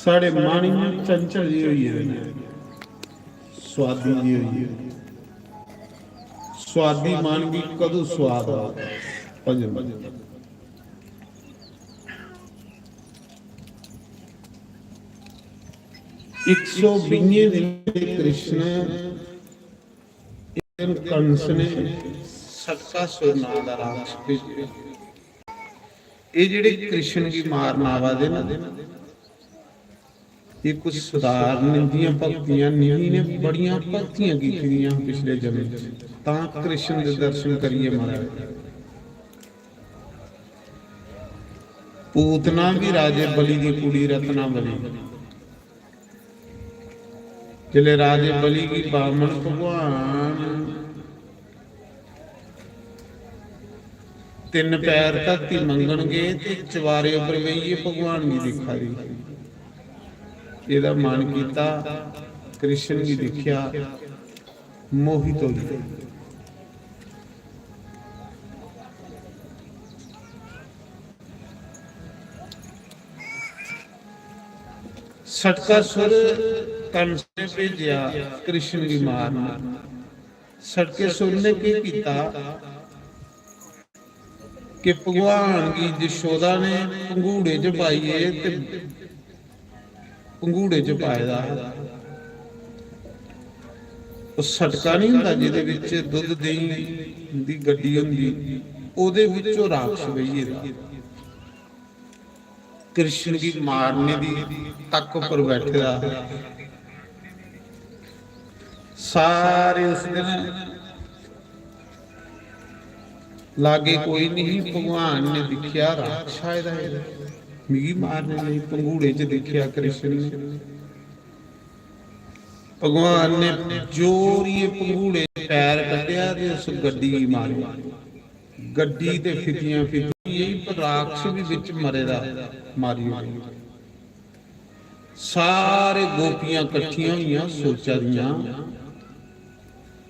साढ़े मानी में चंचल जी हुई है, स्वादी जी हुई है। स्वादी मान की कदू स्वाद आ भजन 120 दिन कृष्ण कंस ने सटकासुर नाम दा राक्षस भेजे। ये जेडे कृष्ण की मारन आवादे ना, ये कुछ सुधारण दियां भक्तियां नहीं ने, बड़ियां भक्तियां कीतियां पिछले जन्म तां कृष्ण दे दर्शन करिए महाराज। पूतना भी राजे बलि की कुड़ी रत्नावली, जिले राजे बलि की बामन भगवान 3 पैर धरती मंगणगे ते चवारे उपर बहिए भगवान की दिखा दी। ਇਹਦਾ ਮਨ ਕੀਤਾ, कृष्ण की दिखिया, मोहित हो गया। सटकासुर कंस ने भेजा कृष्ण की मारना। सटकासुर ने क्या किया कि भगवान की यशोदा ने पंगूड़े च पाइए ते पंगूड़े च पाएदा ਉਹ ਸਟਕਾ नहीं ਹੁੰਦਾ ਜਿਹਦੇ ਵਿੱਚ ਦੁੱਧ ਦਹੀਂ ਦੀ ਗੱਡੀ ਹੁੰਦੀ, ਉਹਦੇ ਵਿੱਚੋਂ ਰਾਖਸ਼ ਵਈਏ ਦਾ कृष्ण की मारने दी तक पर बैठे दा। सारे उस दिन लागे कोई नहीं, भगवान ने दिखिया राक्षस आया मिगी मारने लई, पंगूड़े च दिखिया कृष्ण ने। भगवान ने जोरिए पंगूड़े पैर कटिया ते उस गड्डी मारी, गड्डी ते फितियां फितियां, पर राक्षस भी विच मरेदा मारी होई। सारे गोपियां कट्ठियां होईयां सोचा दियां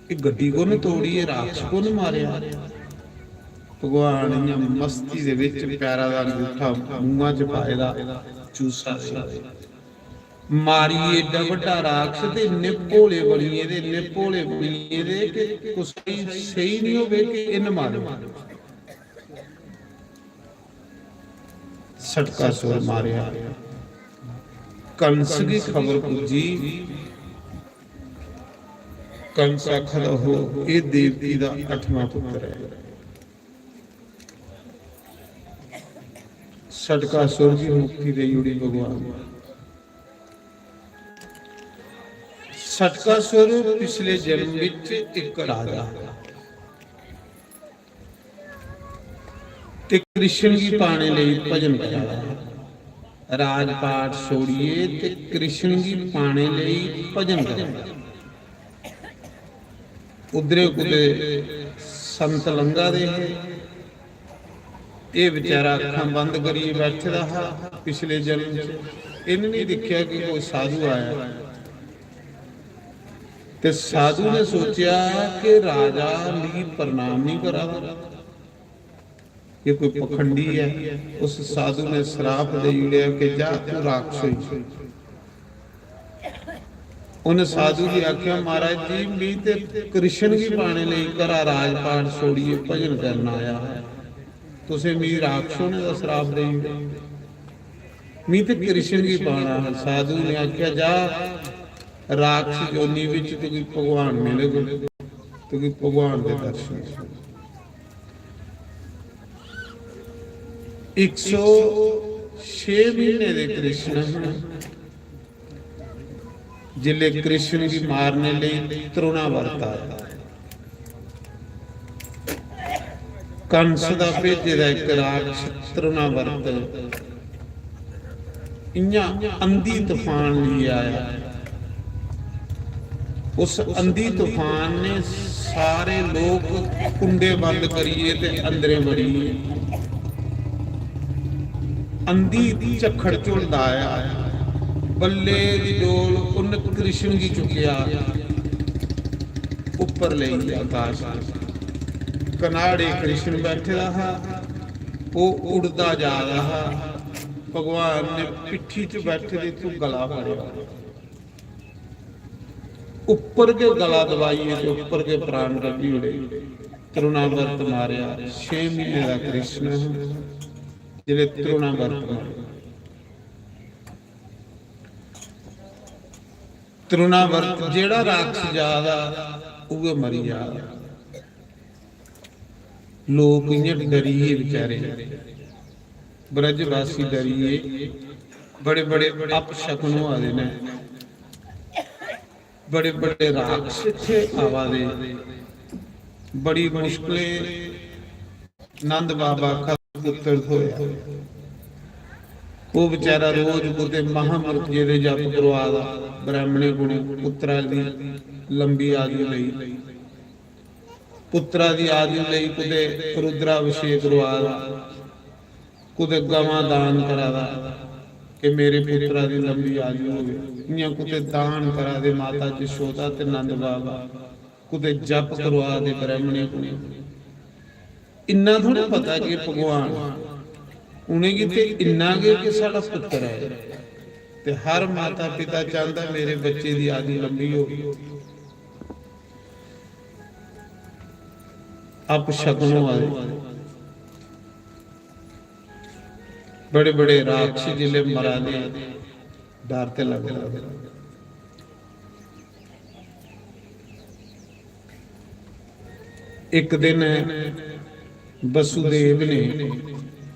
कि गड्डी को ने तोड़ी, राक्षस को ने मारिया। भगवान ने मस्ती दे विच पैरां दा अंगूठा मूंहां च पाएदा, चूसा मारी एडा वड्डा राक्षस ते इन्ने भोले बणीए दे, इन्ने भोले बणीए दे कि कुछ सही नहीं होवे कि इन मारे। सटकासुर मारिया। कंस की खबर पुजी, कंस आखदा हो ये देवती दा 8वां पुत्र है। सटकासुर की मुक्ति दे जुड़ी भगवान। सटकासुर पिछले जन्म विच एक राजा ते कृष्ण की पाने लई भजन कराया। राजपाट छोड़िए ते कृष्ण की पाने लई भजन कराया। उधरे कुदे संत लंगा दे, ये बेचारा अखां बंद करिए बैठे रहा। पिछले जन्म इन नहीं दिखिया कि कोई साधु आया, ते साधु ने सोचा कि राजा ली प्रणाम नहीं करा, ये कोई पखंडी है। उस साधु ने श्राप दे दिया कि जा तू राक्षस। उन्हें साधु की आख्या महाराज जी मी ते कृष्ण की पाने लई करा राजपाट छोड़िए भजन करना आया, तुसे मी राक्षसों ने दा श्राप दे मी ते कृष्ण की पाना। साधु ने आख्या जा राक्षस योनि विच तुकी भगवान मिलेगा, तुकी भगवान दे दर्शन। 106 महीने दे कृष्ण जिले कृष्ण की मारने लई तृणावर्त आया। कंस दा भेजे दा एक राक्षस तृणावर्त इन्ना अंधी तूफान लिए आया। उस अंधी तूफान ने सारे लोग कुंडे बंद करिए ते अंदरे बड़िए। अंधी झखड़ झुलदा आया, बल्ले दी डोल उन कृष्ण की चुकिया, ऊपर ले गया आकाश। कनाड़े कृष्ण बैठे रहा, वो उड़दा जा रहा, ਭਗਵਾਨ ਨੇ ਪਿੱਠੀ 'ਚ ਬੈਠੇ ਦੇ ਤੂੰ ਗਲਾ ਫੜਿਆ, ਉੱਪਰ ਕੇ ਗਲਾ ਦਵਾਈਏ ਤੇ ਉੱਪਰ ਕੇ ਪ੍ਰਾਣ ਕੱਢੀ ਉੜੇ। ਤ੍ਰਿਉਣਾਵਰਤ ਮਾਰਿਆ। 6 ਮਹੀਨੇ ਦਾ ਕ੍ਰਿਸ਼ਨ ਜਿਹੜੇ ਤ੍ਰਿਉਣਾਵਰਤ ਮਾਰਿਆ। ਤ੍ਰਿਉਣਾਵਰਤ ਜਿਹੜਾ ਰਾਖਸ਼ ਜਾਦਾ ਉਹ ਮਰੀ ਜਾ। ਲੋਕ ਇੰਨੇ ਡਰੀਏ ਵਿਚਾਰੇ, ਬ੍ਰਜ ਵਾਸੀ ਡਰੀਏ, ਬੜੇ ਬੜੇ ਅਪਸ਼ਕਨ ਹੋਦੇ ਨੇ, बड़े बड़े राक्षस थे आवा दे। बड़ी मुश्किले नंद बाबा का पुत्र होया। वो बेचारा रोज कुते महामृत जे जप करवादा। ब्राह्मणे गुण पुत्रा दी लंबी आयु लई, पुत्रा दी आयु लई कुते रुद्राभिषेक करवादा, कुते गवां दान करादा कि मेरे पुत्रा दी लंबी आयु होवे। इयां कुते दान करा दे माता जशोदा ते नंद बाबा, कुते जप करवा दे ब्राह्मणे को। इन्ना थोड़ा पता कि भगवान उन्हें की ते इन्ना कि साडा पुत्र है। ते हर माता पिता चाहता मेरे बच्चे दी आयु लंबी हो। अपशकुन वाले बड़े बड़े राक्षस जिले मरा दे डरते लग रहे। एक दिन वसुदेव ने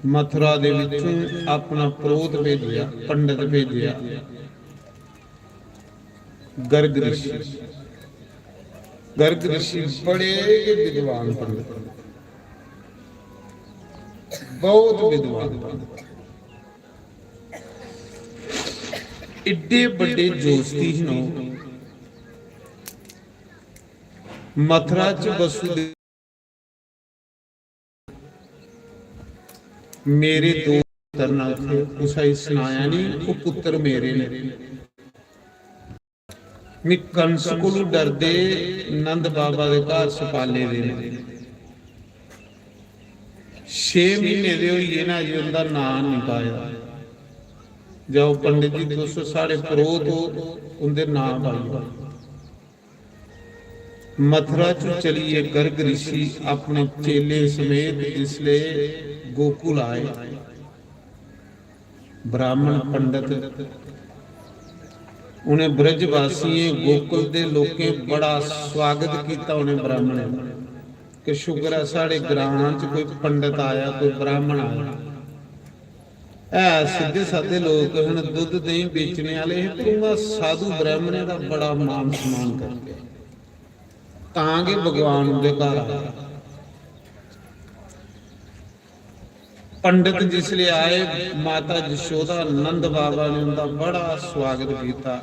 मथुरा दे विचों अपना पुरोहित भेजिया, पंडित भेजिया, गर्ग ऋषि। गर्ग ऋषि बड़े विद्वान पंडित, बहुत विद्वान पंडित, इड्डे बड़े जोशी नो। मथुरा च वसुदेव मेरे दो पुत्र थे, कुछ सुनाया नहीं, वो पुत्र मेरे ने। मैं कंस को डरदे नंद बाबा के घर सपाले दे। 6 महीने दे होइए ना जी, उनका नाम नहीं पाया। जाओ पंडित जी 200 साढ़े पुरोहित हो, उनके नाम पाइए। मथुरा चु चलिए गर्ग ऋषि अपने चेले समेत जिसले गोकुल आए। ब्राह्मण पंडित उन्हें ब्रजवासी गोकुल दे लोकें बड़ा स्वागत किया। उन्हें ब्राह्मण कि शुक्र है साढ़े ग्रां च कोई पंडित आया, कोई ब्राह्मण आया। सीधे साधे लोग हैं, दुध दही बेचने वाले, पर साधु ब्राह्मण का बड़ा मान सम्मान करके तांगे भगवान उनके घर आया। पंडित जिसले आए, माता जशोदा नंद बाबा ने उनका बड़ा स्वागत किया,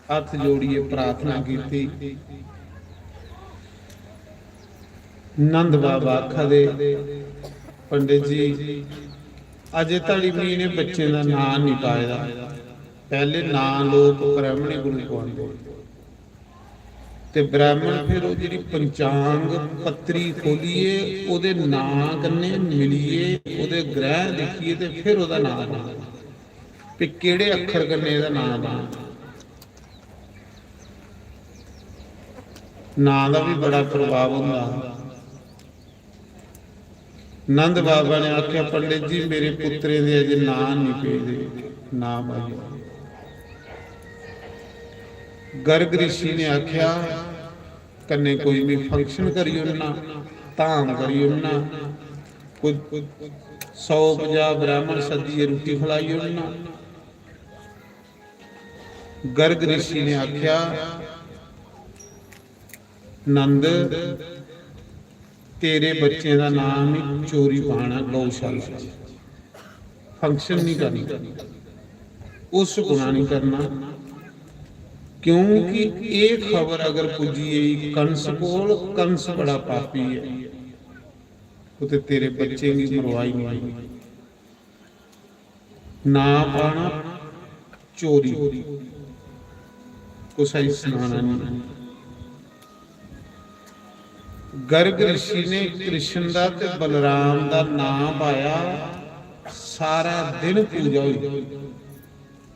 हथ जोड़िए प्रार्थना की। नंद बाबा आखदे पंडित जी अजे तड़ी भी ने बच्चे का नाम नहीं पाया। पहले नाम लोग ब्राह्मणे गुरु पाते ते ब्राह्मण फिर जी पंचांग पत्री खोलीए, ओदे नाम कन्ने मिलीए, ओदे ग्रह देखिए ते फिर ओदा नाम भी किहड़े अखर कन्ने दा नाम नाम का भी बड़ा प्रभाव हुंदा। नंद बाबा ने आख्या पंडित जी मेरे पुत्रे दे अजे नाम नहीं पेदे, नाम आया। गर्ग ऋषि ने आख्या कन्ने कोई भी फंक्शन करियो ना, धाम करियो ना, कोई 100-50 ब्राह्मण सदिए रोटी खिलाइयो ना। गर्ग ऋषि ने आख्या नंद तेरे बच्चे का नाम ही चोरी पाना गौशाला, फंक्शन नहीं करना, उस गुना नहीं करना। क्योंकि एक खबर अगर पुजी कंस कोल, कंस बड़ा पापी है, उते तेरे बच्चे की मरवाई नहीं। ना पाना चोरी, कुछ सुनाना नहीं। गर्ग ऋषि ने कृष्ण दा ते बलराम दा नाम पाया सारा दिन पूजा हुई,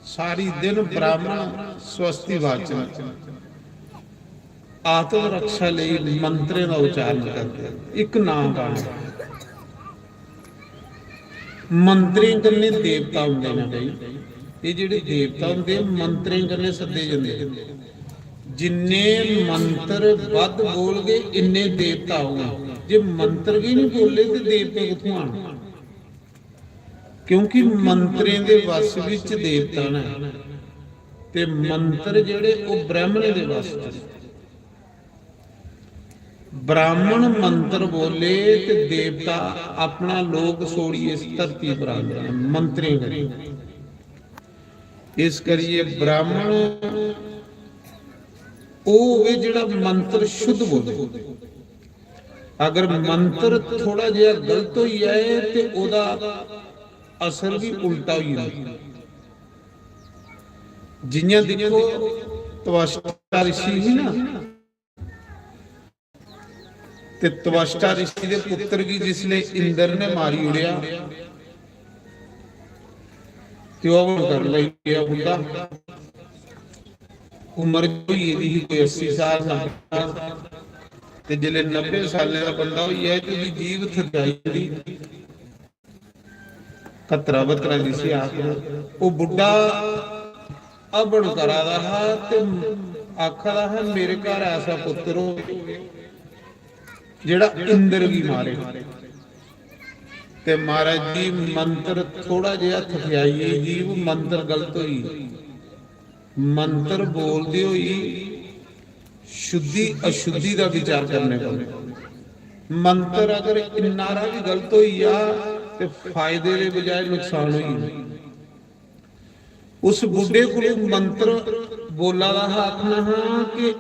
सारी दिन ब्राह्मण स्वस्ति वाचन आत्म रक्षा ਲਈ ਮੰਤਰੇ ਦਾ ਉਚਾਰਨ ਕਰਦੇ, ਇੱਕ ਨਾਮ ਪਾਣਾ। ਮੰਤਰੀ ਕਰਨੇ ਦੇਵਤਾ ਹੁੰਦੇ ਨੇ ਬਈ, ਇਹ ਜਿਹੜੇ ਦੇਵਤਾ ਹੁੰਦੇ ਮੰਤਰੀ ਕਰਨੇ ਸੱਦੇ ਜਾਂਦੇ। ਜਿੰਨੇ ਮੰਤਰ ਵੱਧ ਬੋਲ ਗਏ ਇੰਨੇ ਦੇਵਤਾ ਹੋਣਗੇ, ਜੇ ਮੰਤਰ ਵੀ ਨਹੀਂ ਬੋਲੇ ਤੇ ਦੇਵਤੇ ਕਿੱਥੋਂ ਆਣ? ਕਿਉਂਕਿ ਮੰਤਰੇ ਦੇ ਵਸ ਵਿੱਚ ਦੇਵਤਾ ਨੇ, ਤੇ ਮੰਤਰ ਜਿਹੜੇ ਉਹ ਬ੍ਰਾਹਮਣ ਦੇ ਵਸ ਚ। ब्राह्मण मंत्र बोले ते देवता अपना लोक छोड़िए इस धरती पर आते हैं, मंत्रे करें। इस करिए ब्राह्मण वो जिहड़ा मंत्र शुद्ध बोले, अगर मंत्र थोड़ा जिहा गलत होई जाए ते ओदा असर भी उल्टा ही है। जियां देखो त्वष्टा ऋषि ही ना, ਤੇ ਤਵਸ਼ਟਾ ਰਿਸ਼ੀ ਦੇ ਪੁੱਤਰ ਕੀ ਜਿਸਲੇ ਇੰਦਰ ਨੇ ਮਾਰੀ ਉੜਿਆ ਤੇ ਉਹ ਕਰ ਲਈ ਗਿਆ ਹੁੰਦਾ। ਉਮਰ ਹੋਈ ਇਹਦੀ ਕੋਈ 80 ਸਾਲ ਦਾ, ਤੇ ਜਿਹੜੇ 90 ਸਾਲਾਂ ਦਾ ਬੰਦਾ ਹੋਈ ਹੈ ਤੇ ਉਹਦੀ ਜੀਵ ਥਕਾਈ ਦੀ ਖਤਰਾ ਬਤਰਾ ਦੀ ਸੀ ਆਖਰ। ਉਹ ਬੁੱਢਾ ਅਬਣ ਕਰਾਦਾ ਹੈ ਤੇ ਆਖਦਾ ਹੈ ਮੇਰੇ ਘਰ ਐਸਾ ਪੁੱਤਰ ਹੋਵੇ ਜਿਹੜਾ ਇੰਦਰ ਵੀ ਮਾਰੇ। ਤੇ ਮਹਾਰਾਜ ਜੀ ਮੰਤਰ ਥੋੜਾ ਜਿਹਾ ਥਕਿਆਈਏ ਜੀਵ, ਮੰਤਰ ਗਲਤ ਹੋਈ। ਮੰਤਰ ਬੋਲਦੇ ਹੋਈ ਸ਼ੁੱਧੀ ਅਸ਼ੁੱਧੀ ਦਾ ਵਿਚਾਰ ਕਰਨੇ ਪਵੇ। ਮੰਤਰ ਅਗਰ ਇਨਾਰਾ ਵੀ ਗਲਤ ਹੋਈ ਆ ਤੇ ਫਾਇਦੇ ਦੇ ਬਜਾਏ ਨੁਕਸਾਨ ਹੋਈ। ਉਸ ਬੁੱਢੇ ਕੋਲ ਮੰਤਰ ਬੋਲਾ ਦਾ ਆਖਣਾ ਹਾਂ ਕਿ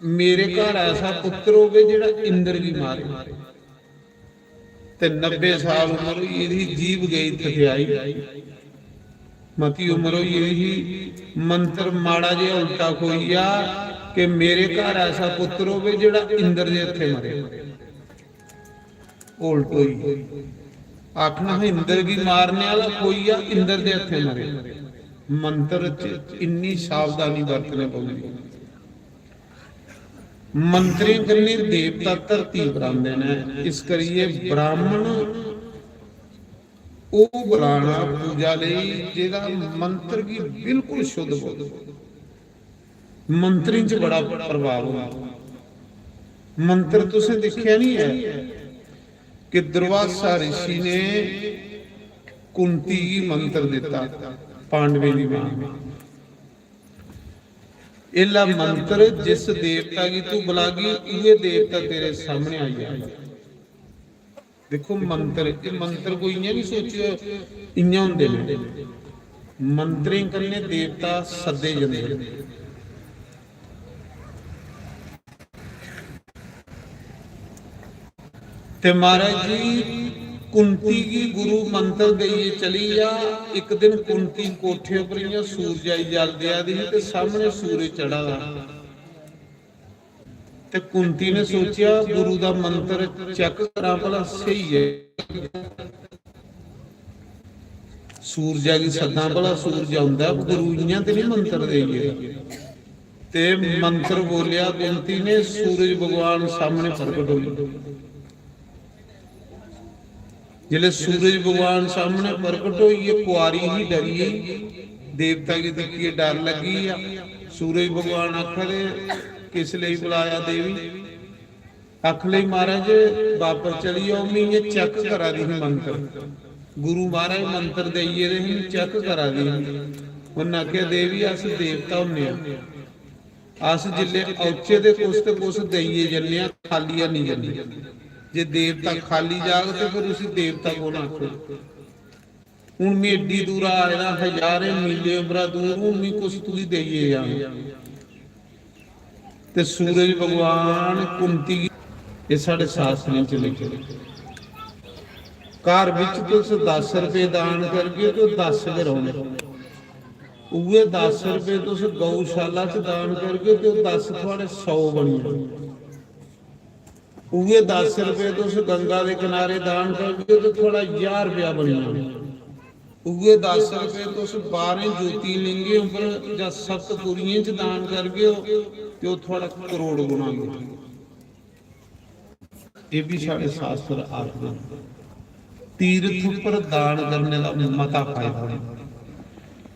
मेरे घर ऐसा पुत्र होवे जिहड़ा इंद्र भी मारे। ते 90 साल उम्र हुई इहदी जीव गई थकियाई, मती उम्र हुई यही मंत्र माड़ा जिहा उल्टा खोईया कि मेरे घर ऐसा पुत्र होवे जिहड़ा इंद्र दे हत्थे मरे। उल्ट होई आखना है इंद्र की मारने वाला कोई आ, इंद्र दे हत्थे मरे। मंत्र च इन्नी सावधानी बरतने पवेगी। मंत्री करने देवता धरती पर आते हैं, इस करिए ब्राह्मण वो बुलाना पूजा लई जिहदा मंत्र की बिल्कुल शुद्ध बोले। मंत्री च बड़ा प्रभाव होगा। मंत्र तुसें देखिया नहीं है कि दुर्वासा ऋषि ने कुंती की मंत्र दिता, पांडवे की मां। इला मंत्र जिस देवता की तू बुलागी उहे देवता तेरे सामने आई जाएगा। देखो मंत्र, ये मंत्र कोई इयां नहीं सोचियो इयां हुंदे ने। मंत्रे करने देवता सदे जंदे। ते महाराज जी कुंती की गुरु मंत्र दईए चली जा। एक दिन कुंती कोठे पर सूरज आई जल दिया दी ते सामने सूरज चढ़ा था। ते कुंती ने सोचा गुरु दा मंत्र चेक करा भला सही है। सूरज की सदा भला सूरज आंदा, गुरु इयां ते नहीं मंत्र देइए। ते मंत्र बोलिया कुंती ने, सूरज भगवान सामने प्रकट होई। जिले सूरज भगवान सामने प्रकट हो, ये कुआरी ही डरी है, देवता की दिखिए डर लगी है। सूरज भगवान आखदे किस लिए बुलाया देवी? आख ले महाराज वापस चली आओ, मैं ये चेक करा दी मंत्र। गुरु महाराज मंत्र देइए रहे चेक करा दी। उन्हें आख्या देवी अस देवता होने, अस जिले औचे दे कुछ देइए जन्ने, खाली नहीं जन्ने। जे देवता खाली जाग तो फिर उसी देवता को ना आखो। हूं मैं एडी दूर आया, हजारे मीले उमरा दूर, हूं मैं कुछ तुझी देइए जाए। ते सूरज भगवान कुंती ये साढ़े शास्त्रों च लिखे, घर विच तुस 10 रुपए दान करके तो 10 घर होने, उहे 10 रुपए तुस गौशाला च दान करके तो 10 थोड़े 100 बनी। उहे 10 रुपए तुस गंगा के किनारे दान करगे तो थोड़ा 1000 रुपया बन जाना। उहे 10 रुपए तुस 12 ज्योतिर्लिंगे उपर या सप्तपुरियों च दान करगे हो तो थोड़ा करोड़ गुना हो। ये भी साढ़े शास्त्र आखदे तीर्थ पर दान करने का मता फायदा है।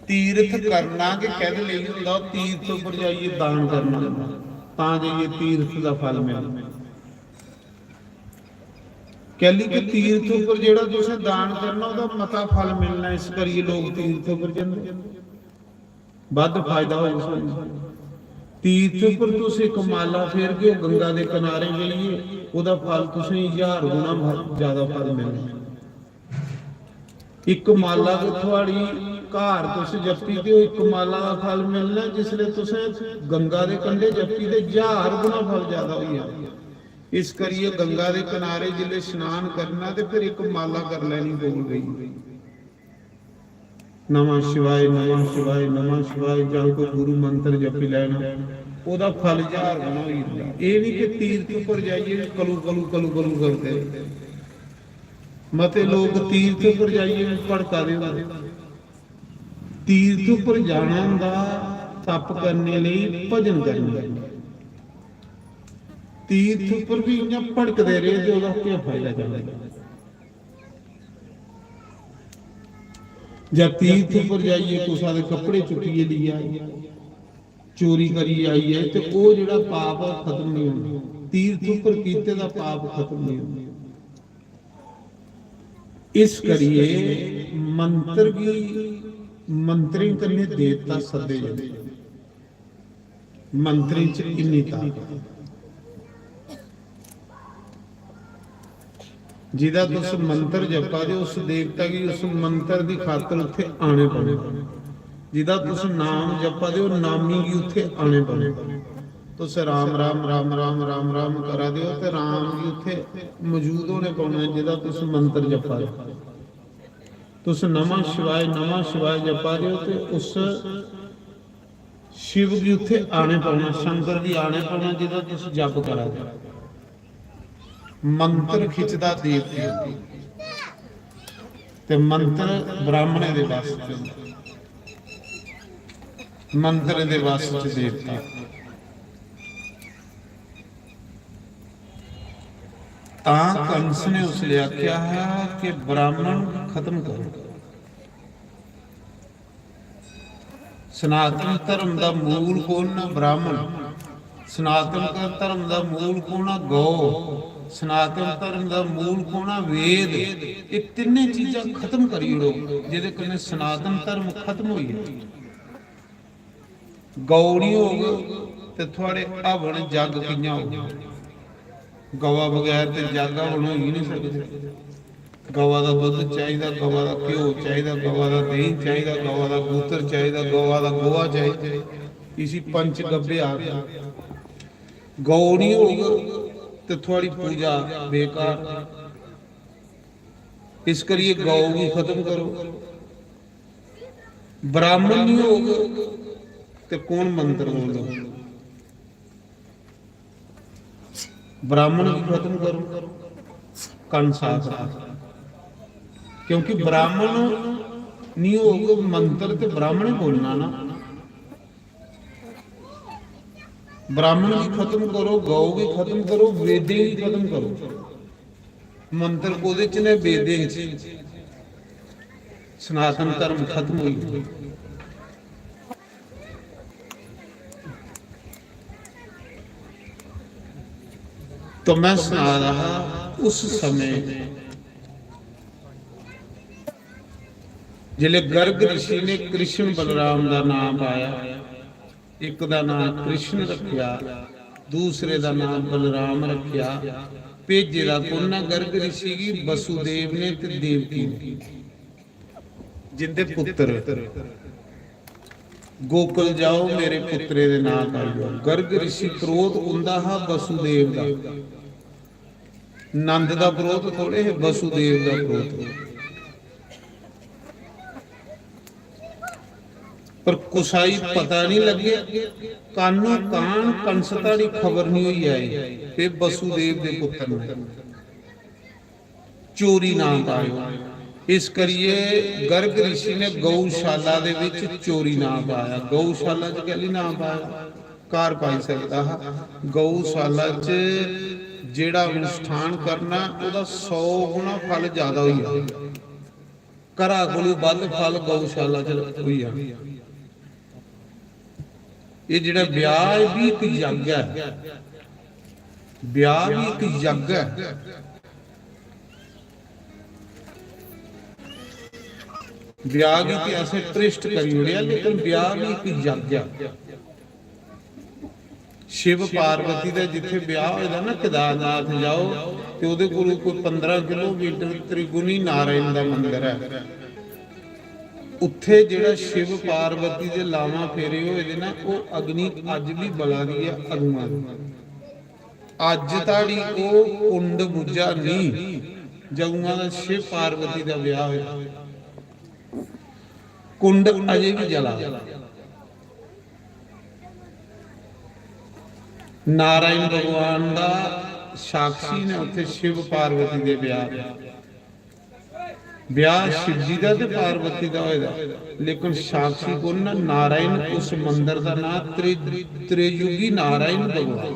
तीर्थ करना कि कहते नहीं होंदा तीर्थ पर जाइए दान करना तां जाइए तीर्थ का फल मिलना। कहली कि तीर्थ उपर जेड़ा तुसें दान करना उहदा मता फल मिलना, इस करिए लोग तीर्थ उपर जांदे वध फायदा हो सकदा। तीर्थ उपर तुसीं एक माला फेर के गंगा के किनारे जाइए उहदा फल तुसें 1000 गुना ज्यादा फल मिलना। एक माला को थोड़ी घर तुसीं जपी ते एक माला का फल मिलना, जिसले तुसें गंगा के कंढे जपी ते 1000 गुना फल ज्यादा हो जाए। इस करिए गंगा के किनारे जिले स्नान करना तो फिर एक माला कर लेनी बोल गई नमः शिवाय नमः शिवाय नमः शिवाय, जां कोई गुरु मंत्र जपी लेना ओदा फल 1000 गुना हो जाता। ये नहीं कि तीर्थ पर जाइए कलू कलू कलू कलू करते। मते लोग तीर्थ पर जाइए भड़का दे। तीर्थ पर जाना हुंदा तप करने लई, भजन करने। तीर्थ पर भी इं भड़कते रहे तो उसका क्या फायदा जाएगा। जब तीर्थ पर जाइए कुछ आदे कपड़े चुकिए लिए आइए चोरी करिए आइए तो वो जो पाप खत्म नहीं होना। तीर्थ पर कीते दा पाप खत्म नहीं होना। इस करिए मंत्र की मंत्री करने देवता सदे जाते। मंत्री च इन्नी ताकत जिदा तुस मंत्र जपा दे उस देवता की उस मंत्र की खातर उत्थे आने पड़े। जिदा तुस नाम जपा दे नामी की उत्थे आने पड़े। तुस राम राम राम राम राम राम करा दे तो राम की उत्थे मौजूद होने पाने। जिदा तुस मंत्र जपा दे तुस नमः शिवाय जपा दे तो उस शिव की उत्थे आने पाना, शंकर की आने पाना जिदा तुस जप करा दे। मंत्र खिंचदा देवते ते मंत्र ब्राह्मणे दे वस च, मंत्र दे वस च देवता। तां कंस ने उसने आख्या है कि ब्राह्मण खत्म करो। सनातन धर्म का मूल कौन ना ब्राह्मण। सनातन धर्म का मूल कौन आ गौ। सनातन धर्म का मूल कौन आ वेद। ये तिने चीज़ां खत्म करी उड़ो जिहदे कन्नै सनातन धर्म खत्म होई है। गौ नहीं होग तो थोड़े हवन जग कियां हो। गवा बगैर तो जग हवन हो ही नहीं सकते। गवा का दुध चाहिए, गवा का घ्यो चाहिए, गवा का दही चाहिए, गवा का गूत्र चाहिए, गवा का गोहा चाहिए। इसी पंच गब्बे आ गए। गौ नहीं होगा तो थोड़ी पूजा बेकार। इस करिए गौ भी खत्म करो। ब्राह्मण नहीं होगा तो कौन मंत्र बोलो। ब्राह्मण भी खत्म करो कण साफ। क्योंकि ब्राह्मण नहीं होगा मंत्र तो ब्राह्मण ही बोलना ना। ब्राह्मण भी खत्म करो, गौ भी खत्म करो, वेदे भी खत्म करो। मंत्र कोदे च ने वेदे च। सनातन धर्म खत्म हुई। तो मैं सुना रहा उस समय जिले गर्ग ऋषि ने कृष्ण बलराम का नाम पाया। एक का नाम कृष्ण रखिया, दूसरे का नाम बलराम रखिया। भेजे का कोना गर्ग ऋषि की वसुदेव ने ते देवकी ने, जिंदे पुत्र। गोकुल जाओ मेरे पुत्रे दे नाम पाइयो। गर्ग ऋषि क्रोध उंदा हा वसुदेव का। नंद का क्रोध थोड़े है, वसुदेव का क्रोध। पर कुसाई पता नहीं लगे, कानों कान कंसता की खबर नहीं हुई आई ते वसुदेव के पुत्र ने चोरी ना पायो। इस करिए गर्ग ऋषि ने गौशाला दे विच चोरी ना पाया। गौशाला च कहली ना पाया, कार पाई सकता हा। गौशाला च जेड़ा अनुष्ठान करना उहदा 100 गुना फल ज्यादा होई, घरा कोलों वध फल गौशाला च होई आ। ये जिहड़ा ब्याह भी एक यज्ञ है, ब्याह भी एक यज्ञ है। ब्याह की तो ऐसे पृष्ठ करी उड़िया, लेकिन ब्याह भी एक यज्ञ है। शिव पार्वती का जिथे ब्याह होता ना, केदारनाथ जाओ तो उहदे कोल कोई 15 किलोमीटर त्रिगुणी नारायण का मंदिर है। उत्थे जिहड़ा शिव पार्वती दे लावां फेरे होए ना, वो अग्नि अज भी बला दी है अगुआं दी। अज ताड़ी वो कुंड बुझा नहीं जगुआं दा शिव पार्वती का ब्याह होया, कुंड अजे भी जला। नारायण भगवान का साक्षी ने उत्थे शिव पार्वती दे ब्याह शिव जी का ते पार्वती का होया, लेकिन साक्षी कौन ना? नारायण। उस मंदिर का नाम त्रियुगी नारायण भगवान।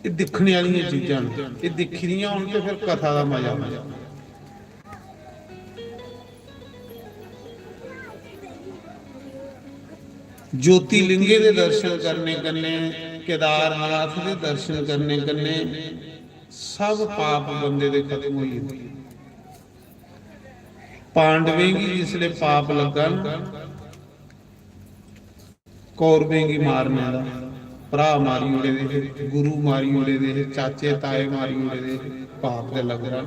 ये दिखने वाली चीज़ां ने, ये दिखी दी होण ते फिर कथा का मजा आ। ज्योतिलिंगे के दर्शन करने कन्ने, केदारनाथ के दर्शन करने कन्ने सब पाप बंदे दे खत्म हो जाते। पांडवें की जिसले पाप लगा कौरवें की मारने का, भरा मारी उड़े दे, गुरु मारी उड़े दे, चाचे ताए मारी उड़े दे, पाप दे लग रहा।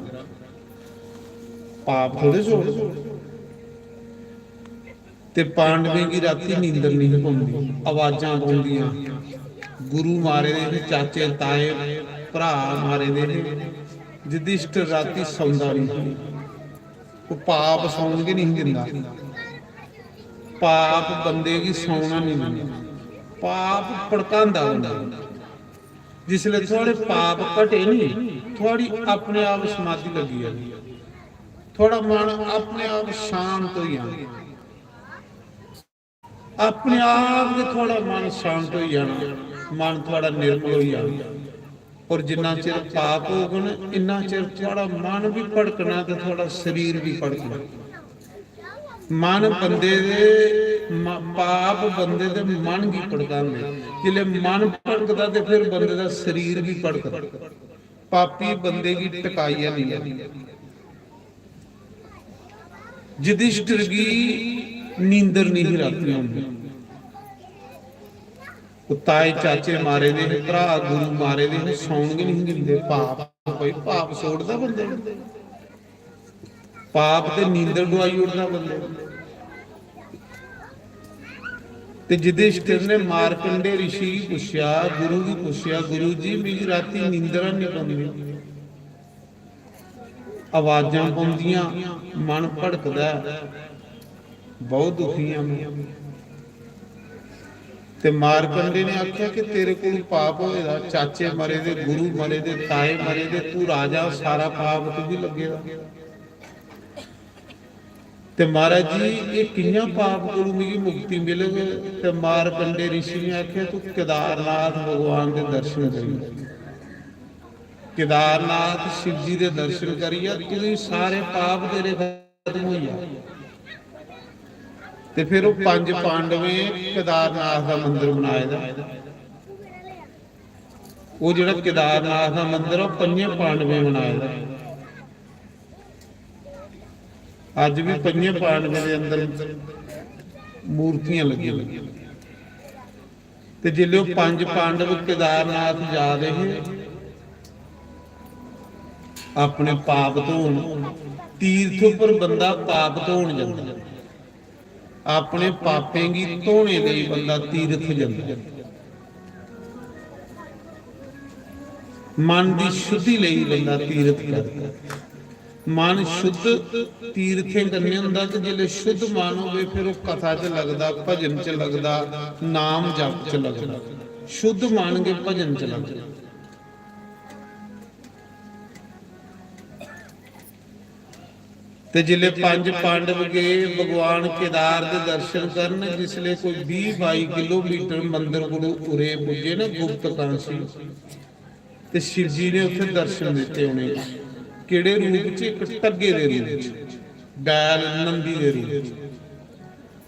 पाप थोड़े छोड़ ते पांडवें की राती नींदर नहीं पौंदी, आवाजां पौंदियां, गुरु मारे दे, चाचे ताए भरा मारे दे। युधिष्ठिर राती सौंदा नहीं, वो पाप सौन के नहीं दिंदा। पाप बंदे की सौना नहीं दिंदा, पाप भड़कांदा बंदा। जिसले थोड़े पाप घटे नहीं, थोड़ी अपने आप समाधि लगी जाती, थोड़ा मन अपने आप शांत हो जाए, अपने आप के थोड़ा मन शांत हो जाना, मन थोड़ा निर्मल हो जाना। और जिन्ना चिर पाप होगा ना, इन्ना चिर थोड़ा मन भी भड़कना तो थोड़ा शरीर भी भड़कना। मन बंदे दे पाप बंदे दे मन की भड़कांदे, जिले मन भड़कदा ते फिर बंदे दा शरीर भी भड़कदा। पापी बंदे की टकाई नहीं है। युधिष्ठिर की नींदर नहीं राती होंदी, ताए चाचे मारे दे, भरा गुरु मारे दे, सौण नहीं दिंदे। पाप भाई पाप छोड़दा बंदे, पाप ते नींदर डुआई उड़दा बंदे। ते युधिष्ठिर ने मारकंडे ऋषि की पूछया, गुरु की पूछया, गुरु जी मेरी राती नींदर नहीं पौंदी, आवाजां पौंदियां, मन भड़कदा, बहुत दुखी हां मैं। ते मारकंडे ने आख्या कि तेरे को पाप होएगा, चाचे मरे दे, गुरु मरे दे, ताए मरे दे, तू राजा, सारा पाप तू भी लगेगा। ते महाराज जी ये कियां पाप करूं मेरी मुक्ति मिलेगी? ते मारकंडे ऋषि ने आख्या तू केदारनाथ भगवान के दर्शन करी, केदारनाथ शिव जी के दर्शन करिए, तू सारे पाप तेरे खत्म हो जाए। ते फिर वो 5 पांडवें केदारनाथ का मंदिर बनाया। वो जो केदारनाथ का मंदिर है 5 पांडवें बनाया। अज भी 5 पांडवें के अंदर मूर्तियां लगी लगी। ते जिले 5 पांडव केदारनाथ जा रहे अपने पाप धोन, तीर्थ पर बंदा पाप धोन जाता, अपने पापें की धोने लई बंदा तीर्थ जाता, मन की शुद्धि लई बंदा तीर्थ करता। ਮਨ ਸ਼ੁੱਧ ਤੀਰਥੇ ਕਰਨੇ ਹੁੰਦਾ ਕਿ ਜਿਹੜੇ ਸ਼ੁੱਧ ਮਨ ਹੋਵੇ ਫਿਰ ਉਹ ਕਥਾ 'ਚ ਲੱਗਦਾ, ਭਜਨ 'ਚ ਲੱਗਦਾ, ਨਾਮ ਜਪ 'ਚ ਲੱਗਦਾ। ਸ਼ੁੱਧ ਮਨ ਕੇ ਭਜਨ 'ਚ ਲੱਗਦਾ। ਤੇ ਜਿਲੇ ਪੰਜ ਪਾਂਡਵ ਗਏ ਭਗਵਾਨ ਕੇਦਾਰ ਦੇ ਦਰਸ਼ਨ ਕਰਨ, ਜਿਸਲੇ ਕੋਈ 20-22 ਕਿਲੋਮੀਟਰ ਮੰਦਰ ਕੋਲੋਂ ਉਰੇ ਪੁੱਜੇ ਨਾ ਗੁਪਤ ਕਾਂਸੀ, ਤੇ ਸ਼ਿਵ ਜੀ ਨੇ ਉੱਥੇ ਦਰਸ਼ਨ ਦਿੱਤੇ ਉਹਨੇ। ਕਿਹੜੇ ਰੂਪ 'ਚ? ਇੱਕ ਟੱਗੇ ਦੇ ਰੂਪ 'ਚ, ਬੈਲ ਨੰਦੀ ਦੇ ਰੂਪ 'ਚ।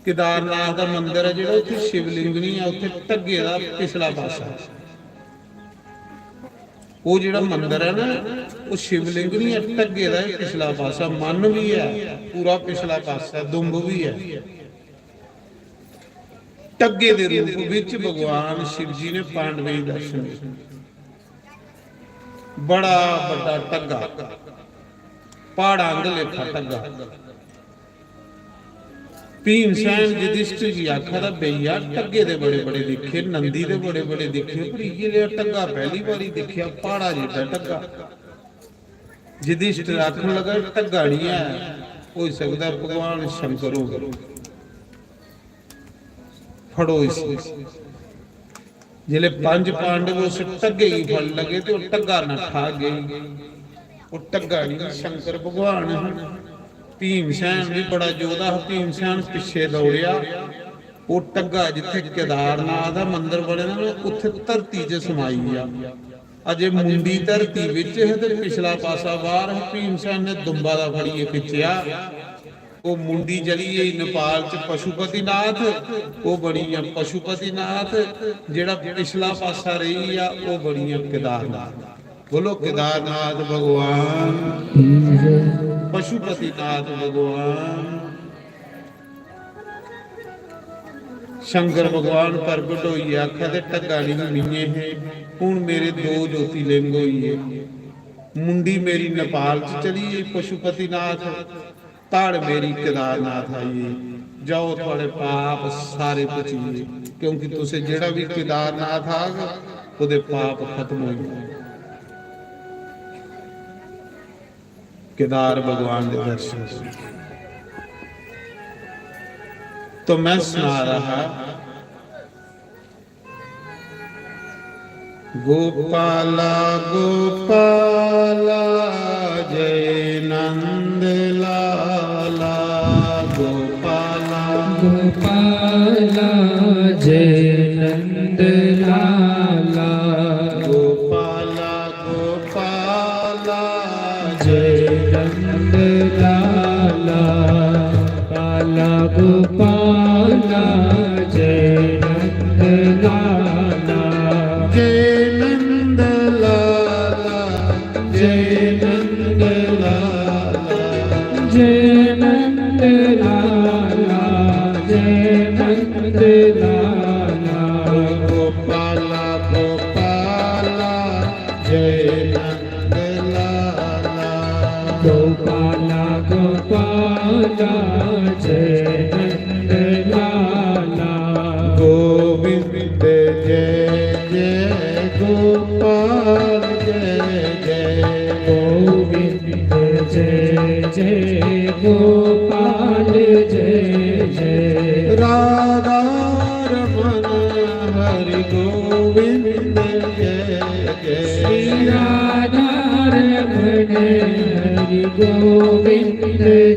ਕੇਦਾਰਨਾਥ ਦਾ ਮੰਦਿਰ ਹੈ ਜਿਹੜਾ, ਉੱਥੇ ਸ਼ਿਵਲਿੰਗ ਨਹੀਂ ਹੈ, ਉੱਥੇ ਟੱਗੇ ਦਾ ਪਿਛਲਾ ਪਾਸਾ। ਉਹ ਜਿਹੜਾ ਮੰਦਿਰ ਹੈ ਨਾ, ਉਹ ਸ਼ਿਵਲਿੰਗ ਨਹੀਂ ਹੈ, ਟੱਗੇ ਦਾ ਪਿਛਲਾ ਪਾਸਾ। ਮਨ ਵੀ ਹੈ ਪੂਰਾ ਪਿਛਲਾ ਪਾਸਾ, ਦੁੰਬ ਵੀ ਹੈ। ਟੱਗੇ ਦੇ ਰੂਪ ਵਿੱਚ ਭਗਵਾਨ ਸ਼ਿਵ ਜੀ ਨੇ ਪਾਂਡਵੇਂ ਦੇ ਦਰਸ਼ਨ ਦਿੱਤੇ। ਬੜਾ ਵੱਡਾ ਟੱਗਾ, ਪਹਾੜਾਂ ਦੇ ਲੇਖਾ ਟੱਗਾ। ਭੀਮਸੈਨ ਯੁਧਿਸ਼ਠਿਰ ਜੀ ਆਖਾ ਦਾ ਬਈਆ ਟੱਗੇ ਦੇ ਬੜੇ ਬੜੇ ਦਿਖੇ, ਨੰਦੀ ਦੇ ਬੜੇ ਬੜੇ ਦਿਖੇ, ਪਰ ਇਹ ਜਿਹੜਾ ਟੱਗਾ ਪਹਿਲੀ ਵਾਰੀ ਦੇਖਿਆ, ਪਹਾੜਾ ਜਿਹਾ ਟੱਗਾ। ਯੁਧਿਸ਼ਠਿਰ ਆਖਣ ਲੱਗਾ ਟੱਗਾ ਨਹੀਂ ਹੈ, ਹੋ ਸਕਦਾ ਭਗਵਾਨ ਸ਼ੰਕਰ ਹੋ। ਫੜੋ ਇਸ ਜਿਹੜੇ ਪੰਜ ਪਾਂਡਵ ਉਸ ਟੱਗੇ ਹੀ ਫੜ ਲਗੇ ਤੇ ਉਹ ਟੱਗਾ ਨਾ ਖਾ ਗਏ। ਉਹ ਟੱਗਾ ਨਹੀਂ, ਸ਼ੰਕਰ ਭਗਵਾਨ ਹਨ। ਭੀਮਸੈਨ ਵੀ ਬੜਾ ਯੋਧਾ, ਭੀਮਸੈਨ ਪਿੱਛੇ ਦੌੜਿਆ। ਉਹ ਟੱਗਾ ਜਿੱਥੇ ਕੇਦਾਰਨਾਥ ਦਾ ਮੰਦਿਰ ਬਣਿਆ ਨਾ, ਉੱਥੇ ਧਰਤੀ 'ਚ ਸਮਾਈ ਆ। ਅਜੇ ਮੁੰਡੀ ਧਰਤੀ ਵਿੱਚ ਹੈ ਤੇ ਪਿਛਲਾ ਪਾਸਾ ਬਾਹਰ ਹੈ। ਭੀਮਸੈਨ ਨੇ ਦੁੰਬਾ ਦਾ ਫੜੀਏ ਖਿੱਚਿਆ, ਉਹ ਮੁੰਡੀ ਚਲੀ ਗਈ ਨੇਪਾਲ 'ਚ ਪਸ਼ੂਪਤੀਨਾਥ, ਉਹ ਬਣੀ ਆ ਪਸ਼ੂਪਤੀਨਾਥ। ਜਿਹੜਾ ਪਿਛਲਾ ਪਾਸਾ ਰਹੀ ਆ ਉਹ ਬਣੀ ਆ ਕੇਦਾਰਨਾਥ। बोलो केदारनाथ भगवान, पशुपतिनाथ भगवान। शंकर भगवान प्रगट होइए, आखा ते टग्गा नहीं मीने है। हुण मेरे दो ज्योतिर्लिंग होइए। मुंडी मेरी नेपाल च चली गई पशुपतिनाथ, ताड़ मेरी केदारनाथ आइए। जाओ थोड़े पाप सारे पुछिए, क्योंकि तुसे जेड़ा भी केदारनाथ आगा उहदे पाप खत्म हो गए। केदार भगवान के दर्शन तो मैं सुना रहा। गोपाला गोपाला जय नंद लाला, गोपाला गोपाला जय नंद लाला, गोपाला गोपाला जय नंद लाला, काला गोपाला जय नंद लाला, जय नंद लाला, जय नंद लाला, जय नंद लाला, जय नंद लाला, गोपाला गोपाला जय नंद लाला, गोपाला गोपाला जय नंद लाला, गोविंद जय जय गोपाल जय जय, गोविंद जय जय गोपाल जय जय, राधा रमन हरि गोविंद जय श्री जय, राधा रमण हरि गोविंद जय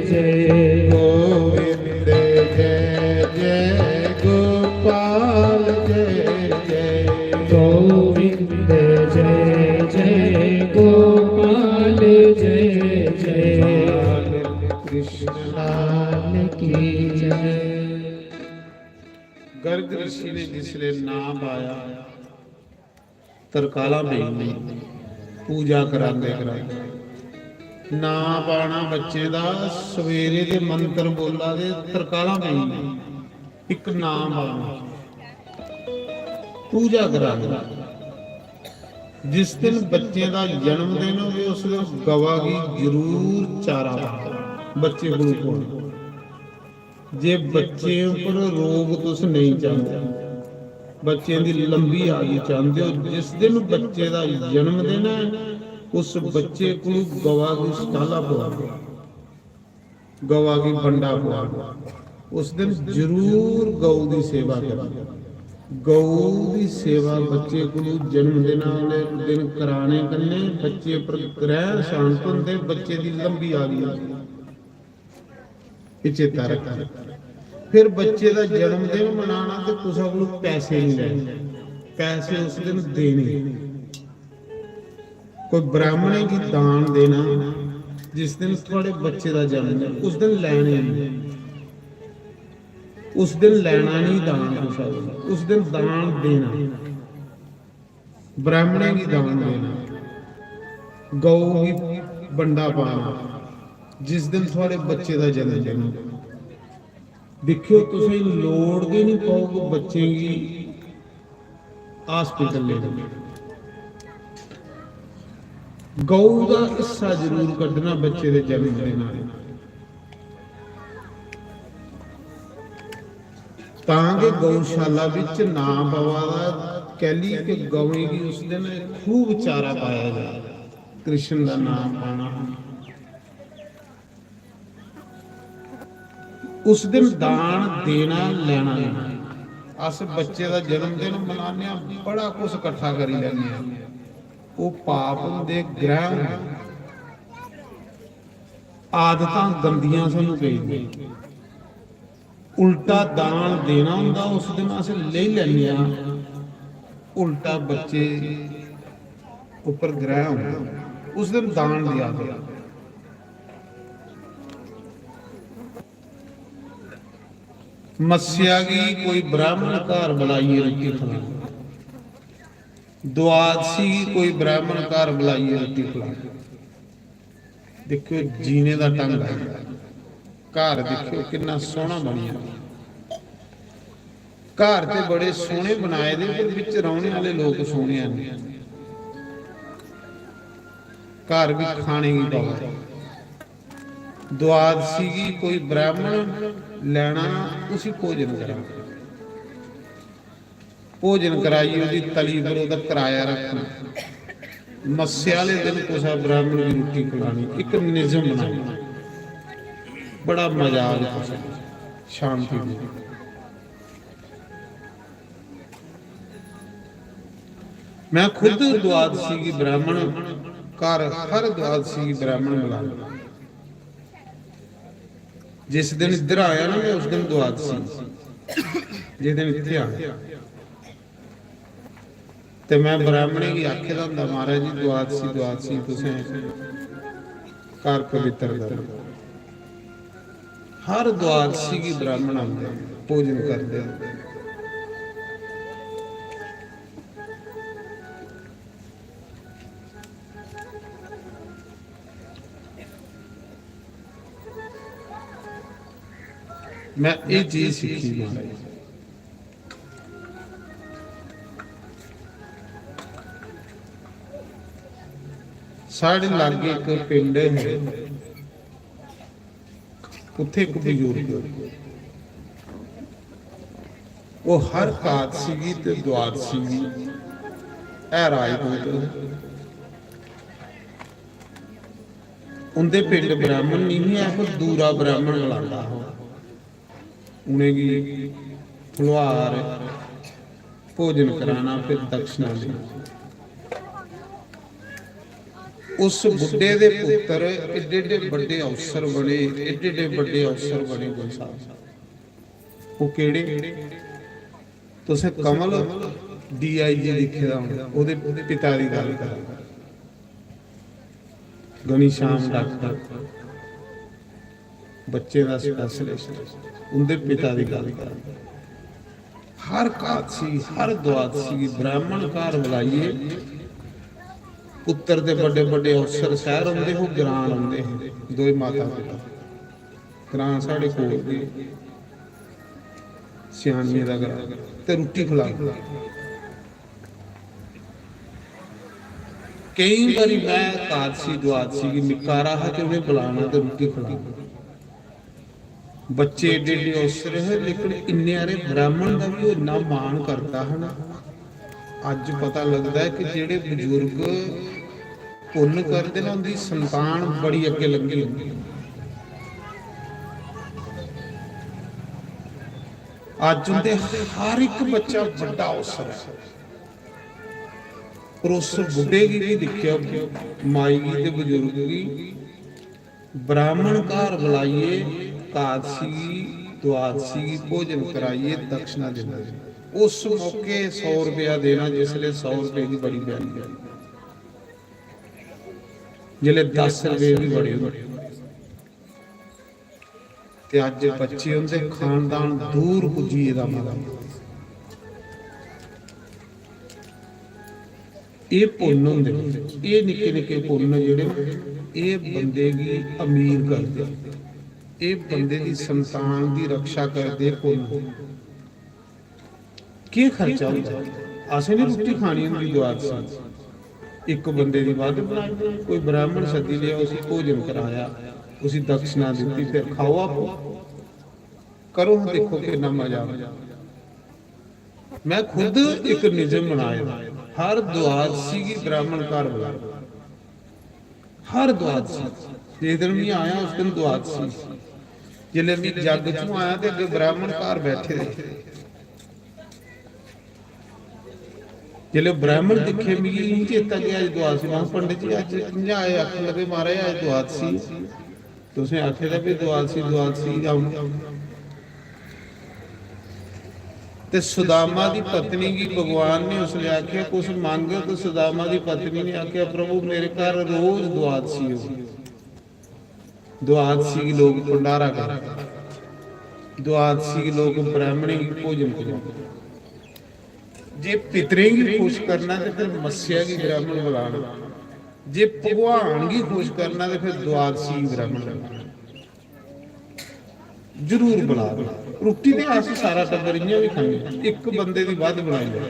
जय, गोविंद जय जय गोपाल जय जय, गोविंद जय जय गोपाल जय जय, कृष्ण लाल की जय। गर्ग ऋषि ने जिसले नाम आया तरकाला में पूजा करांदे करांदे ना पाना बच्चे दा सवेरे दे मंत्र बोला दे तरकाला में एक नाम आना पूजा करांदे। जिस दिन बच्चे दा जन्मदिन होवे उस दिन गवा की जरूर चारा बच्चे को। जे बच्चे पर रोग तुस नहीं चाहते, बच्चे की लंबी आयु चाहते हो, जिस दिन बच्चे का जन्मदिन है उस बच्चे को गवा की स्टाला पवा, गवा की बंडा पवा। उस दिन जरूर गऊ की सेवा करें। गऊ की सेवा बच्चे को जन्मदिन वाले दिन कराने कन्ने बच्चे पर ग्रह शांत होंदे, बच्चे की लंबी आयु चेता रखना। फिर बच्चे का जन्मदिन मनाना तो तुसां कोलों पैसे नहीं लेने, पैसे उस दिन देने। कोई ब्राह्मण की दान देना जिस दिन थोड़े बच्चे का जन्मदिन, उस दिन लेने नहीं, उस दिन लेना नहीं दान तुसां कोलों, उस दिन दान देना, ब्राह्मण की दान देना, गौ की बंडा पाना जिस दिन थोड़े बच्चे का जन्मदिन। देखियो तुसीं लोड़ की नहीं पाओगे बच्चे की हॉस्पिटल ले जाओ। गऊ का हिस्सा जरूर कढ़ना बच्चे के जन्मदिन ताकि गौशाला विच ना पवादा कैली कि गौएं की उस दिन खूब चारा पाया जाए, कृष्ण का नाम पाना। उस दिन दान देना लेना नहीं। अस बच्चे का जन्मदिन मनाने बड़ा कुछ इकट्ठा करी लैने, वो पाप होंदे, ग्रह आदतां गंदियां सानू पेई। उल्टा दान देना हुंदा, उस दिन अस ले लैने आ, उल्टा बच्चे उपर ग्रह हुंदा, उस दिन दान दिया गया। मस्या की कोई ब्राह्मण घर बुलाइए रोटी खिलाए, द्वादशी की कोई ब्राह्मण घर बुलाइए रोटी खिलाए। देखो जीने का ढंग है, घर देखियो कितना सोहना बनिया। घर ते बड़े सोहने बनाए दे, पर विच रहने वाले लोग सोहने हैं। घर भी खाने की दौड़। द्वादशी की कोई ब्राह्मण लेना, उसी भोजन करा, भोजन कराइए, उसकी तली पर उसका किराया रखना। मस्या वाले दिन कुछ ब्राह्मण की रोटी खिलानी, एक निजम बनाना, बड़ा मजा आ गया, शांति दी। मैं खुद द्वादशी की ब्राह्मण घर, हर द्वादशी की ब्राह्मण बुला। जिस दिन इधर आया ना, मैं उस दिन द्वादशी, जिस दिन इत्थे आया ते मैं ब्राह्मणे की आखे दा हुंदा, महाराज जी द्वादशी द्वादशी तुसें घर पवित्र करो। हर द्वादशी की ब्राह्मण आंदे, भोजन करते हैं। मैं ये चीज सीखी महाराज। साढ़े लागे एक पिंड है, उत्थे एक बजुर्ग, वो हर कादसी ते द्वादशी ऐ राजपूत, उनके पिंड ब्राह्मण नहीं है, पर दूरा ब्राह्मण बुलाता हो। उन्हें फुलवार भोजन कराना, फिर दक्षिणा देना। उस बुढ़े दे पुत्र एडे एडे बड़े अफसर बने, एडे एडे बड़े अफसर बने। कोई साहब वो केड़े, तुसें कमल DIG लिखे दा होना, ओदे पिता दी गल करा, घनीश्याम डॉक्टर, बच्चे का स्पैशलिस्ट, उनके पिता की गल कर। हर कादसी हर द्वादशी की ब्राह्मण घर बुलाइए, पुत्र के बड़े बड़े अफसर शहर आते हो, ग्रां आते हैं, दो माता पिता। ग्रां साढ़े कोल गए, सियाने का ग्रां, ते रोटी खिला। कई बारी मैं कादसी द्वादशी की निका रहा कि उन्हें बुलाना तो रोटी खिलाना। बच्चे एडे एडे अवसर है, लेकिन इन्ने सारे ब्राह्मण का भी इन्ना मान करता है ना। अज पता लगता है कि जेड़े बजुर्ग ਪੁੰਨ ਕਰਦੇ ਨੇ ਉਹਦੀ ਸੰਤਾਨ ਬੜੀ ਅੱਗੇ ਲੱਗੀ ਹੁੰਦੀ ਹੈ। ਅੱਜ ਉਹਦੇ ਹਰ ਇੱਕ ਬੱਚਾ ਵੱਡਾ ਅਵਸਰ ਹੈ। ਪਰ ਉਸ ਬੁੱਢੇ ਕੀ ਵੀ ਦੇਖਿਆ, ਮਾਈ ਕੀ ਤੇ ਬਜ਼ੁਰਗ ਕੀ, ਬ੍ਰਾਹਮਣ ਘਰ ਬੁਲਾਈਏ, ਕਾਦਸੀ ਦੁਆਦਸੀ ਭੋਜਨ ਕਰਾਈਏ, ਦਕਸ਼ਨਾ ਦੇਣਾ। ਉਸ ਮੌਕੇ 100 ਰੁਪਇਆ ਦੇਣਾ, ਜਿਸ ਲਈ 100 ਰੁਪਏ ਦੀ ਬੜੀ ਵੈਲਿਊ ਹੈ, ਜਿਹੜੇ 10 ਰੁਪਏ ਵੀ ਬੜੇ ਹੁੰਦੇ। ਤੇ ਅੱਜ ਬੱਚੇ ਹੁੰਦੇ ਖਾਨਦਾਨ ਦੂਰ ਪੁੱਜੀ ਇਹਦਾ ਮਤਲਬ ਇਹ ਪੁੰਨ ਹੁੰਦੇ। ਇਹ ਨਿੱਕੇ ਨਿੱਕੇ ਪੁੰਨ ਜਿਹੜੇ ਇਹ ਬੰਦੇ ਦੀ ਅਮੀਰ ਕਰਦੇ, ਇਹ ਬੰਦੇ ਦੀ ਸੰਤਾਨ ਦੀ ਰੱਖਿਆ ਕਰਦੇ। ਪੁੰਨ ਕੀ ਖਰਚਾ ਹੁੰਦਾ? ਅਸੀਂ ਨਹੀਂ ਰੋਟੀ ਖਾਣੀ ਹੁੰਦੀ ਦੁਆਦਸੀ, ਇੱਕ ਬੰਦੇ ਦੀ ਵੱਧ ਬਣਾਈ, ਕੋਈ ਬ੍ਰਾਹਮਣ ਸੱਦੀ ਲਿਆ, ਉਸੇ ਭੋਜਨ ਕਰਾਇਆ, ਉਸੇ ਦਕਸ਼ਨਾ ਦਿੱਤੀ, ਫਿਰ ਖਾਓ ਆਪੋ ਕਰੋ। ਦੇਖੋ ਕਿੰਨਾ ਮਜ਼ਾ ਆਉਂਦਾ। ਮੈਂ ਖੁਦ ਇੱਕ ਨਿਯਮ ਬਣਾਇਆ, ਹਰ ਦੁਆਦਸੀ की ब्राह्मण घर बुला, हर द्वादशी। जिस दिन मैं आया उस दिन द्वादशी, जिले मैं जग चों आया तो अगे ब्राह्मण घर बैठे थे। जिले ब्राह्मण दिखे मिगी नहीं चेता गया अज द्वादशी। मैं पंडित जी अज कियां आए? आखन लगे महाराज अज द्वादशी, तुसें आखे दा भी द्वादशी द्वादशी आऊं। ते सुदामा की पत्नी की भगवान ने उसने आख्या कुछ मंग, तो सुदामा की पत्नी ने आख्या प्रभु मेरे घर रोज द्वादशी हो। द्वादशी के लोग भंडारा कर, द्वादशी के लोग ब्राह्मणी की भोजन करो। जे पितरे की खुश करना तो फिर मत्स्या की ब्राह्मण बुलाना, जे भगवान की खुश करना तो फिर द्वादशी की ब्राह्मण बुलाना। जरूर बुला दो। रोटी ने अस सारा टब्बर इयां भी खाने, एक बंदे की वध बनाई जाए,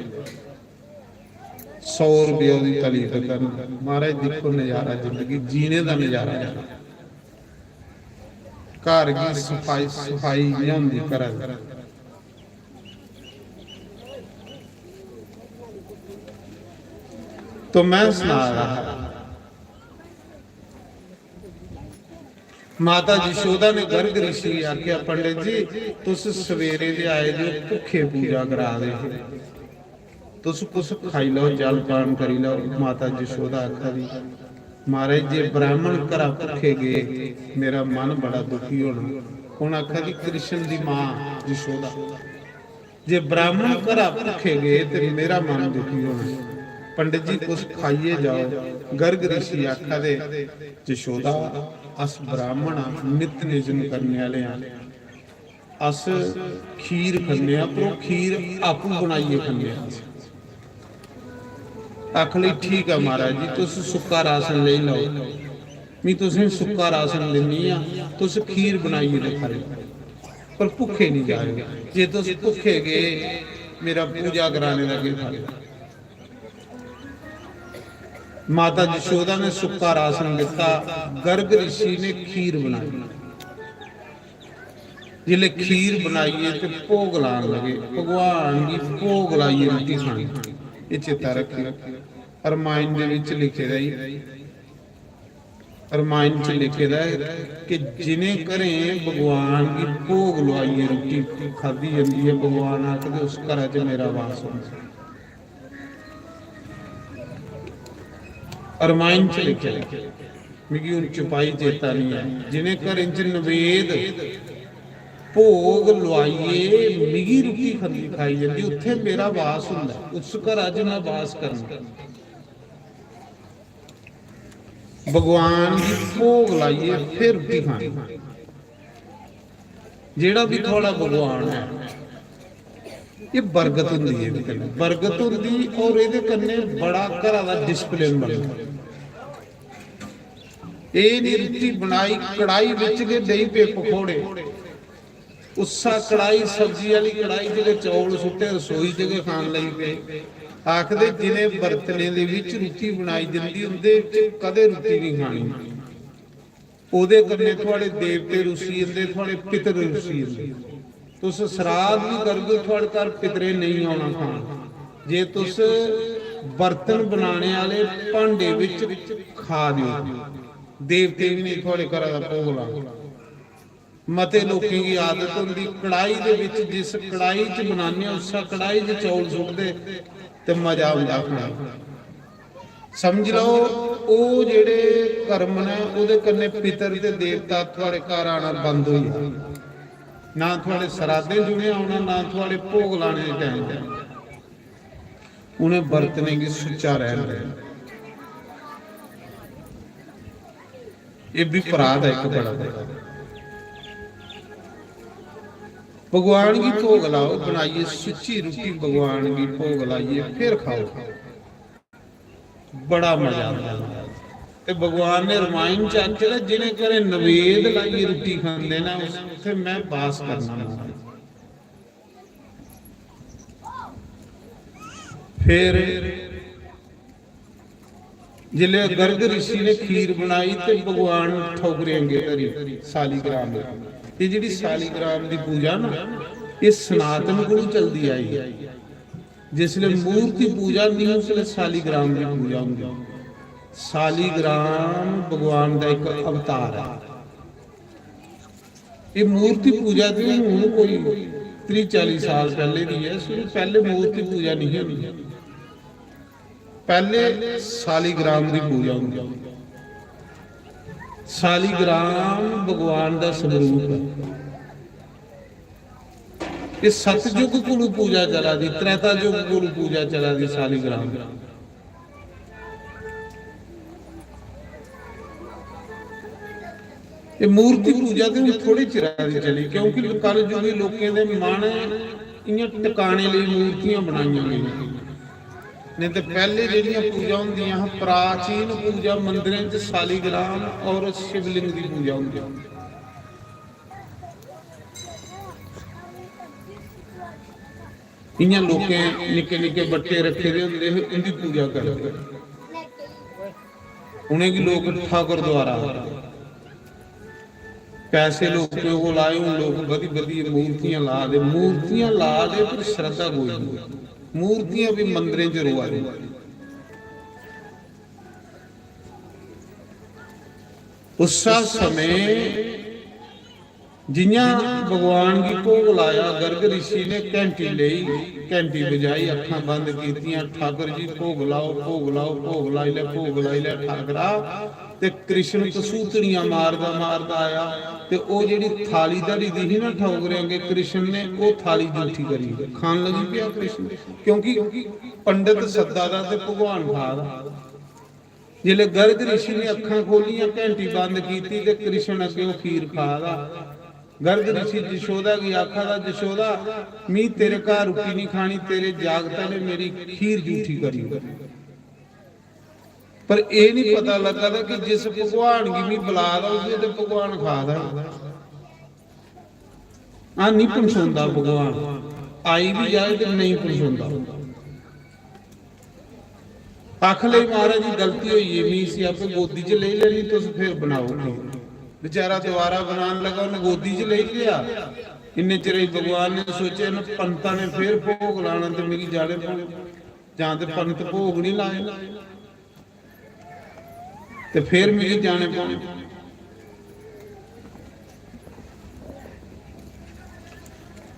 100 रुपये की तली करना। महाराज देखो नजारा, जिंदगी जीने का नजारा है। घर की सफाई सफाई इयां होंदी घर। तो मैं सुना रहा, माता यशोदा ने गर्ग ऋषि आख्या पंडित जी तुस सवेरे दे आए जो भुखे पूजा करा दे, तुस कुछ खाई लो, जल पान करी लो। माता यशोदा आखा दी महाराज जे ब्राह्मण घरा भुखे गए मेरा मन बड़ा दुखी होना। हुण आखा दी कृष्ण दी मां यशोदा, जे ब्राह्मण घरा भुखे गए तो मेरा मन दुखी होना। पंडित जी कुछ खाइए जाओ। गर्ग ऋषि आखा दे यशोदा अस ब्राह्मण नित निजम करने वाले हैं, अस खीर खाने, पर खीर आपू बनाइए खाने। आख ली ठीक है महाराज जी तुस सुक्का राशन ले लो, मैं तुसें सुक्का राशन देनी आ, तुस खीर बनाइए तो खा लो, पर भुखे नहीं जाओ। जे तुस भुखे गए मेरा पूजा कराने का क्या फायदा? माता यशोदा ने सुक्का राशन दिता, गर्ग ऋषि ने खीर बनाई। जिले खीर बनाइए तो भोग लान लगे, भगवान की भोग लाइए रोटी खानी। ये चेता रखियो। रामायण दे विच लिखे दा ही, रामायण च लिखे दा कि जिन्हें घरे भगवान की भोग लवाइए रोटी खाधी जाती है, भगवान आखदे उस घर च मेरा वास होंदा। रामायण च लिखे, मिगी हुण चुपाई चेता नहीं है। जिन्हें घर च नवेद भोग लवाइए मिगी रोटी खाई जाती, उत्थे मेरा वास हुंदा, उस घर अज मैं वास करना। भगवान की भोग लाइए फिर रोटी खानी। जेड़ा भी थोड़ा भगवान है ये बरगत हुंदी है, बरगत हुंदी और इहदे कन्ने बड़ा घरा दा डिसिपलिन बनदा। ਇਹ ਨਹੀਂ ਰੋਟੀ ਬਣਾਈ ਕੜਾਈ ਵਿੱਚ ਕੇ ਦਹੀਂ ਪੇ ਪਕੌੜੇ, ਉਸਾ ਕੜਾਈ ਸਬਜ਼ੀ ਵਾਲੀ ਕੜਾਈ ਜਿਹੜੇ ਚੌਲ ਸੁੱਟੇ ਰਸੋਈ ਜਗੇ ਖਾਣ ਲਈ ਪਏ। ਆਖਦੇ ਜਿਹਨੇ ਬਰਤਨੇ ਦੇ ਵਿੱਚ ਰੋਟੀ ਬਣਾਈ ਜਾਂਦੀ ਉਹਦੇ ਵਿੱਚ ਕਦੇ ਰੋਟੀ ਨਹੀਂ ਖਾਣੀ। ਉਹਦੇ ਕੰਨੇ ਤੁਹਾਡੇ ਦੇਵਤੇ ਰੁੱਸੀ ਜਾਂਦੇ, ਤੁਹਾਡੇ ਪਿਤਰ ਰੁੱਸੀ ਜਾਂਦੇ। तुस श्राद्ध भी कर दो थोड़े घर पितरे नहीं आना खान। जे तुस बर्तन बनाने वाले भांडे विच खा दिओ, देवते भी नहीं थोड़े घर का भोग ला। मते लोगों की आदत होंदी कढ़ाई दे विच, जिस कढ़ाई च बनाने उस कढ़ाई च चौल सुटदे ते मजा आउंदा खाने। समझ लो वो जेड़े कर्म ने उहदे कन्ने पितर ते देवता थोड़े घर आना बंद हो गया, ना थोड़े सराधे जुड़े आना, ना थोड़े भोग लाने दे टाइम उन्हें बरतने की सुच्चा रहना। ये भी अपराध है एक बड़ा बड़ा। भगवान की भोग लाओ, बनाइए सुच्ची रोटी भगवान की भोग लाइए, फिर खाओ, बड़ा मजा आता है। ते भगवान ने रामायण च आखिया जिन्हें करे नवेद लाइए रोटी खांदे ना उसे मैं वास करना। फिर जिले गर्ग ऋषि ने खीर बनाई तो भगवान ठोकरे अंगे धरी सालीग्राम। ये जी सालीग्राम की पूजा ना ये सनातन को चलती आई है। जिसले मूर्ति पूजा नहीं उसले सालीग्राम की पूजा होंगी। सालीग्राम भगवान का एक अवतार है। ये मूर्ति पूजा तो हूँ कोई 30-40 साल पहले की है, पहले मूर्ति पूजा नहीं होती, पहले सालीग्राम की पूजा होंगी। सालीग्राम भगवान का स्वरूप है। ये सतयुग को पूजा चला दी, त्रेता युग को पूजा चला दी सालीग्राम। ये मूर्ति पूजा तो थोड़ी चिरा दी चली, क्योंकि कल युगी लोगों के मन इयां टिकाने लिए मूर्तियां बनाई गई। नहीं तो पहले ਜਿਹੜੀਆਂ पूजा होंदियां प्राचीन पूजा मंदिरों च सालीग्राम और शिवलिंग की पूजा होंदी। इयां लोके निके निके बट्टे रखे दे होंदे उनकी पूजा करते। उन्हें की लोग ठाकुर द्वारा पैसे लोग को लाए, लोग बड़ी बड़ी मूर्तियां ला दे, मूर्तियां ला दे पर श्रद्धा कोई नहीं। मूर्तियां भी मंदिरों च रोआ रही। उस समय जियां भगवान की भोग लाया, गर्ग ऋषि ने घंटी ली, घंटी बजाई, अखां बंद कीतियां, ठाकुर जी भोग लाओ, भोग लाओ, भोग लाई ले, भोग लाई ले ठाकरा। ते कृष्ण कसूतड़ियां मारदा मारदा आया ते ओ जिहड़ी थाली धरी दी ही ना ठौकरे अगे, कृष्ण ने वो थाली जूठी करी खान लगी पिया कृष्ण, क्योंकि पंडित सद्दा दा ते भगवान खादा। जिले गर्ग ऋषि ने अखां खोलियां, घंटी बंद कीती ते कृष्ण अगे वो खीर खादा। गर्ग ऋषि जशोदा की आखा दा, जशोदा मी तेरे घर रोटी नहीं खानी, तेरे जागता ने मेरी खीर जूठी करी। पर यह नहीं पता लगा था कि जिस भगवान की भी बुला दा उसे तो भगवान खा दा। आ नहीं पछाणदा भगवान, आई भी जाए तो नहीं पछाणदा। आख ले महाराज जी गलती हुई है, मी सी आप गोदी च ले लेनी, तुम फिर बनाओगे। बेचारा दोबारा बनाने लगा, उन्हें गोदी च ले लिया। इन्ने चिर भगवान ने सोचे पंता ने फिर भोग लाना तो मेरी जाने पाने, जां ते पंत भोग नहीं लाए तो फिर मेरी जाने पाने।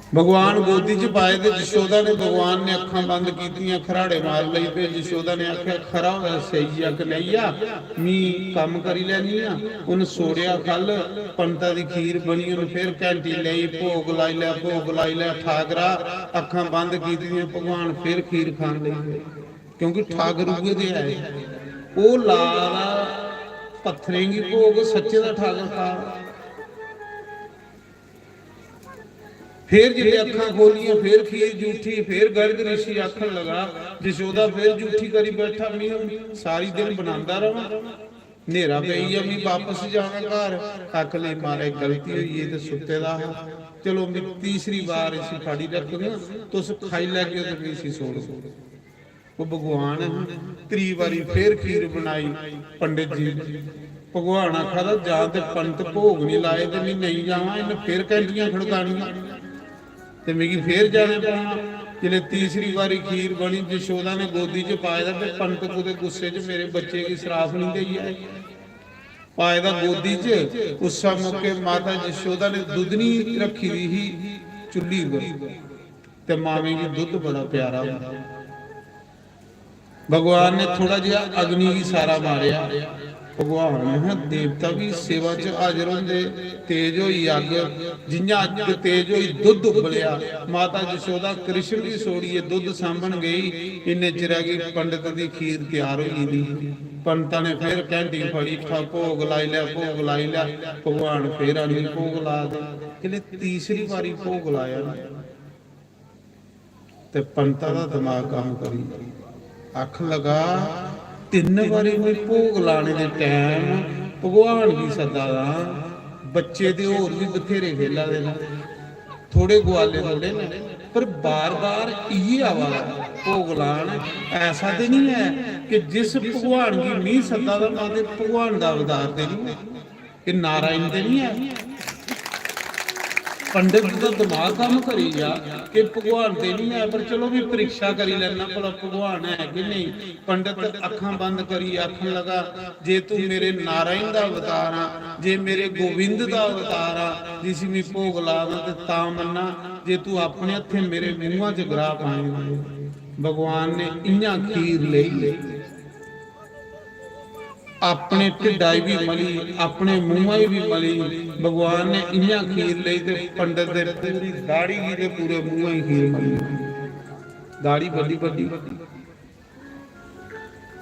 भगवान गोदी च पाए तो जशोदा ने, भगवान ने अखां बंद कीतियां, खराड़े मार लई पे। जशोदा ने आख्या खरा होया सही आ कि नहीं आ, मी कम करी लैनी आ। उन सोड़िया खल, पंता दी खीर बनी, उन फिर घंटी लई, भोग लाई लै, भोग लाई लै ठाकरा। अखां बंद कीतियां, भगवान फिर खीर खान लई, क्योंकि ठाकर उगे दे आए। वो लाला पत्थरें की भोग, सच्चे दा ठाकर खा। फिर जिले अखां खोलियां, फिर खीर जूठी, फिर गर्ग ऋषि आखन लगा, जशोदा फिर जूठी करी बैठा, मी सारी दिन बनांदा रहा, नेरा पई आ, मी वापस जाना घर। आख ले मारे गलती हुई है तो सुते दा, चलो मैं तीसरी बार इसी फाड़ी रख ना, तुस खाई लैगे तो मैं इसी सोड़ दो। वो भगवान त्री बारी फिर खीर बनाई। पंडित जी भगवान आखा था जा ते पंत भोग नहीं लाए तो मैं नहीं जावा, इन्हें फिर घंटियां खड़कानियां ते मिगी फिर जाने पाना। जिले तीसरी बारी खीर बनी, यशोदा ने गोदी च पाया ते पंत कुदे गुस्से च मेरे बच्चे की श्राप नहीं दई आए, पाया गोदी च। उस मौके माता यशोदा ने दुध नहीं रखी दी ही चुल्ली पर, ते मामे की दुध बड़ा प्यारा होता। भगवान ने थोड़ा जिहा अग्नि की सारा मारिया, भगवान है देवता भी सेवा च हाजिर होंदे, तेज होई अग, जियां अग तेज होई दुध उबलिया। माता यशोदा कृष्ण की सोड़िए दुध सामन गई, इन्ने चिरा की पंडित की खीर तैयार हो गई। पंडिता ने फिर घंटी फड़ी, भोग लाई लिया, भोग लाई लिया। भगवान फिर आनी भोग ला दे, जिले तीसरी बारी भोग लाया ते पंडिता का दिमाग काम करी, अख लगा 3 बारी भी भोग लाने के टाइम भगवान की सदा दा, बच्चे दे होर भी बथेरे खेला दे ने, थोड़े ग्वाले थोड़े ने, पर बार बार इही आवाज भोग लान। ऐसा तो नहीं है कि जिस भगवान की नहीं सदा दा मां ते भगवान का अवतार ते नहीं है, कि नारायण ते नहीं है। पंडित का दिमाग काम करी जा कि भगवान ते नहीं है, पर चलो भी परीक्षा करी लेना भला भगवान है कि नहीं। पंडित अखां बंद करी आखन लगा, जे तू मेरे नारायण का अवतार आ, जे मेरे गोविंद का अवतार आ, जिस में भोग लावा ते ता मन्ना, जे तू अपने हथे मेरे मुंहां च ग्राह पाएगा। भगवान ने इयां खीर ले अपने ढिडाई भी मली, अपने मुंह भी मली। भगवान ने इयां खीर ली ते पंडित दे पूरी दाढ़ी की ते पूरे मुंह ही खीर मली, दाढ़ी बड़ी बड़ी।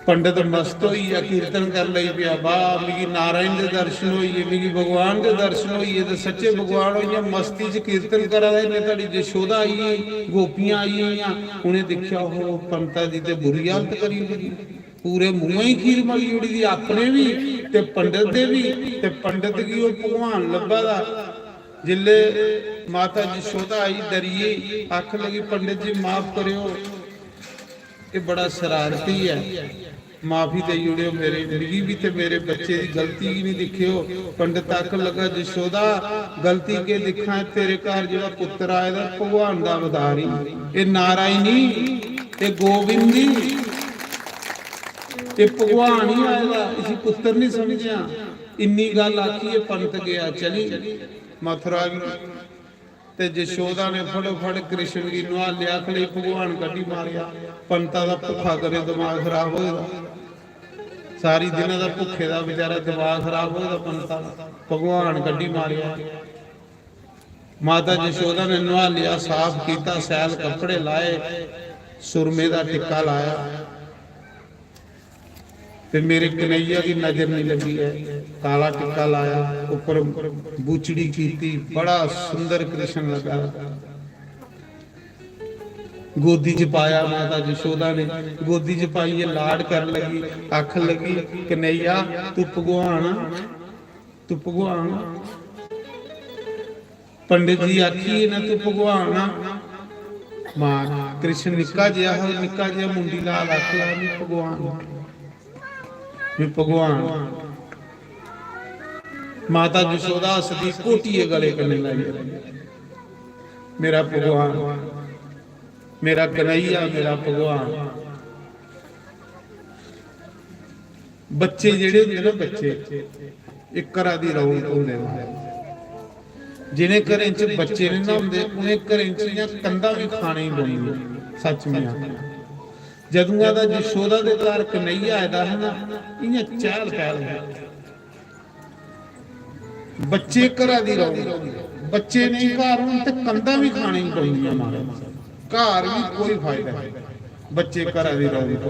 पंडित मस्त होई या कीर्तन कर लई पिया, वाह मिगी नारायण दे दर्शन होइए, मिगी भगवान दे दर्शन होइए, ते सच्चे भगवान होइए। मस्ती च कीर्तन करा दे ने, तुहाडी यशोदा आई, गोपियां आईयां, उन्हें देखिया हो पंडिता जी ते बुरी हालत करी होई, पूरे मुंह ही खीर मली उड़ी दी, अपने भी ते पंडित दे भी। ते पंडित की वो भगवान लब्भा दा, जिले माता यशोदा आई डरिए, आख लगी पंडित जी माफ करियो, ये बड़ा शरारती है, माफी दे उड़ियो, मेरे मिगी भी ते मेरे बच्चे की गलती ही नहीं दिखियो। पंडित आख लगा, यशोदा गलती के दिखा, तेरे घर जो पुत्र आए दा भगवान का अवतार ही, ये नारायणी ये गोविंदी ये भगवान ही आएगा, इसी पुत्र नहीं समझिया। इन्नी गल आखी पंत गया चली मथुरा ते यशोदा ने फटोफट कृष्ण की नुआ लिया, खड़ी भगवान कटी मारिया। पंता का भुखा करे दिमाग खराब होएगा, सारी दिन का भुखे का बेचारा दिमाग खराब होएगा। पंता भगवान कटी मारिया। माता यशोदा ने नुआ लिया, साफ किया, सैल कपड़े लाए, सुरमे का टिक्का लाया, ते मेरे कन्हैया की नजर नहीं लगी है, काला टिक्का लाया, ऊपर बूचड़ी की, बड़ा सुंदर कृष्ण लगा। गोदी च पाया माता यशोदा ने, गोदी च पाइए लाड कर लगी, आख लगी कन्हैया तू भगवान, तू भगवान। पंडित जी आखी ना तू भगवान मां, कृष्ण निक्का जिहा निक्का जिहा मुंडी लाल आख ला भगवान भी भगवान। माता यशोदा हसदी कोटिए गले करने लगी, मेरा भगवान, मेरा कन्हैया, मेरा भगवान। बच्चे जेड़े होंदे ना, बच्चे एक घरा दी रौनक होंदे, जिन्हें घरें च बच्चे नहीं ना होंदे, उन्हें घरें च कंधा भी खाने ही पौंदियां। सच में जदूं दा यशोदा दे घर कन्हैया आया है ना, इयां चहल पहल है। बच्चे घरा दी रौनक, बच्चे नहीं घर होण ते कंधां भी खाने ही पौंदियां, मारे घर भी कोई फायदा नहीं, बच्चे घरा दी रौनक।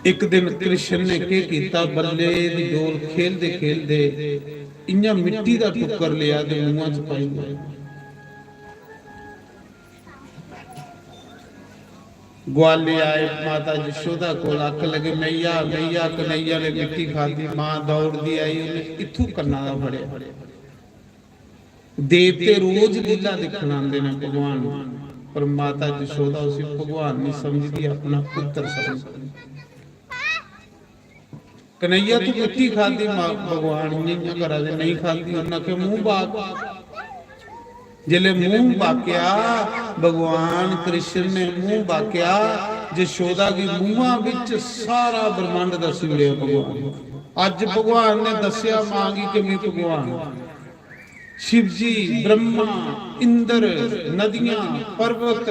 एक दिन कृष्ण ने क्या किया, बल्ले दी डोल खेलदे खेलदे इन्ना मिट्टी का टुकर लिया ते मुंह च पाई। ग्वाले आए माता यशोदा को, आख लगे मैया मैया। कन्हैया ने मिट्टी खाधी, मां दौड़दी आई, उन्हें इथू कन्ना दा फड़िया। देवते रोज लीला दिखण आंदे ने भगवान, पर माता यशोदा उसे भगवान नहीं समझदी, अपना पुत्र समझदी। कन्हैया तू मिट्टी खाधी भगवान ने करा दे नहीं खाधी उन्हें के मुंह बाक जिले मुंह बाक्या भगवान कृष्ण ने मुंह बाक्या यशोदा की मुंहां विच सारा ब्रह्मांड दस लिया भगवान अज भगवान ने दसिया मांगी कि मैं भगवान शिव जी ब्रह्मा इंद्र नदियां पर्वत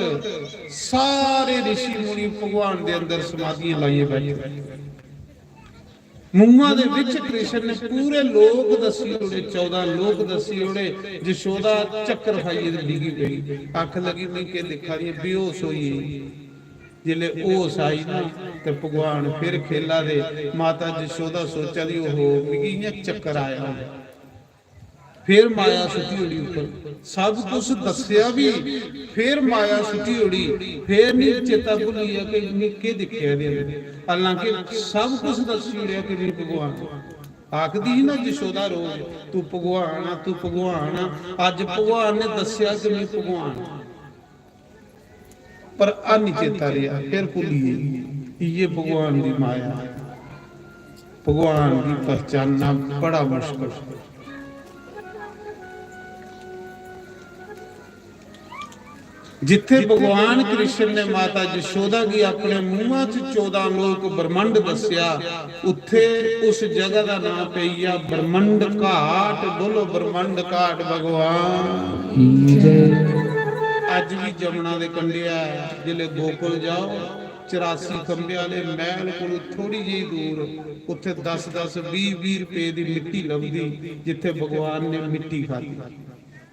सारे ऋषि मुनि भगवान दे अंदर समाधियां लाइए बैठे मूंहां दे विच कृष्ण ने पूरे लोक दसी उड़े 14 लोक दसी उड़े यशोदा चक्कर खाइए डिगी गई अख लगी नहीं के दिखा रही बेहोश होई जिले होश आई ना ते भगवान फिर खेला दे माता यशोदा सोचा दी ओहो मिगी इयां चक्कर आया फिर माया सुटी उड़ी ऊपर सब कुछ दसिया भी फिर माया सुटी उड़ी फिर नहीं चेता भुली कि निके दिखे हालांकि सब कुछ दसी उड़िया कि नहीं भगवान आखदी ही ना यशोदा रोज तू भगवान आ अज भगवान ने दसिया कि नहीं भगवान पर अन चेता रहा फिर भुली ये भगवान की माया भगवान की पहचानना बड़ा मुश्किल जिथे भगवान कृष्ण ने माता यशोदा की अपने मुंहां च 14 लोक ब्रह्मंड दसिया उत्थे उस जगह का नाम पईया ब्रह्मंड घाट बोलो ब्रह्मंड घाट भगवान अज भी जमुना दे कंढे जिले गोकुल जाओ 84 खंबे वाले महल को थोड़ी जी दूर उत्थे 10-10 20-20 रुपए की मिट्टी लभदी जिथे भगवान ने मिट्टी खाधी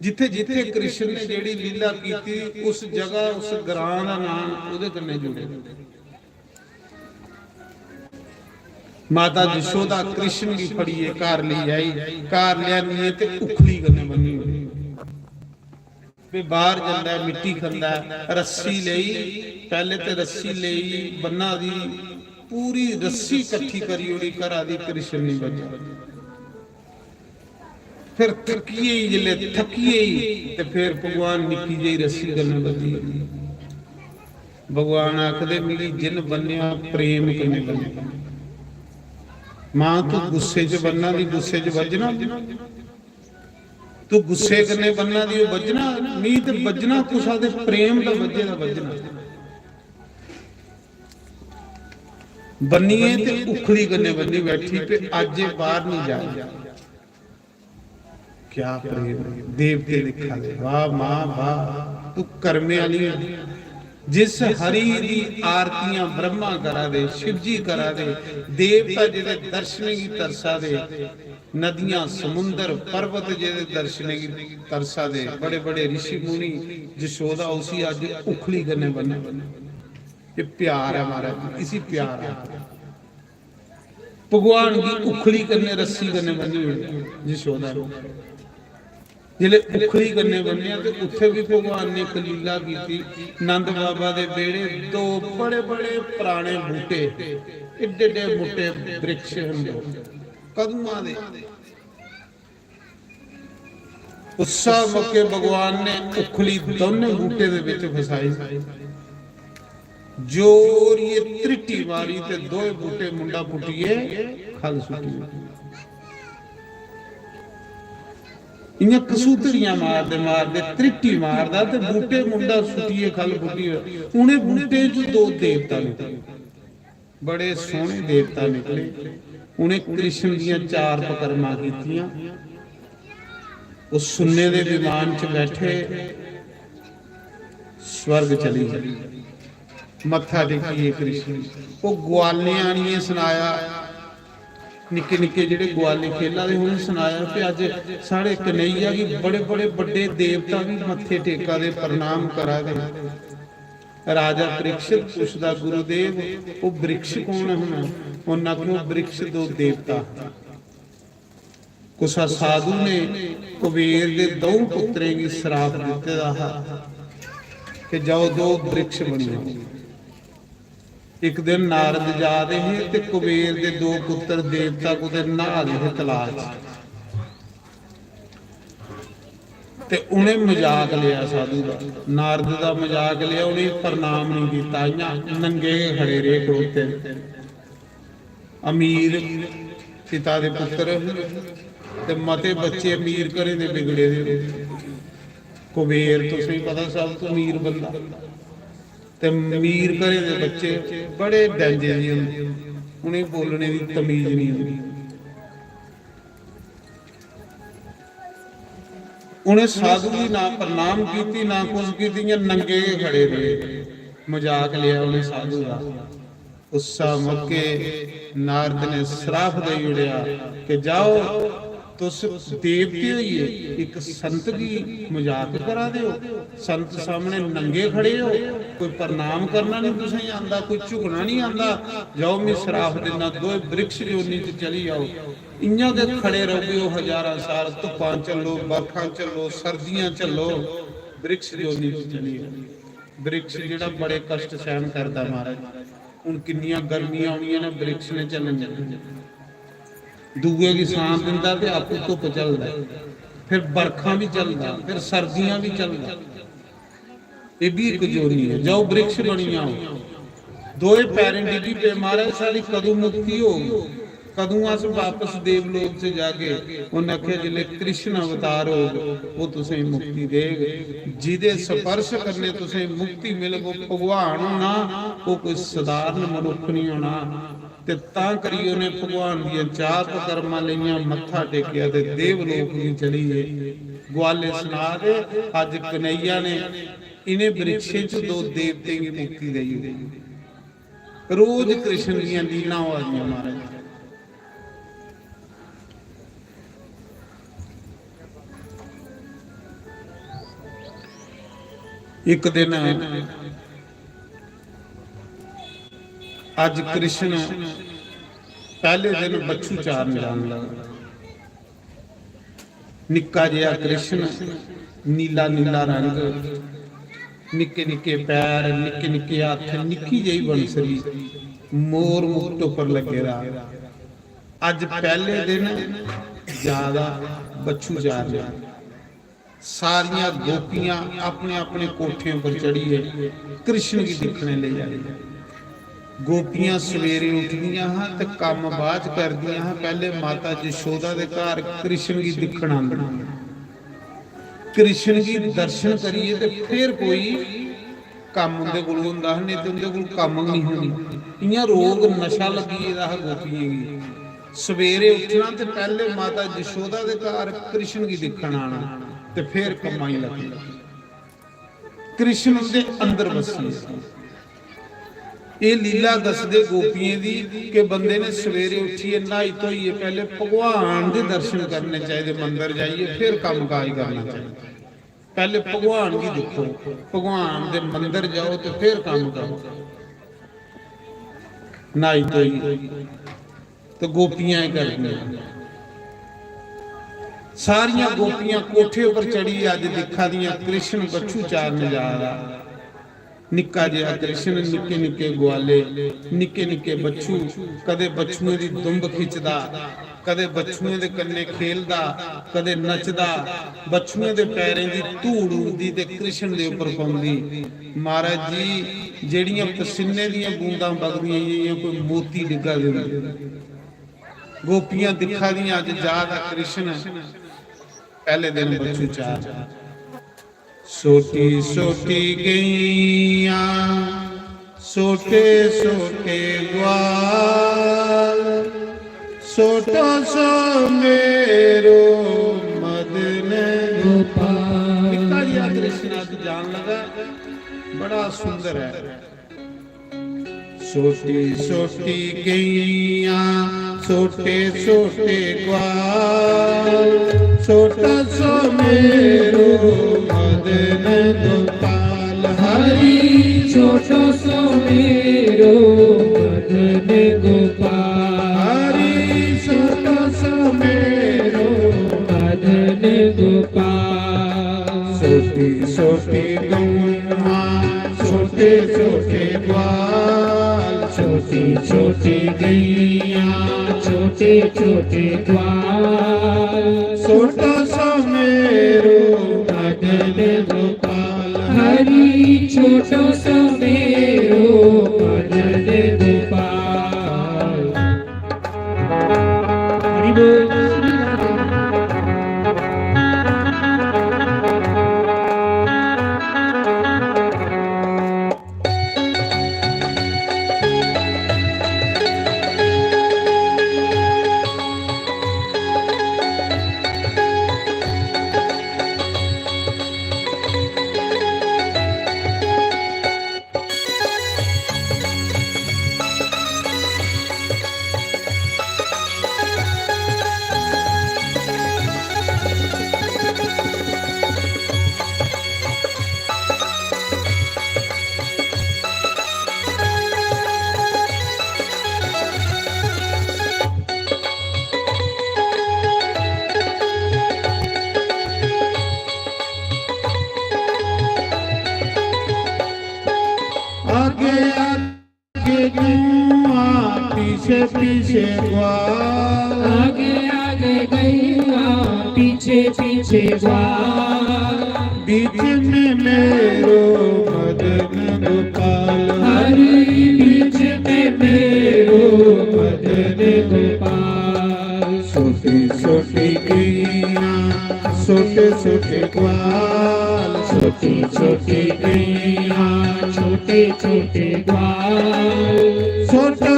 जिथे जिथे कृष्ण ने जेड़ी लीला की उस जगह उस ग्रां का नाम उहदे कन्ने जुड़े माता यशोदा कृष्ण की फड़िए घर ले आई घर लिया ते उखली कन्ने बनी वे बाहर जांदा मिट्टी खांदा रस्सी लई पहले ते रस्सी लई बन्ना दी पूरी रस्सी इकट्ठी करी उड़ी घरा दी कृष्ण ने बचा फिर थकिए जिले थकिए ते फिर भगवान निकी जी रस्सी करने लगी भगवान आखदे मिली जिन बन्निया प्रेम करने लगे मां तू गुस्से च बनना दी गुस्से च वजना तू गुस्से करने बनना दी वजना नहीं ते वजना कुछ आदे प्रेम दा वजे दा वजना बन्नीए ते उखली करने बन्नी बैठी पे आज बाहर नहीं जाए क्या प्रेम देवते लिखा दे वाह मां वाह तू कर्मे वाली जिस हरि दी आरतियां ब्रह्मा करा दे शिव जी करा दे देवता जिदे दर्शने की तरसा दे नदियां समुंदर पर्वत जिदे दर्शने की तरसा दे बड़े बड़े ऋषि मुनि यशोदा उसी आज उखली करने बने ये प्यार है महाराज इसी प्यार है भगवान की उखली करने रस्सी करने बनी यशोदा जिले उखली करने बने तो उत्थे भी भगवान ने एक लीला की थी नंद बाबा दे बेड़े 2 बड़े बड़े पुराने बूटे एडे एडे बूटे वृक्ष कदमां दे उसा मौके भगवान ने उखली दोनों बूटे दे विच फसाई जोर ये त्रिटी मारी ते 2 बूटे मुंडा पुटिए खल सुटिए इन्हें कसूतरियां मारदे त्रिटी मारदा ते बूटे मुंडा सुटिए खल बुटिए उन्हें बूटे जो 2 देवता निकले बड़े सोहने देवता निकले उन्हें कृष्ण दियां 4 पकरमा कीतियां उस सुन्ने दे विमान च बैठे स्वर्ग चली गए मत्था टेकिए कृष्ण वो ग्वालियां ने सुनाया निके निके जेडे ग्वाले खेला दे उन्हें सुनाया कि अज साढ़े कन्हैया की बड़े बड़े बड़े देवता भी मत्थे टेका दे प्रणाम करा दे राजा परीक्षित पुछदा गुरुदेव वो वृक्ष कौन है उन्हां को वृक्ष 2 देवता कुछ साधु ने कुबेर दे 2 पुत्रें की श्राप दिते दा कि जाओ 2 वृक्ष बनियो एक दिन नारद जा रहे हैं ते कुबेर दे 2 पुत्र देवता को नहा रहे तलाश ते उन्हें मजाक लिया साधु का नारद का मजाक लिया उन्हें प्रणाम नहीं किया नंगे खड़े रहे खड़ोते अमीर ਪਿਤਾ ਦੇ ਪੁੱਤਰ ਤੇ ਮਤੇ ਬੱਚੇ ਅਮੀਰ ਘਰੇ ਦੇ ਵਿਗੜੇ ਦੇ। ਕੁਬੇਰ ਤੁਸੀਂ ਪਤਾ ਸਭ ਤੋਂ ਅਮੀਰ ਬੰਦਾ, ਤੇ ਅਮੀਰ ਘਰੇ ਦੇ ਬੱਚੇ ਬੜੇ ਡੰਜੇ ਜਿਹੇ ਹੁੰਦੇ, ਉਹਨੇ ਬੋਲਣੇ ਦੀ ਤਮੀਜ਼ ਨਹੀਂ ਹੁੰਦੀ। ਉਹਨੇ ਸਾਧੂ ਦੀ ਨਾ ਪ੍ਰਣਾਮ ਕੀਤੀ ਨਾ ਕੁਝ ਕੀਤੀ, ਨੰਗੇ ਖੜੇ ਰਹੇ, ਮਜ਼ਾਕ ਲਿਆ ਉਹਨੇ ਸਾਧੂ ਦਾ। ਗੁੱਸਾ ਮੁੱਕੇ ਨਾਰਦ ਨੇ ਸਰਾਪ ਦੇ ਉੜਿਆ ਕਿ ਜਾਓ तुस देवते होइए एक संत की मजाक करा दो, संत सामने नंगे खड़े हो, कोई प्रणाम करना नहीं तुसें आंदा, कोई झुकना नहीं आंदा, जाओ मैं श्राप देना, दो वृक्ष जोनी च चली जाओ। इयां दे खड़े रहोगे हो हजारां साल, धुप्पां चलो, बरखां चलो, सर्दियां चलो, वृक्ष जोनी च चली जाओ। वृक्ष जिहड़ा बड़े कष्ट सहन करदा महाराज, हुण किन्नियां गर्मियां आउणियां ने, वृक्ष ने चलन जाना, दूए की सांस दिंदा ते आपू धुप चलदा, फिर बरखा भी चलदा, फिर सर्दियां भी चलदा। ये भी एक जोड़ी है, जाओ वृक्ष बनी आओ, दोए पैरें डिगी पे महाराज सारी कदू मुक्ति हो, कदू अस वापस देवलोक से जाके उन्हें आख्या जिले कृष्ण अवतार हो वो तुसें मुक्ति देग, जिदे स्पर्श करने तुसें मुक्ति मिल, वो भगवान होना, वो कोई साधारण मनुख नहीं होना। ते तां करी उन्हें भगवान दी चार कर्मां लईयां, मत्था टेकिया ते देवलोक दी चली है। ग्वाले सुना दे अज कन्हैया ने इन्हें वृक्षे च दो देवते की मुक्ति दी, रोज कृष्ण दी लीला हो रही महाराज। एक दिन अज कृष्ण पहले दिन बच्चू चारन जान लगा, निक्का जिहा कृष्ण, नीला नीला रंग, निक्के निक्के पैर, निक्के निक्के हथ, निक्की जी बंसरी, मोर मुकुट उपर लगे रहा। अज पहले दिन ज्यादा बच्चू चार रहा, सारिया गोपियां अपने अपने कोठियों पर चढ़ी है, कृष्ण की दिखने ले जा रही है। गोपियां सवेरे उठदियां हाँ ते काम बात करदियां हाँ, पहले माता यशोदा दे घर कृष्ण की दिखण आंदियां, कृष्ण की दर्शन करिए ते फिर कोई काम उनदे कोल हुंदा, नहीं ते उनदे कोल काम नहीं होनी। इयां रोग नशा लगी दा गोपियां गी, सवेरे उठना ते पहले माता यशोदा दे घर कृष्ण की दिखण आना ते फिर कमाई लगनी। कृष्ण दे अंदर वसी ये लीला दसदे गोपियां दी कि बंदे ने सवेरे उठिए, नहाई धोइए, पहले भगवान के दर्शन करने चाहिए, मंदिर जाइए फिर काम काज करना चाहिए। पहले भगवान की देखो, भगवान के मंदिर जाओ तो फिर काम करो। नहाई धोइए तो गोपियां करदियां, सारिया गोपियां कोठे पर चढ़ी, अज दिखा दियां कृष्ण बच्चू चारन जा रहा। निक्का जिहा कृष्ण, निक्के निक्के ग्वाले, निक्के निक्के बच्चू, कदे बच्चुए दी दुंब खिंचदा, कदे बच्चुए दे कन्ने खेलदा, कदे नचदा, बच्चुए दे पैरें दी धूड़ उड़दी ते कृष्ण दे उपर पौंदी। महाराज जी जेड़ियां पसीने दियां बूंदां वगदियां जियां कोई मोती डिग्गा दिंदे, गोपियां दिखा दियां अज जादा कृष्ण पहले दिन बच्चू चार। सोटी सोटी गैया, सोटे सोटे ग्वाल, सोटो सो मेरो मदन गोपाल। निक्का जिहा कृष्ण अज जान लगा, बड़ा सुंदर है। सोटी सोटी गैया, सोटे सोटे ग्वाल, छोटा सो मेरो मदन गोपाल। हरि छोटो सो मेरो मदन गोपाल, हरि छोटो सो मेरो मदन गोपाल। सोटी सोटी गौआ, छोटे छोटे ग्वाल, छोटी छोटी गैया, छोटे छोटे ग्वाल, छोटा सा मेरो मदन गोपाल। हरि छोटो सा मेरो मदन गोपाल। पीछे पीछे ग्वाल, आगे आगे गैया पीछे पीछे ग्वाल, बीच में मेरो मदन गोपाल, हरि बीच में मेरो मदन गोपाल। छोटी छोटी गैया छोटे छोटे ग्वाल, छोटी छोटी गैया छोटे छोटे ग्वाल, छोटो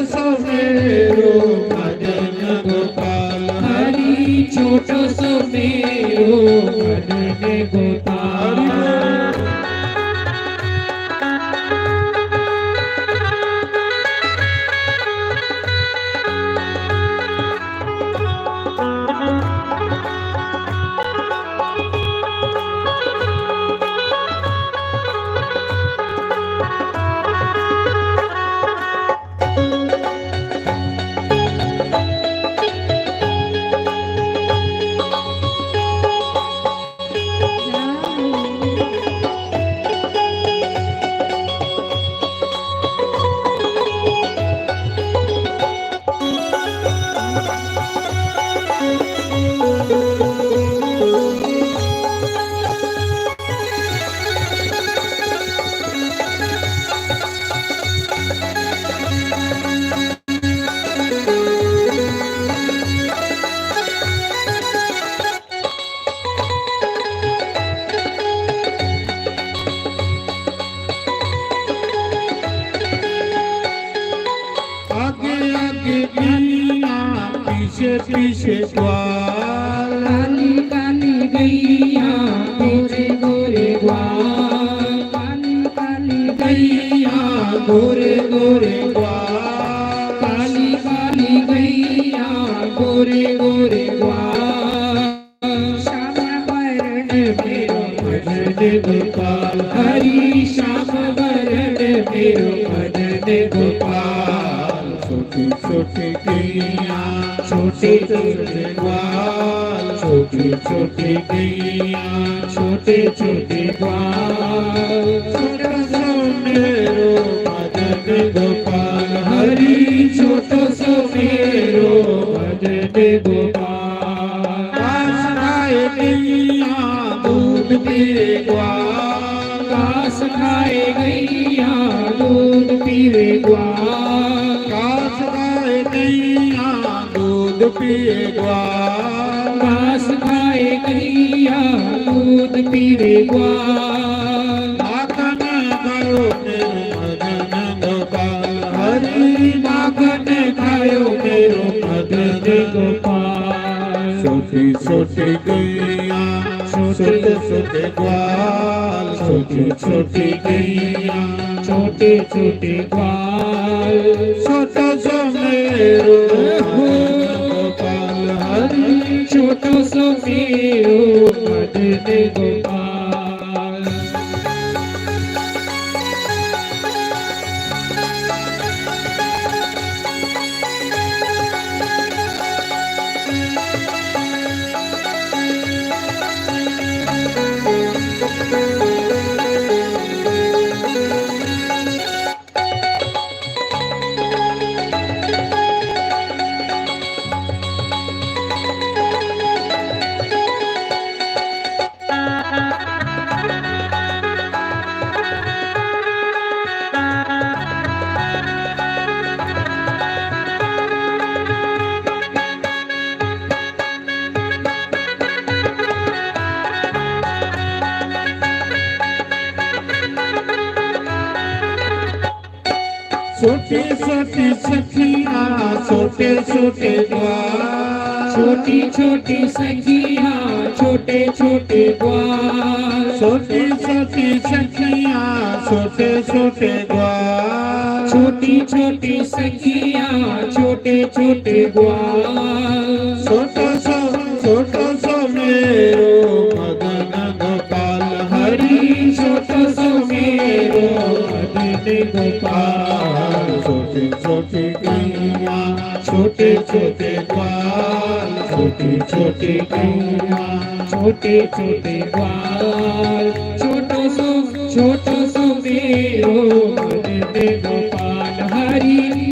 सो मेरो मदन गोपाल, हरि छोटो सो मेरो मदन गोपाल। पीछे पीछे ग्वाल, काली काली गैया गोरे गोरे ग्वाल, काली काली गैया गोरे गोरे ग्वाल, काली काली गैया गोरे गोरे ग्वाल। श्याम वरण मेरो मदन गोपाल, हरि श्याम वरण मेरो मदन गोपाल। छोटी छोटी गैया छोटे छोटे ग्वाल, छोटे छोटे गैया छोटे छोटे ग्वाल, छोटो सो मेरो मदन गोपाल, हरि छोटो सो मेरो मदन गोपाल। घास खाए गैया दूध पिए ग्वाल, घास खाए गैया दूध पीवे ग्वाल, घास खाए गैया दूध पिए ग्वाल, घास खाए गैया दूध पीवे ग्वाल। माखन खायो मेरो मदन गोपाल, हरि माखन खायो मेरो मदन गोपाल। छोटी छोटी गैया छोटे छोटे ग्वाल, छोटी छोटी गैया छोटे छोटे ग्वाल, छोटो सो मेरो मदन गोपाल, हरि छोटो सो मेरो मदन गोपाल। छोटी छोटी सखिया छोटे छोटे ग्वाल, छोटी छोटी सखिया छोटे छोटे ग्वाल, छोटी छोटी सखिया छोटे छोटे ग्वाल, छोटी छोटी सखिया छोटे छोटे ग्वाल। छोटो सो मेरो मदन गोपाल, हरि छोटो सो मेरो मदन गोपाल। छोटी छोटी गैया छोटे छोटे ग्वाल, छोटी छोटी गैया छोटे छोटे ग्वाल, छोटो सो मेरो मदन गोपाल, हरि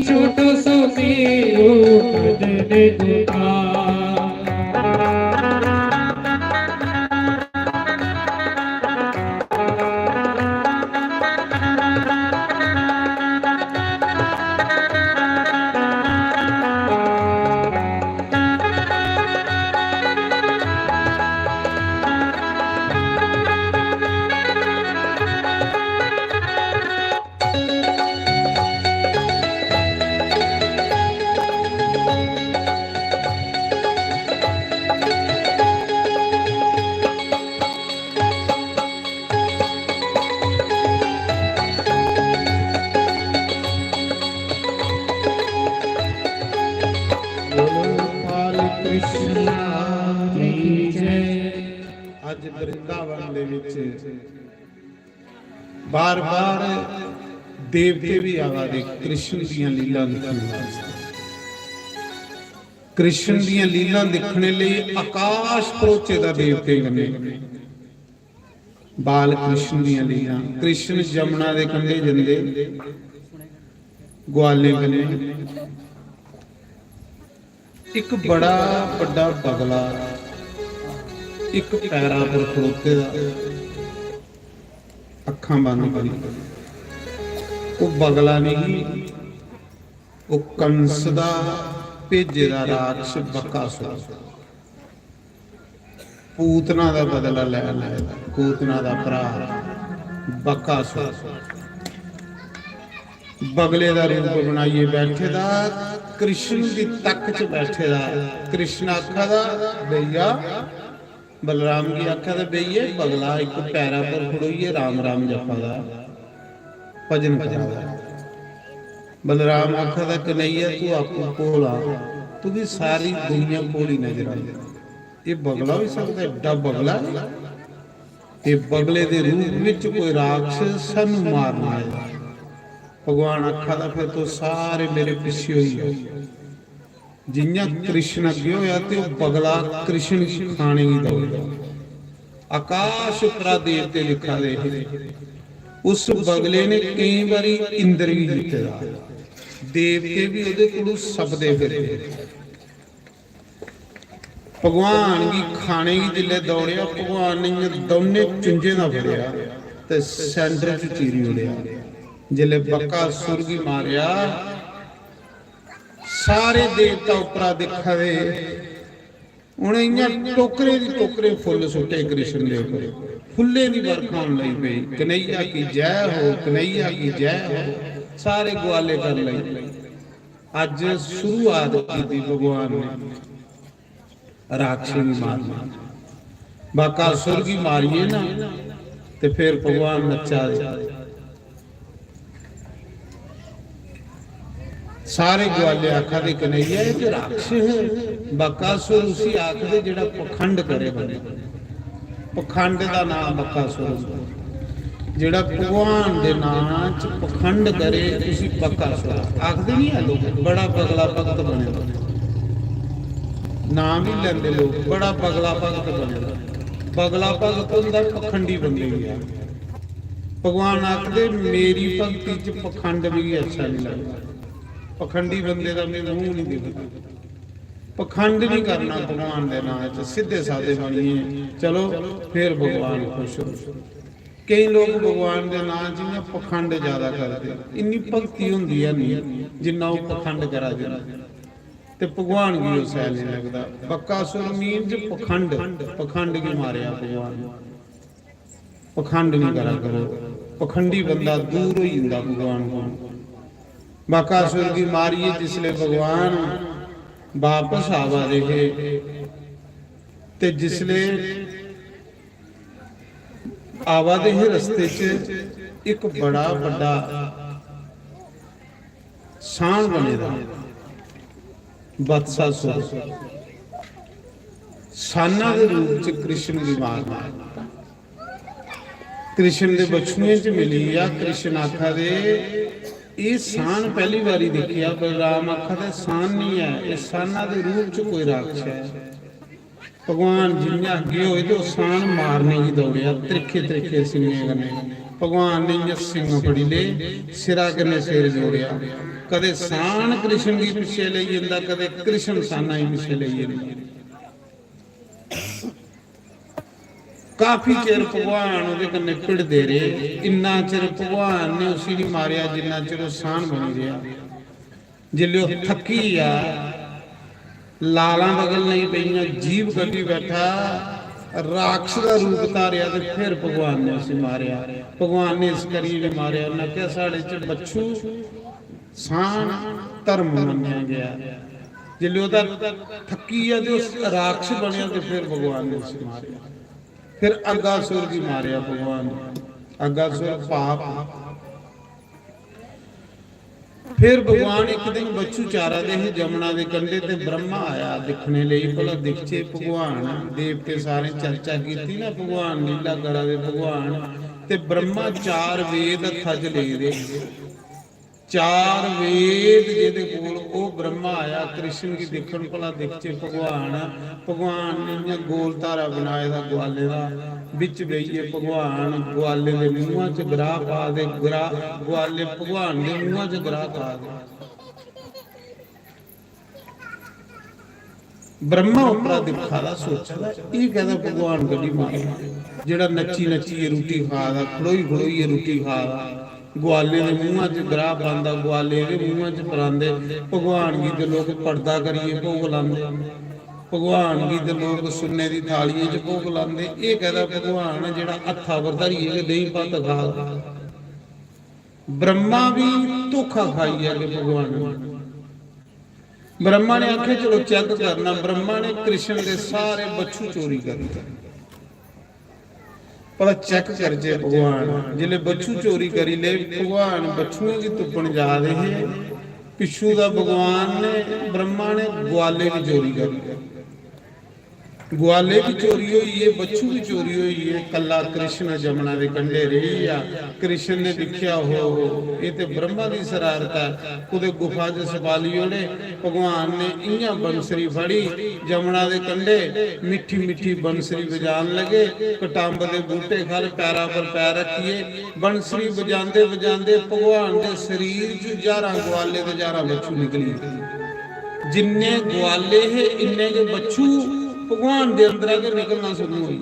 सुमेरो मदन गोपाल। ਅੱਜ ਬ੍ਰਿੰਦਾਵਨ ਦੇ ਵਿੱਚ ਬਾਰ-ਬਾਰ ਦੇਵਤੇ ਵੀ ਆਵਾਦੇ ਕ੍ਰਿਸ਼ਨ ਦੀਆਂ ਲੀਲਾ ਦੇਖਣ ਵਾਸਤੇ। ਕ੍ਰਿਸ਼ਨ ਦੀਆਂ ਲੀਲਾ ਦੇਖਣ ਲਈ ਆਕਾਸ਼ ਪਰੋਚੇ ਦਾ ਦੇਵਤੇ ਗਨੇ ਬਾਲ ਕ੍ਰਿਸ਼ਨ ਦੀਆਂ ਲੀਲਾ। ਕ੍ਰਿਸ਼ਨ ਜਮਨਾ ਦੇ ਕੰਢੇ ਜਾਂਦੇ ਗਵਾਲੇ ਗਨੇ ਇੱਕ ਬੜਾ ਵੱਡਾ ਬਗਲਾ ਇੱਕ ਪੈਰਾਂ ਪਰ ਖਲੋਤੇ ਦਾ ਅੱਖਾਂ ਬੰਦ ਕਰੀ। ਉਹ ਬਗਲਾ ਨਹੀਂ, ਉਹ ਕੰਸ ਦਾ ਭੇਜੇ ਦਾ ਰਾਖਸ਼ ਬਕਾਸੁਰ, ਪੂਤਨਾ ਦਾ ਬਦਲਾ ਲੈਣ ਆਇਆ, ਪੂਤਨਾ ਦਾ ਭਰਾ ਬਕਾਸੁਰ। ਬਗਲੇ ਦਾ ਰੂਪ ਬਣਾਈਏ ਬੈਠੇ ਦਾ, ਕ੍ਰਿਸ਼ਨ ਦੀ ਤੱਕ ਚ ਬੈਠੇ ਦਾ। ਕ੍ਰਿਸ਼ਨ ਆਖਾ ਦਾ ਬਈਆ, ਬਲਰਾਮ ਜੀ ਆਖਾ ਦਾ ਬਈਏ, ਬਗਲਾ ਇੱਕ ਪੈਰਾਂ ਪਰ ਖੜੋਈਏ, ਰਾਮ ਰਾਮ ਜਪਾ ਦਾ ਭਜਨ ਕਰਦਾ। ਬਲਰਾਮ ਆਖਾ ਦਾ ਕਨਈਆ ਤੂੰ ਆਪੂ ਕੋਲ ਆ, ਤੂੰ ਵੀ ਸਾਰੀ ਦੁਨੀਆ ਕੋਲ ਹੀ ਨਜ਼ਰ ਆਈ। ਇਹ ਬਗਲਾ ਵੀ ਸਕਦਾ, ਏਡਾ ਬਗਲਾ। ਇਹ ਬਗਲੇ ਦੇ ਰੂਪ ਵਿੱਚ ਕੋਈ ਰਾਖਸ਼ ਸਾਨੂੰ ਮਾਰਨਾ ਹੈ। ਭਗਵਾਨ ਆਖਾ ਦਾ ਫਿਰ ਤੋਂ ਸਾਰੇ ਮੇਰੇ ਪਿੱਛੇ ਹੋਈ ਆ। ਜਿੰਨਾ ਕ੍ਰਿਸ਼ਨ ਅੱਗੇ ਹੋਇਆ ਤੇ ਉਹ ਬਗਲਾ ਕ੍ਰਿਸ਼ਨ ਖਾਣੇ ਹੀ ਦੌੜਦਾ। ਆਕਾਸ਼ ਉਪਰਾ ਦੇਵਤੇ ਲਿਖਾ ਦੇ ਉਸ ਬਗਲੇ ਨੇ ਕਈ ਵਾਰੀ ਇੰਦਰ ਵੀ ਜਿੱਤੇ ਦਾ, ਦੇਵਤੇ ਵੀ ਉਹਦੇ ਕੋਲੋਂ ਸਬਦੇ ਫਿਰੇ। ਭਗਵਾਨ ਵੀ ਖਾਣੇ ਹੀ ਜਿੱਲੇ ਦੌੜਿਆ, ਭਗਵਾਨ ਨੇ ਦੋਨੇ ਚੁੰਝੇ ਦਾ ਫੜਿਆ ਤੇ ਸੈਂਟਰ ਚ ਚੀਰੀ ਉੜਿਆ। ਜਿਲੇ ਬਕਾਸੁਰ ਵੀ ਮਾਰਿਆ, ਸਾਰੇ ਦੇਵਤਾ ਉਪਰਾ ਦਿਖਾਵੇ। ਉਹਨੇ ਇੰਨਾ ਟੋਕਰੇ ਦੀ ਟੋਕਰੇ ਫੁੱਲ ਸੁੱਟੇ ਕ੍ਰਿਸ਼ਨ ਦੇ ਉੱਪਰ, ਫੁੱਲੇ ਦੀ ਵਰਖਾ ਹੋਣ ਲਈ ਪਈ। ਕਨਈਆ ਕੀ ਜੈ ਹੋ, ਕਨਈਆ ਕੀ ਜੈ ਹੋ, ਸਾਰੇ ਗਵਾਲੇ ਕਰ ਲਈ। ਅੱਜ ਸ਼ੁਰੂਆਤ ਕੀਤੀ ਭਗਵਾਨ ਨੇ ਰਾਖਸ਼ ਵੀ ਮਾਰਨਾ। ਬਕਾਸੁਰ ਵੀ ਮਾਰੀਏ ਨਾ ਤੇ ਫਿਰ ਭਗਵਾਨ ਨੱਚਾ ਦੇ। ਸਾਰੇ ਗਵਾਲੇ ਆਖਾ ਦੇ ਕਨਈਆ ਇਹ ਤੇ ਰਾਖਸ਼ ਹੈ। ਬਕਾਸੁਰ ਉਸੇ ਆਖਦੇ ਜਿਹੜਾ ਪਖੰਡ ਕਰੇ ਬਣੇ। ਪਖੰਡ ਦਾ ਨਾਮ ਬਕਾਸੁਰ, ਜਿਹੜਾ ਭਗਵਾਨ ਦੇ ਨਾਮ ਚ ਪਖੰਡ ਕਰੇ ਤੁਸੀਂ ਬਕਾਸੁਰ ਆਖਦੇ ਨਹੀਂ ਆ ਲੋਕ। ਬੜਾ ਬਗਲਾ ਭਗਤ ਬਣੇ, ਨਾਮ ਹੀ ਲੈਂਦੇ ਲੋਕ, ਬੜਾ ਬਗਲਾ ਭਗਤ ਬਣੇ। ਬਗਲਾ ਭਗਤ ਹੁੰਦਾ ਪਖੰਡੀ ਬੰਦੇ ਵੀ ਆ। ਭਗਵਾਨ ਆਖਦੇ ਮੇਰੀ ਭਗਤੀ ਚ ਪਖੰਡ ਵੀ ਅੱਛਾ ਨਹੀਂ ਲੱਗਦਾ। ਪਖੰਡੀ ਬੰਦੇ ਦਾ ਮੈਨੂੰ ਮੂੰਹ ਨਹੀਂ ਦਿਖਦਾ। ਪਖੰਡ ਨਹੀਂ ਕਰਨਾ ਭਗਵਾਨ ਦੇ ਨਾਂ 'ਚ, ਸਿੱਧੇ ਸਾਦੇ ਬਣੀਏ। ਚਲੋ ਫਿਰ ਭਗਵਾਨ ਖੁਸ਼ ਹੋ। ਕਈ ਲੋਕ ਭਗਵਾਨ ਦੇ ਨਾਂ 'ਚ ਨਾ ਪਖੰਡ ਜ਼ਿਆਦਾ ਕਰਦੇ। ਇੰਨੀ ਭਗਤੀ ਹੁੰਦੀ ਹੈ ਨਹੀਂ ਜਿੰਨਾ ਉਹ ਪਖੰਡ ਕਰਾ ਦਿੰਦਾ, ਤੇ ਭਗਵਾਨ ਵੀ ਉਹ ਸਹਿ ਨਹੀਂ ਲੱਗਦਾ। ਬਕਾਸੁਰ ਮੀਨ 'ਚ ਪਖੰਡ ਕੀ ਮਾਰਿਆ ਭਗਵਾਨ। ਪਖੰਡ ਨਹੀਂ ਕਰਾ ਕਰੋ, ਪਖੰਡੀ ਬੰਦਾ ਦੂਰ ਹੋ ਜਾਂਦਾ ਭਗਵਾਨ ਕੋਲ। बकासुर की मारिए जिसले भगवान वापस आवा रहे ते जिसले आवा दे रस्ते च एक बड़ा बड़ा शान बनेगा। बत्सासुर साना के रूप च कृष्ण की मारना, कृष्ण के बछुए च मिली आ। कृष्ण आखा दे ਇਹ ਸਾਨ ਪਹਿਲੀ ਵਾਰੀ ਦੇਖਿਆ। ਬਲਰਾਮ ਆਖਾ ਦਾ ਸਾਨ ਨਹੀਂ ਹੈ, ਇਹ ਸਾਨਾ ਦੇ ਰੂਪ ਚ ਕੋਈ ਰਾਖਸ਼ ਹੈ। ਭਗਵਾਨ ਜਿੰਨਾ ਅੱਗੇ ਹੋਏ ਤੇ ਉਹ ਸਾਨ ਮਾਰਨੇ ਹੀ ਦੌੜਿਆ, ਤਿਰਖੇ ਤਿਰਖੇ ਸਿੰਘੇ ਗਨੇ। ਭਗਵਾਨ ਨੇ ਸਿੰਘ ਫੜੀ ਲੈ ਸਿਰਾ ਕਨੇ ਸਿਰ ਜੋੜਿਆ ਕਦੇ ਸਾਨ ਕ੍ਰਿਸ਼ਨ ਦੀ ਪਿੱਛੇ ਲਈ ਜਾਂਦਾ ਕਦੇ ਕ੍ਰਿਸ਼ਨ ਸਾਨਾ ਹੀ ਪਿੱਛੇ ਲਈ ਜਾਂਦਾ ਕਾਫੀ ਚਿਰ ਭਗਵਾਨ ਉਹਦੇ ਕੰਨੇ ਭਿੜਦੇ ਰਹੇ ਇੰਨਾ ਚਿਰ ਭਗਵਾਨ ਨੇ ਉਸੇ ਨੂੰ ਮਾਰਿਆ ਜਿੰਨਾ ਚਿਰ ਉਹ ਸਾਨ ਬਣੀ ਰਿਹਾ ਜਿੱਲੇ ਉਹ ਥੱਕੀ ਆ ਲਾਲਾਂ ਬਗਲ ਨਹੀਂ ਪਈਆਂ ਜੀਵ ਗੱਡੀ ਬੈਠਾ ਰਾਖਸ਼ ਦਾ ਰੂਪ ਧਾਰਿਆ ਤੇ ਫਿਰ ਭਗਵਾਨ ਨੇ ਉਸੇ ਮਾਰਿਆ ਭਗਵਾਨ ਨੇ ਇਸ ਕਰੀ ਨੇ ਮਾਰਿਆ ਉਹਨਾਂ ਕਿਹਾ ਸਾਡੇ ਚ ਬੱਚੂ ਸਾਨ ਧਰਮ ਮੰਨਿਆ ਗਿਆ ਜਿੱਲੇ ਉਹਦਾ ਥੱਕੀ ਆ ਤੇ ਉਸ ਰਾਖਸ਼ ਬਣਿਆ ਤੇ ਫਿਰ ਭਗਵਾਨ ਨੇ ਉਸੇ ਮਾਰਿਆ ਫਿਰ ਅਗਾਸੁਰ ਦੀ ਮਾਰਿਆ ਭਗਵਾਨ ਅਗਾਸੁਰ ਪਾਪ फिर भगवान एक दिन बच्चू चारा दे जमुना के कंढे ते ब्रह्मा आया दिखने लई भला दिखचे भगवान देवते सारे चर्चा की ना भगवान लीला करा दे भगवान ते ब्रह्मा चार वेद हत्थां च ले दे चार वेद जिहदे कोल ओ ब्रह्मा आया कृष्ण की दिखण भला दिखचे भगवान भगवान ने गोल धारा बनाए दा ग्वाले दा विच बईए भगवान ग्वाले दे मूहां च ग्राह पा दे ग्वाले भगवान दे मूहां च ग्राह पा दे ब्रह्मा उपरा दिखादा सोचदा ये कहदा भगवान गड्डी मारे जेड़ा नच्ची नच्ची रोटी खादा खड़ोई खड़ोई रोटी खादा ग्वाले दे मूहां च ग्राह पांदा ग्वाले दे मूहां च परांदे भगवान गी ते लोग पर्दा करिए भोग लांदे भगवान गी ते लोग सुन्ने दी थालियां च भोग लांदे ये कहदा भगवान जेड़ा हत्था पर धरिए के दही पत्त खा ब्रह्मा भी धोखा खाई है कि भगवान ब्रह्मा ने आखे चलो चेक करना ब्रह्मा ने कृष्ण के सारे बच्चू चोरी कर दिए पर चेक कर जे भगवान जिले बच्चू चोरी करी ले भगवान बच्चुओं की तुपन जा रहे हैं पिछू दा भगवान ने ब्रह्मा ने ग्वाले की चोरी करी ग्वाले की चोरी हुई है बच्चू की चोरी हुई है कला कृष्ण जमुना के कंढे रही आ कृष्ण ने दिखिया हो ये ते ब्रह्मा की शरारत है कुदे गुफा च सपालियों ने भगवान ने इयां बंसरी फड़ी जमुना के कंढे मिठी मिठी बंसरी बजान लगे कटांब के बूटे खल पैरा पर पैर रखिए बंसरी बजाते बजाते भगवान के शरीर च 11 ग्वाले ते 11 बच्चू निकली जिन्ने ग्वाले है इन्ने के बच्चू भगवान दे अंदर आके निकलना शुरू हुई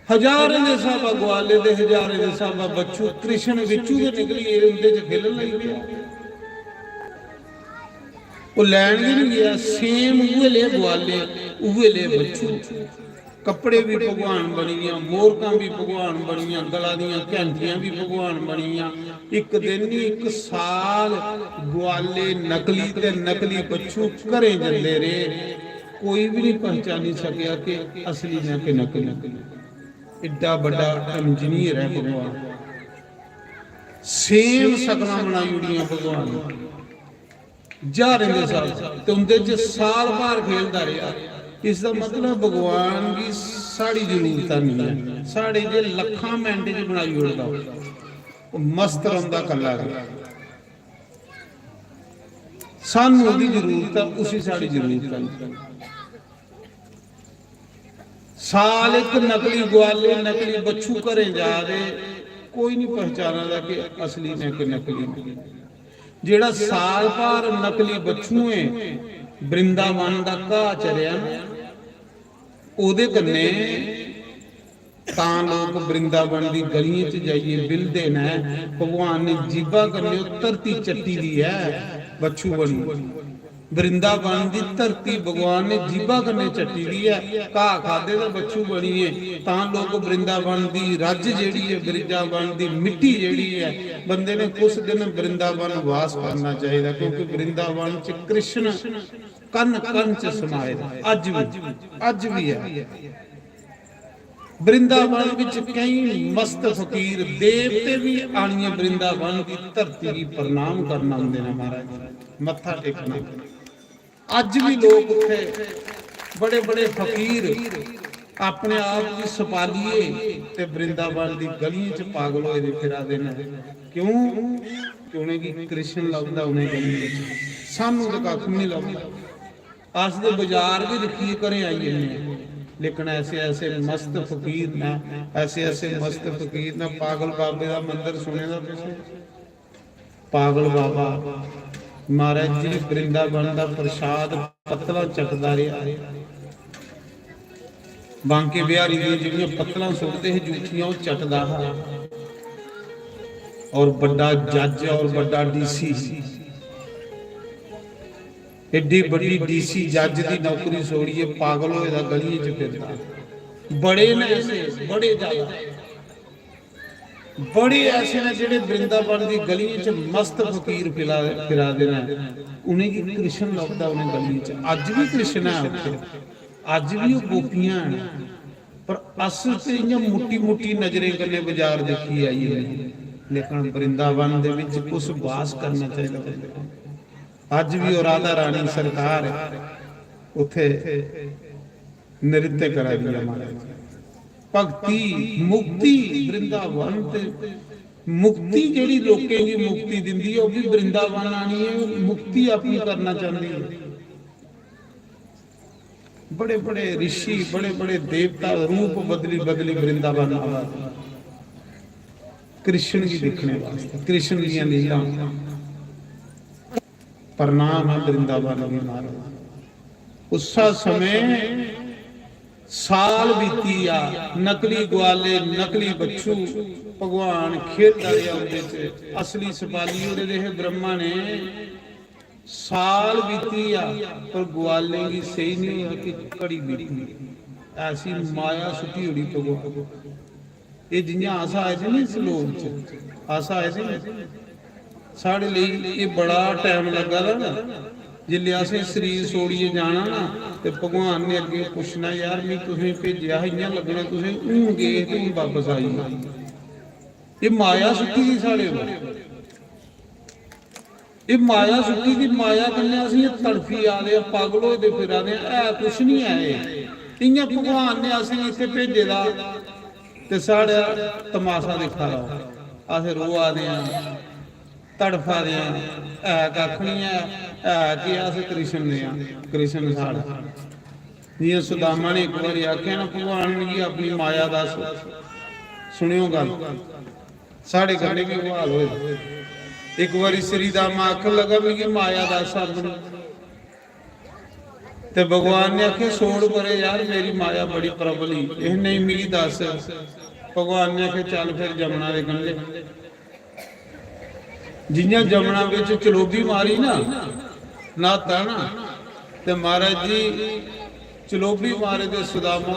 हजारे दे साहबा ग्वाले दे हजारे दे साहबा बच्चू कृष्ण विचू दे निकली उनदे च खेलन लग गया वो लैन भी नहीं गया सेम उहे ले ग्वाले उहे ले बच्चू कपड़े भी भगवान बनिया मोरकां भी भगवान बनिया गला दियां घंटियां भी भगवान बनिया एक दिन नहीं एक साल ग्वाले नकली ते नकली बच्चू घरे जंदे रहे कोई भी नहीं पहचानी सकिया कि असली है कि नकली इड्डा बड़ा इंजीनियर है भगवान सेम शकल बनाई उड़ियां भगवान जा रहे साल तो उनके च साल भर खेलता रहा इसका मतलब भगवान की साड़ी जरूरत नहीं है साढ़े जे लखां मिनट च बनाई उड़ता मस्त रहा कला सानू उसकी जरूरत है उसी साड़ी जरूरत है साल एक नकली ग्वाले नकली बच्चू घरे जा रहे कोई नहीं पहचाना कि असली ने कि नकली जेड़ा साल भर नकली बच्चू है वृंदावन का घाह चरिया ओदे कन्ने तां लोग वृंदावन की गलियां च जाइए बिलदे ने भगवान ने जीबा कन्ने धरती चट्टी दी है बच्चू बनी वृंदावन की धरती भगवान ने जीबा कन्ने चट्टी दी है घाह खादे तो बच्चू बनी है तां लोग वृंदावन की रज जेड़ी है वृंदावन की मिट्टी जेड़ी है बंदे ने कुछ दिन वृंदावन वास करना चाहिए क्योंकि वृंदावन च कृष्ण कन कन च समाए अज भी है वृंदावन विच कई मस्त फकीर देवते भी आनिए वृंदावन की धरती की प्रणाम करना आंदे ने महाराज मत्था टेकना अज भी लोग उत्थे बड़े बड़े फकीर अपने आप की सपालीए ते वृंदावन की गलियां च पागल होए फिरादे ने क्यों क्योंकि कि कृष्ण लभदा उन्हें गलियां च सानू तो कख नहीं लभदा अस दे बाजार भी दिखिए घरे आई जन्ने लेकिन ऐसे ऐसे मस्त फकीर ना, ऐसे ऐसे मस्त फकीर ना। पागल बाबे का मंदिर सुने दा तुसीं? पागल बाबा महाराज जी वृंदावन का प्रसाद पत्तला चकदा रहा। बांके बिहारी दी जिहड़ियां पत्तलां सुटदे है जूठियां वो चटदा है। और बड़ा जज और बड़ा डीसी, एडी बड़ी डीसी जज की नौकरी छोड़िए पागल होए गली च फिरदा। बड़े ने ऐसे, बड़े ज्यादा बड़े ऐसे ने जिहड़े वृंदावन की गली च मस्त फकीर फिरा दे ने। उन्हें की कृष्ण लभदा उन्हें गली च। अज भी कृष्ण है उत्थे, अज भी वो गोपियां हैं, पर असल ते इयां मुट्टी मुट्टी नजरें कन्ने बाजार देखी आई है। लेकिन वृंदावन दे विच कुछ वास करना चाहिए बंदे को। अज भी वो राधा रानी सरकार उथे नृत्य करा दिया महाराज। भक्ति मुक्ति वृंदावन ते मुक्ति जिहड़ी लोकें दी मुक्ति दिंदी है, वो भी वृंदावन आनी है। मुक्ति अपनी करना चाहती है। बड़े बड़े ऋषि, बड़े बड़े देवता रूप बदली बदली वृंदावन आवा कृष्ण की दिखने वास्ते, कृष्ण दी लीला। प्रणाम है वृंदावन भी महाराज। उस समय साल बीती आ, नकली ग्वाले नकली बच्चू भगवान खेलदा रहा उहदे च। असली सपाली उहदे दे ब्रह्मा ने। साल बीती आ पर ग्वाले की सही नहीं हुआ कि कड़ी बीती। ऐसी माया सुटी हुई भगवान। ये जियां आसा आए थे ना इस लोक च, आसा आए थे साढ़े लिए ये बड़ा टाइम लगा था ना। जिले असें शरीर छोड़िए जाना ना तो भगवान ने अगे पूछना, यार मैं तुसें भेजा इयां लगना तुसें हूं गए तो हूं वापस आई। ये माया सुट्टी थी साढ़े को, ये माया सुट्टी थी। माया कन्नै असीं तड़फी आ रहे, पागल होए फिरा रहे, है कुछ नहीं है। इयां भगवान ने असें इत्थे भेजे दा ते साढ़ा तमाशा दिखा रहा। अस रो आदे हैं, तड़फा दे, है कख नहीं है कि अस कृष्ण ने। कृष्ण साढ़ा जियां सुदामा ने एक बार आख्या ना, भगवान जी अपनी माया दस। सुनियो गल, साढ़े कन्ने की हाल होए। एक बारी श्रीदामा आखन लगा मिगी माया दस अपनी, ते भगवान ने आखे छोड़ परे यार मेरी माया बड़ी प्रबल ही, यह नहीं मिगी दस। भगवान ने आखे चल फिर जमुना दे कंढे। जियां जमुना विच चलोबी मारी ना नाता ना, ते महाराज जी चलोबी मारे ते सुदामा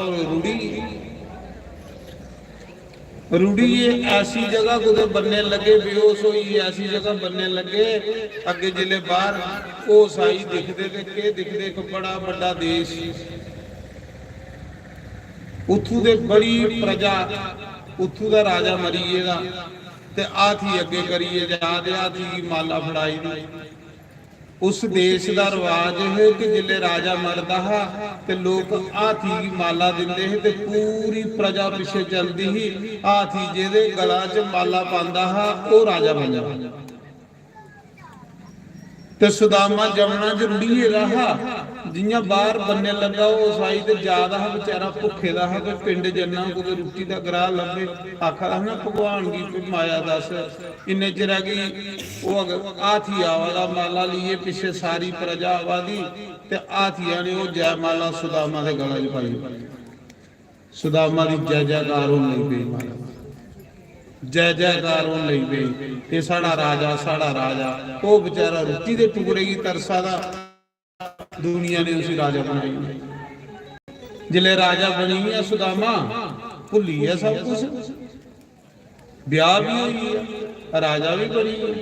रूढ़ी ये ऐसी जगह कुछ बनने लगे, बेहोश हुई ऐसी जगह बनने लगे। अगे जिले बाहर वो साई दिखते के दिखते एक बड़ा बड़ा देश, उथू दे बड़ी प्रजा, उथू दा राजा मरीएगा ते हाथी अगे करिए जाते, हाथी की माला फड़ाई दी। उस देश का रिवाज है कि जिले राजा मरदा हा ते लोग हाथी की माला दिंदे है ते पूरी प्रजा पिछे चलती ही। हाथी जिहदे गला च माला पांदा हा वो राजा बन जाता। ते सुदामा जमुना च रुढ़िए रहा, जियां बाहर बनने लगा वो साई ते जादा हा बेचारा भुखे दा हा। कोई पिंड जन्ना कुछ रुट्टी का ग्राह लभे, आखा ना भगवान की कोई माया दस। इन्ने चिर गई वो हाथी आवा माला लिए पिछे सारी प्रजा आवा दी, ते हाथिया ने वो जय माला सुदामा के गला च पाई। सुदामा की जय जयकार होने लग पई, माला जय जयकार होने लग पई। ये साड़ा राजा, साड़ा राजा। वो बेचारा रुट्टी के टुकड़े की तरसा दा दुनिया ने उसी राजा बनाई। जिले राजा बनी है सुदामा भुली है सब कुछ, ब्याह भी हुई है, राजा भी बनी है,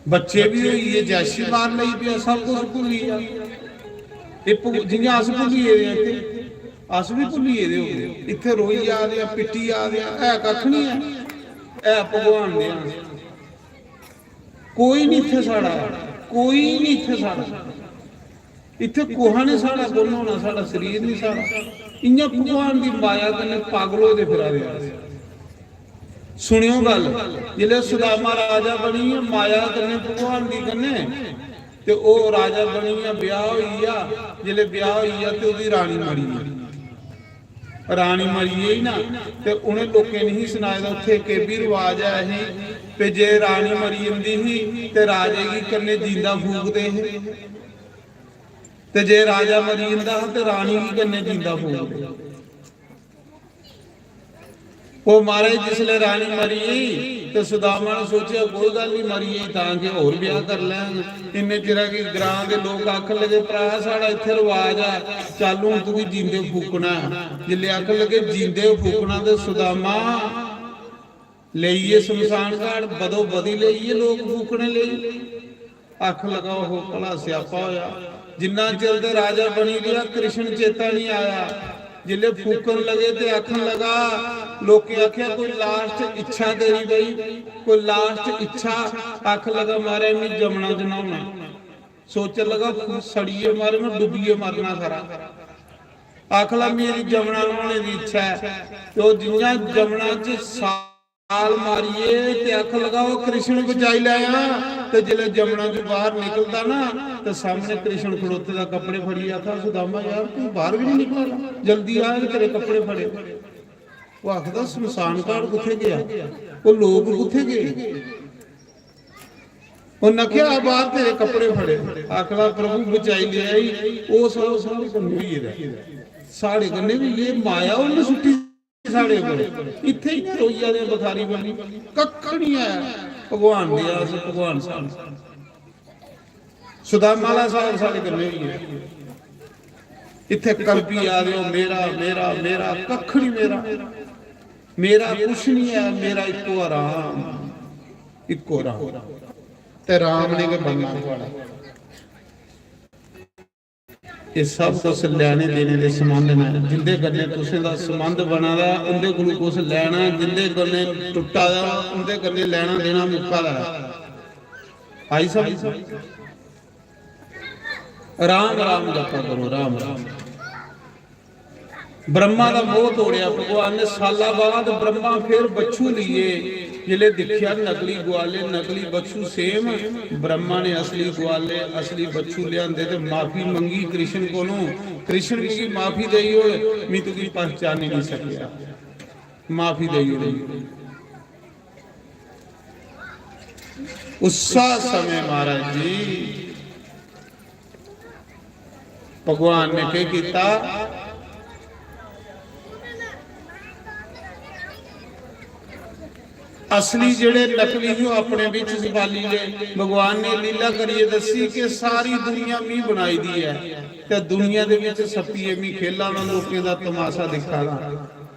बच्चे भी हुई है, जैसी मार ली भी, सब कुछ भुली है। जियां अस भुलीए अस भी भुलीए दे हो गए। इत्थे रोई आ गया, पिट्टी आ गया, है कख नहीं है भगवान दे। कोई नहीं इत्थे साड़ा, कोई नहीं इत्थे साड़ा। इत्थे कोहा ने साड़ा गुण होना, साड़ा शरीर नहीं साड़ा। इयां भगवान की माया कन्नै पागल होए फिरा रहे। सुनियो गल, जिले सुदामा राजा बनी है माया कन्नै भगवान की कन्नै ਤੇ ਉਹ ਰਾਜਾ ਬਣੀ ਆ, ਵਿਆਹ ਹੋਈ ਆ। ਜਿਹੜੇ ਵਿਆਹ ਹੋਈ ਆ ਤੇ ਉਹਦੀ ਰਾਣੀ ਮਰੀ ਆ। ਰਾਣੀ ਮਰੀ ਹੀ ਨਾ ਤੇ ਉਹਨੇ ਲੋਕੇ ਨਹੀਂ ਸੁਣਾਇਆ। ਉੱਥੇ ਇੱਕ ਵੀ ਰਿਵਾਜ ਆ ਇਹ ਤੇ ਜੇ ਰਾਣੀ ਮਰੀ ਜਾਂਦੀ ਸੀ ਤੇ ਰਾਜੇ ਕੀ ਕਰਨੇ ਜਿੰਦਾ ਫੂਕਦੇ ਸੀ, ਤੇ ਜੇ ਰਾਜਾ ਮਰੀ ਜਾਂਦਾ ਤੇ ਰਾਣੀ ਕੀ ਕਰਨੇ ਜਿੰਦਾ ਫੂਕਦੇ। ਉਹ ਮਹਾਰਾਜ ਜਿਸਲੇ ਰਾਣੀ ਮਰੀ ਤੇ ਸੁਦਾਮਾ ਨੇ ਸੋਚਿਆ ਕੋਈ ਗੱਲ ਨਹੀਂ ਮਰੀ ਤਾਂ ਕਿ ਹੋਰ ਵਿਆਹ ਕਰ ਲੈਣ। ਇੰਨੇ ਚਿਰ ਕਿ ਗ੍ਰਾਂ ਦੇ ਲੋਕ ਆਖਣ ਲੱਗੇ ਭਰਾ ਸਾਡਾ ਇੱਥੇ ਰਿਵਾਜ ਆ, ਚੱਲ ਹੁਣ ਤੂੰ ਵੀ ਜਿੰਦੇ ਫੂਕਣਾ। ਜਿੱਲੇ ਆਖਣ ਲੱਗੇ ਜਿੰਦੇ ਫੂਕਣਾ ਤੇ ਸੁਦਾਮਾ ਲਈਏ ਸ਼ਮਸ਼ਾਨ ਘਾਟ ਬਦੋ ਬਦੀ ਲਈਏ ਲੋਕ ਫੂਕਣੇ ਲਈ। ਅੱਖ ਲਗਾ ਉਹ ਭਲਾ ਸਿਆਪਾ ਹੋਇਆ। ਜਿੰਨਾ ਚਿਰ ਤੇ ਰਾਜਾ ਬਣੀ ਗਿਆ ਕ੍ਰਿਸ਼ਨ ਚੇਤਾ ਨਹੀਂ ਆਇਆ। ਜਿੱਲੇ ਫੂਕਣ ਲਗੇ ਤੇ ਆਖਣ ਲਗਾ ਲੋਕੀ ਆਖਿਆ ਕੋਈ ਲਾਸਟ ਇੱਛਾ ਤੇਰੀ ਬਈ, ਕੋਈ ਲਾਸਟ ਇੱਛਾ। ਅੱਖ ਲਗਾ ਮਾਰੇ ਮੈਂ ਜਮਣਾ ਜਨਾਉਣਾ। ਸੋਚਣ ਲਗਾ ਸੜੀਏ ਮਾਰੇ ਮੈਂ ਡੁੱਬੀਏ ਮਰਨਾ ਸਾਰਾ। ਆਖ ਲਾ ਮੇਰੀ ਜਮਣਾ ਲਾਉਣੇ ਦੀ ਇੱਛਾ ਹੈ ਤੇ ਉਹ ਜਿੰਨਾ ਜਮਣਾ ਚ ਸਾਲ ਮਾਰੀਏ ਤੇ ਅੱਖ ਲਗਾਓ ਕ੍ਰਿਸ਼ਨ ਬਚਾਈ ਲਿਆ। ਤੇ ਜਿਹੜੇ ਜਮਣਾ ਚ ਬਾਹਰ ਨਿਕਲਦਾ ਨਾ ਤੇ ਸਾਹਮਣੇ ਕ੍ਰਿਸ਼ਨ ਖੜੋਤੇ ਦਾ ਕੱਪੜੇ ਫੜੀ। ਆਖਾ ਸੁਦਾਮਾ ਯਾਰ ਤੂੰ ਬਾਹਰ ਵੀ ਨਹੀਂ ਨਿਕਲਦਾ, ਜਲਦੀ ਆ ਤੇਰੇ ਕੱਪੜੇ ਫੜੇ। ਉਹ ਆਖਦਾ ਸ਼ਮਸ਼ਾਨ ਘਾਟ ਕਿੱਥੇ ਗਿਆ, ਉਹ ਲੋਕ ਕਿੱਥੇ ਗਏ। ਉਹ ਨਖਿਆ ਬਾਹਰ ਤੇਰੇ ਕੱਪੜੇ ਫੜੇ। ਆਖਦਾ ਪ੍ਰਭੂ ਬਚਾਈ ਲਿਆ। ਉਹ ਸਭ ਸਾਰੇ ਕੰਨੇ ਵੀ ਸਾਡੇ ਕੰਨੇ ਵੀ ਇਹ ਮਾਇਆ ਉਹਨੇ ਸੁੱਟੀ ਸਾਡੇ ਕੋਲ। ਇੱਥੇ ਹੀ ਰੋਈਆ ਦੇ ਬਖਾਰੀ ਬਣੀ ਕੱਖ ਨਹੀਂ ਆਇਆ। ਭਗਵਾਨ ਦੇ ਆਸ ਭਗਵਾਨ ਸਾਹਿਬ ਸੁਦਾਮਾ ਸਾਹਿਬ ਸਾਡੇ ਕੰਨੇ ਵੀ ਹੈ। ਇੱਥੇ ਕਲਪੀ ਆ ਦਿਓ ਮੇਰਾ ਮੇਰਾ ਮੇਰਾ ਕੱਖ ਨਹੀਂ ਮੇਰਾ, ਮੇਰਾ ਕੁਛ ਨਹੀਂ ਹੈ। ਮੇਰਾ ਇੱਕੋ ਆਰਾਮ, ਇੱਕੋ ਰਾਮ ਤੇ ਰਾਮ ਨੇ ਕੇ ਬੰਨਾ ਤੁਹਾਡਾ। ਇਹ ਸਭ ਕੁਛ ਲੈਣੇ ਦੇਣੇ ਦੇ ਸੰਬੰਧ ਨੇ। ਜਿੰਦੇ ਗੱਲੇ ਤੁਸੀਂ ਦਾ ਸੰਬੰਧ ਬਣਾਦਾ ਉਹਦੇ ਕੋਲ ਕੁਛ ਲੈਣਾ, ਜਿੰਦੇ ਗੱਲੇ ਟੁੱਟਾ ਦਾ ਉਹਦੇ ਗੱਲੇ ਲੈਣਾ ਦੇਣਾ ਮੁੱਕਾ ਦਾ। ਆਈ ਸਭ ਰਾਮ ਰਾਮ ਜਪਾ ਕਰੋ, ਰਾਮ ਰਾਮ। ब्रह्मा का मोह तोड़िया भगवान ने। साला बाद ब्रह्मा फिर बच्चू लिए। जिले दिखिया नकली ग्वाले नकली बच्चू सेम। ब्रह्मा ने असली ग्वाले असली बच्चू लिया तो माफी मंगी कृष्ण को। कृष्ण की माफी दई हो मैं तुझी पहचान ही नहीं सकिया, माफी दई। उस समय महाराज जी भगवान ने क्या किया, असली जेड़े नकली ही अपने बिच संभाली ले। भगवान ने लीला करिए दसी कि सारी दुनिया मी बनाई दी है ते दुनिया दे विच सपीए मी खेला ना लोकें दा तमाशा दिखाना।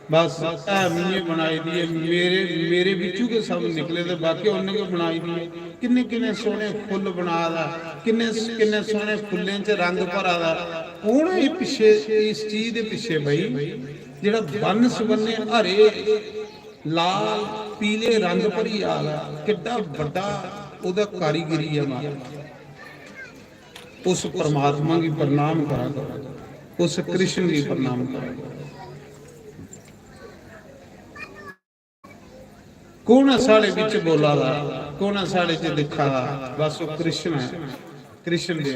बस ऐ मी बनाई दी है। मेरे मेरे बिचू के सब निकले ते बाकी उन्हें के बनाई दी है। किन्ने किन्ने सोहने फुल बना दा, किन्ने किन्ने सोहने फुल्लें च रंग भरा दा। हुण इह पिछे इस चीज दे पिछे बई जेड़ा बन सुबन्ने हरे लाल पीले रंग भरी आ गया, कितना बड़ा उदा कारीगरी है। मां उस परमात्मा की प्रणाम करा करो, उस कृष्ण की प्रणाम करा करो। कौन है साढ़े बिच बोला दा, कौन है साढ़े च दिखा दा, बस वो कृष्ण है। कृष्ण दे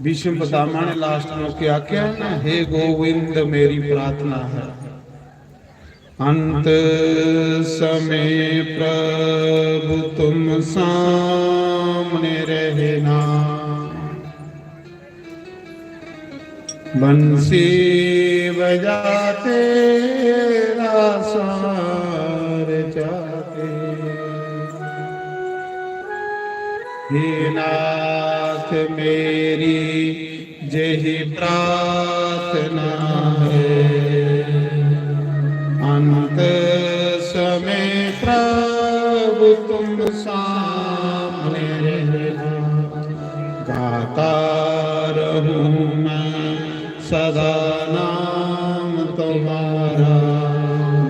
भीष्म पितामह ने लास्ट में क्या क्या ना, हे गोविंद मेरी प्रार्थना है अंत समय प्रभु तुम सामने रहना। बंसी बजाते सार जाते, हे नाथ मेरी यही प्रार्थना है। अंत समय प्रभु तुम सामने रहना। गाता रहूं मैं सदा नाम तुम्हारा,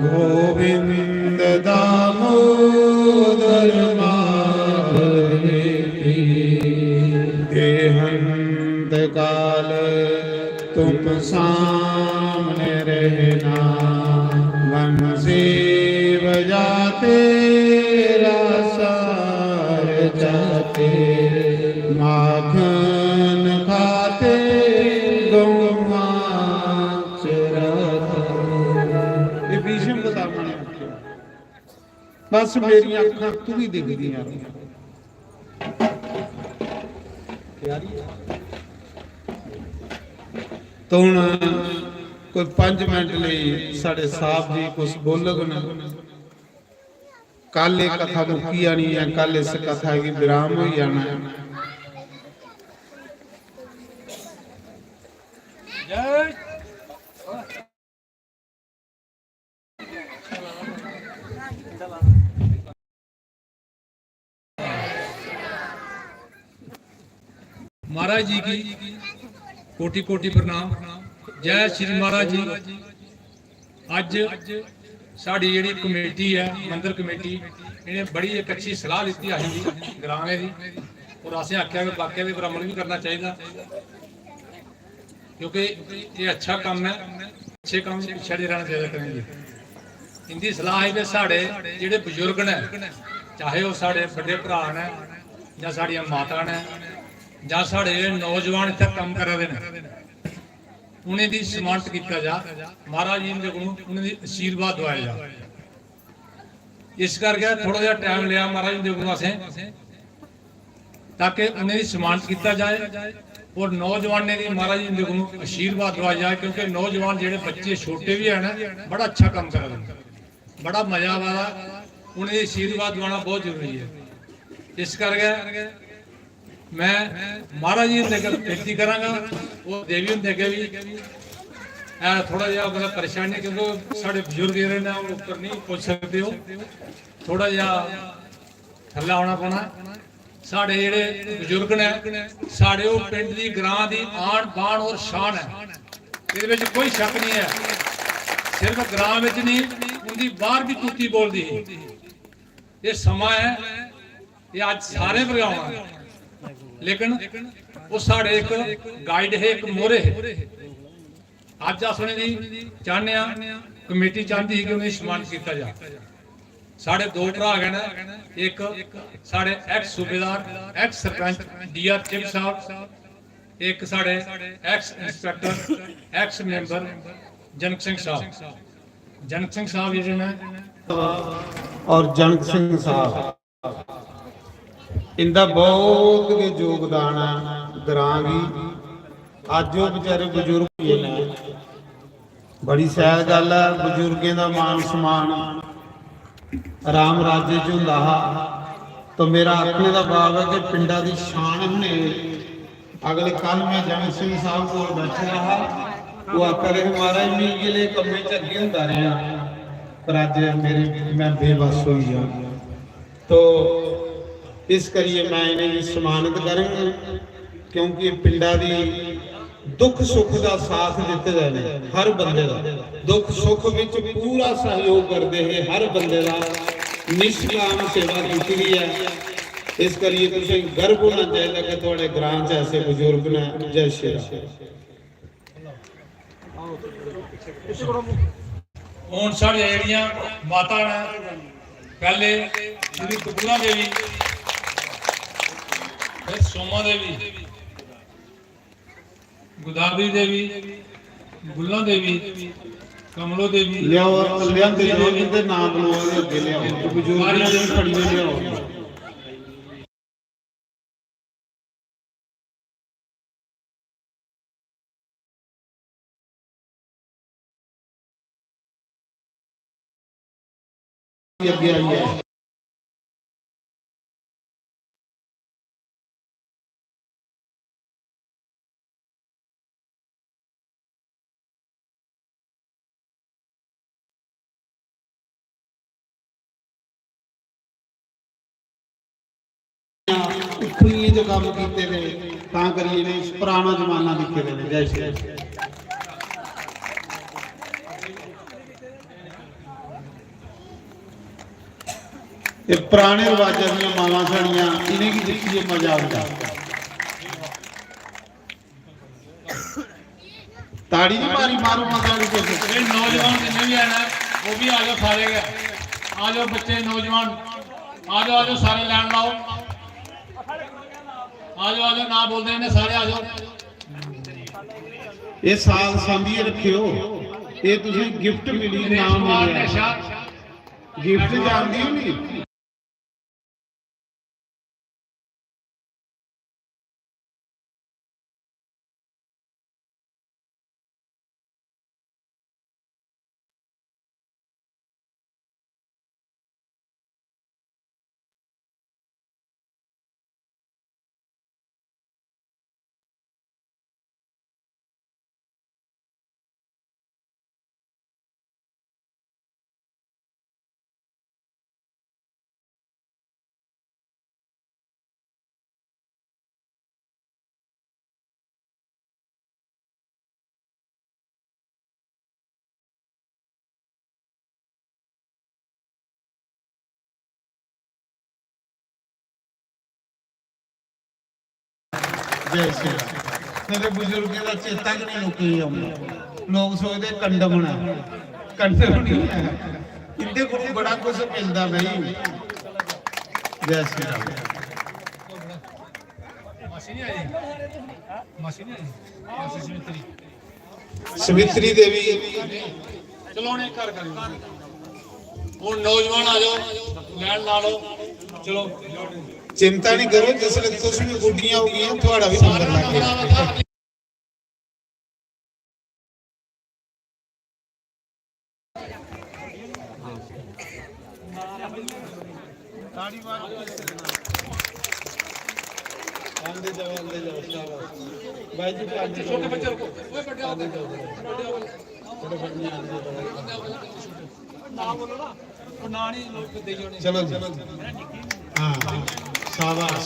गोविंद दामोदर माधव देहंत काल तुम सामने रहना। बंसी बजाते सार जाते, खाते माखन खाते गौवा चराता। ये भीष्म पितामह ने आख्या। बस मेरी अखां तू ही दिखदियां तो हुण कोई 5 मिनट ਲਈ ਸਾਡੇ ਸਾਹਿਬ ਜੀ ਕੁਝ ਬੋਲਣ। ਕੱਲ ਇਹ ਕਥਾ ਮੁੱਕੀ ਆਣੀ ਹੈ, ਕੱਲ ਇਸ ਕਥਾ ਦੀ ਵਿਰਾਮ ਹੋਈ ਜਾਣਾ ਹੈ। महाराज जी की कोटि कोटि प्रणाम। जय श्री महाराज जी। अज साड़ी जी कमेटी है मंदिर कमेटी इन्हें बड़ी एक अच्छी सलाह दी अं ग्रामे की और असें आख्या कि बाकी भी अमल भी करना चाहिए क्योंकि ये अच्छा काम है। अच्छे काम पिछड़े रहना चाहिए करेंगे। इनकी सलाह है कि साढ़े जोड़े बजुर्ग ने चाहे वह साढ़े बड़े भरा ने या साड़ियां माता ने ਜਾਂ ਸਾਡੇ नौजवान इतने काम कर रहे हैं उन्हें दी सम्मानित किया जा। महाराज जी को उन्हें आशीर्वाद दवाया जा। इस करके थोड़ा जहा टाइम लिया महाराज जी को असें ताकि उन्हें सम्मानित किया जाए और नौजवानों की महाराज जी को आशीर्वाद दवाया जाए क्योंकि नौजवान जोड़े बच्चे छोटे भी हैं बड़ा अच्छा काम कर रहे हैं, बड़ा मजा वाला। उन्हें आशीर्वाद दवाना बहुत जरूरी है। इस करके मैं महाराज जी ने बेनती करांगा वो देवी होंगे अगे भी थोड़ा जहा मतलब परेशानी क्योंकि साढ़े बजुर्ग जो ने ऊपर नहीं पहुंच सकते हो, थोड़ा जहा थल्ले आना पौना। साढ़े जेडे बजुर्ग ने साढ़े वो पिंड की ग्रां की आन बान और शान है, ये कोई शक नहीं है। सिर्फ ग्रां में नहीं उनकी बाहर भी तूती बोलती है। ये समा है ये अज सारे भगावा लेकिन वो साढ़े एक गाइड है एक मोहरे है। अज अस उन्हें चाहने कमेटी चाहती है कि उन्हें सम्मानित किया जाए। साढ़े 2 भरा है ना, एक साढ़े एक्स सूबेदार एक्स सरपंच DR चिब साहब, एक साढ़े x inspector x member Janak Singh साहब। जनक सिंह साहब जी ने और जनक सिंह साहब इनका बहुत योगदान है ग्रां भी। अज वो बेचारे बजुर्ग ही ने, बड़ी सैर गल है। बजुर्गों का मान सम्मान राम राज्य च हुंदा हा। तो मेरा आखने का भाव है कि पिंडा की शान ने अगले कल मैं जनक सिंह साहब को बैठा रहा, वो आख रहे महाराज मीले कम्मे च अगे हुंदा रहा पर अज मेरे मैं बेबस हो गया। तो इस करिए मैं इन्हें सम्मानित करूंगा क्योंकि पिंडा की दुख सुख का साथ दिते गए हर बंदे का दुख सुख विच पूरा सहयोग करते हैं। हर बंदे का निष्काम सेवा की गई है। इस करिए तुझे गर्व होना चाहिए कि थोड़े ग्रां च ऐसे बुजुर्ग ने। जय श्री हुण साढ़ियां जेहड़ियां माता ने पहले श्री कपूरा देवी फिर सोमा देवी गोदावरी देवी गुल्ला देवी कमलो देवी लियाओ लियाओ नाम लो अगे लियाओ बुजुर्ग खड़ी लियाओ। अगे आई है जो काम किए करिए पुराना जमाना दिखे ने। जय श्री ये पुराने रिवाजा दी मावां साड़ियां इन्हें की देखिए मजा आता। ताड़ी की मारी मारो माता नौजवान जिन्हें भी आना वो भी आ जाओ सारे आ जाओ बच्चे नौजवान आ जाओ सारे लैंड लाओ। ਆ ਜਾਓ ਨਾ ਬੋਲਦੇ ਨੇ ਸਾਰੇ ਆ ਜਾਓ। ਇਹ ਸਾਲ ਸਾਂਭੀਏ ਰੱਖਿਓ, ਇਹ ਤੁਸੀਂ ਗਿਫਟ ਮਿਲੀ, ਨਾਮ ਮਿਲਿਆ। ਗਿਫਟ ਜਾਣਦੀ ਹੋ ਨਹੀਂ? ਜੈ ਸ਼੍ਰੀ ਰਾਮ। ਮੇਰੇ ਬਜ਼ੁਰਗਾਂ ਦਾ ਚੇਤਾ ਕਿ ਨਹੀਂ ਲੋਕੀ ਆਉਂਦਾ, ਲੋਕ ਸੋਚਦੇ ਕੰਡਮ ਹੈ, ਕੰਡਮ ਨਹੀਂ ਹੈ, ਇਹਦੇ ਕੋਲ ਬੜਾ ਕੁਝ ਮਿਲਦਾ ਬਈ। ਜੈ ਸ਼੍ਰੀ ਰਾਮ। ਮਾਸੀ ਨਹੀਂ ਆਈ, ਮਾਸੀ ਨਹੀਂ ਆਈ, ਮਾਸੀ ਸਮਿਤਰੀ, ਸਮਿਤਰੀ ਦੇਵੀ। ਚਲੋ ਹੁਣ ਇੱਕ ਘਰ ਕਰੀ ਹੁਣ ਨੌਜਵਾਨ ਆ ਜਾਓ, ਲੈਣ ਲਾ ਲਓ। ਚਲੋ चिंता नहीं करो, जिसले तुम भी गुड्डियां हो गई थोड़ा भी नंबर लग गया। भाई जी छोटे बच्चे को ओए बड़े आते ना बोलो ना, वो ना नहीं लोग दे जो नहीं। चलो चलो हाँ शाबाश,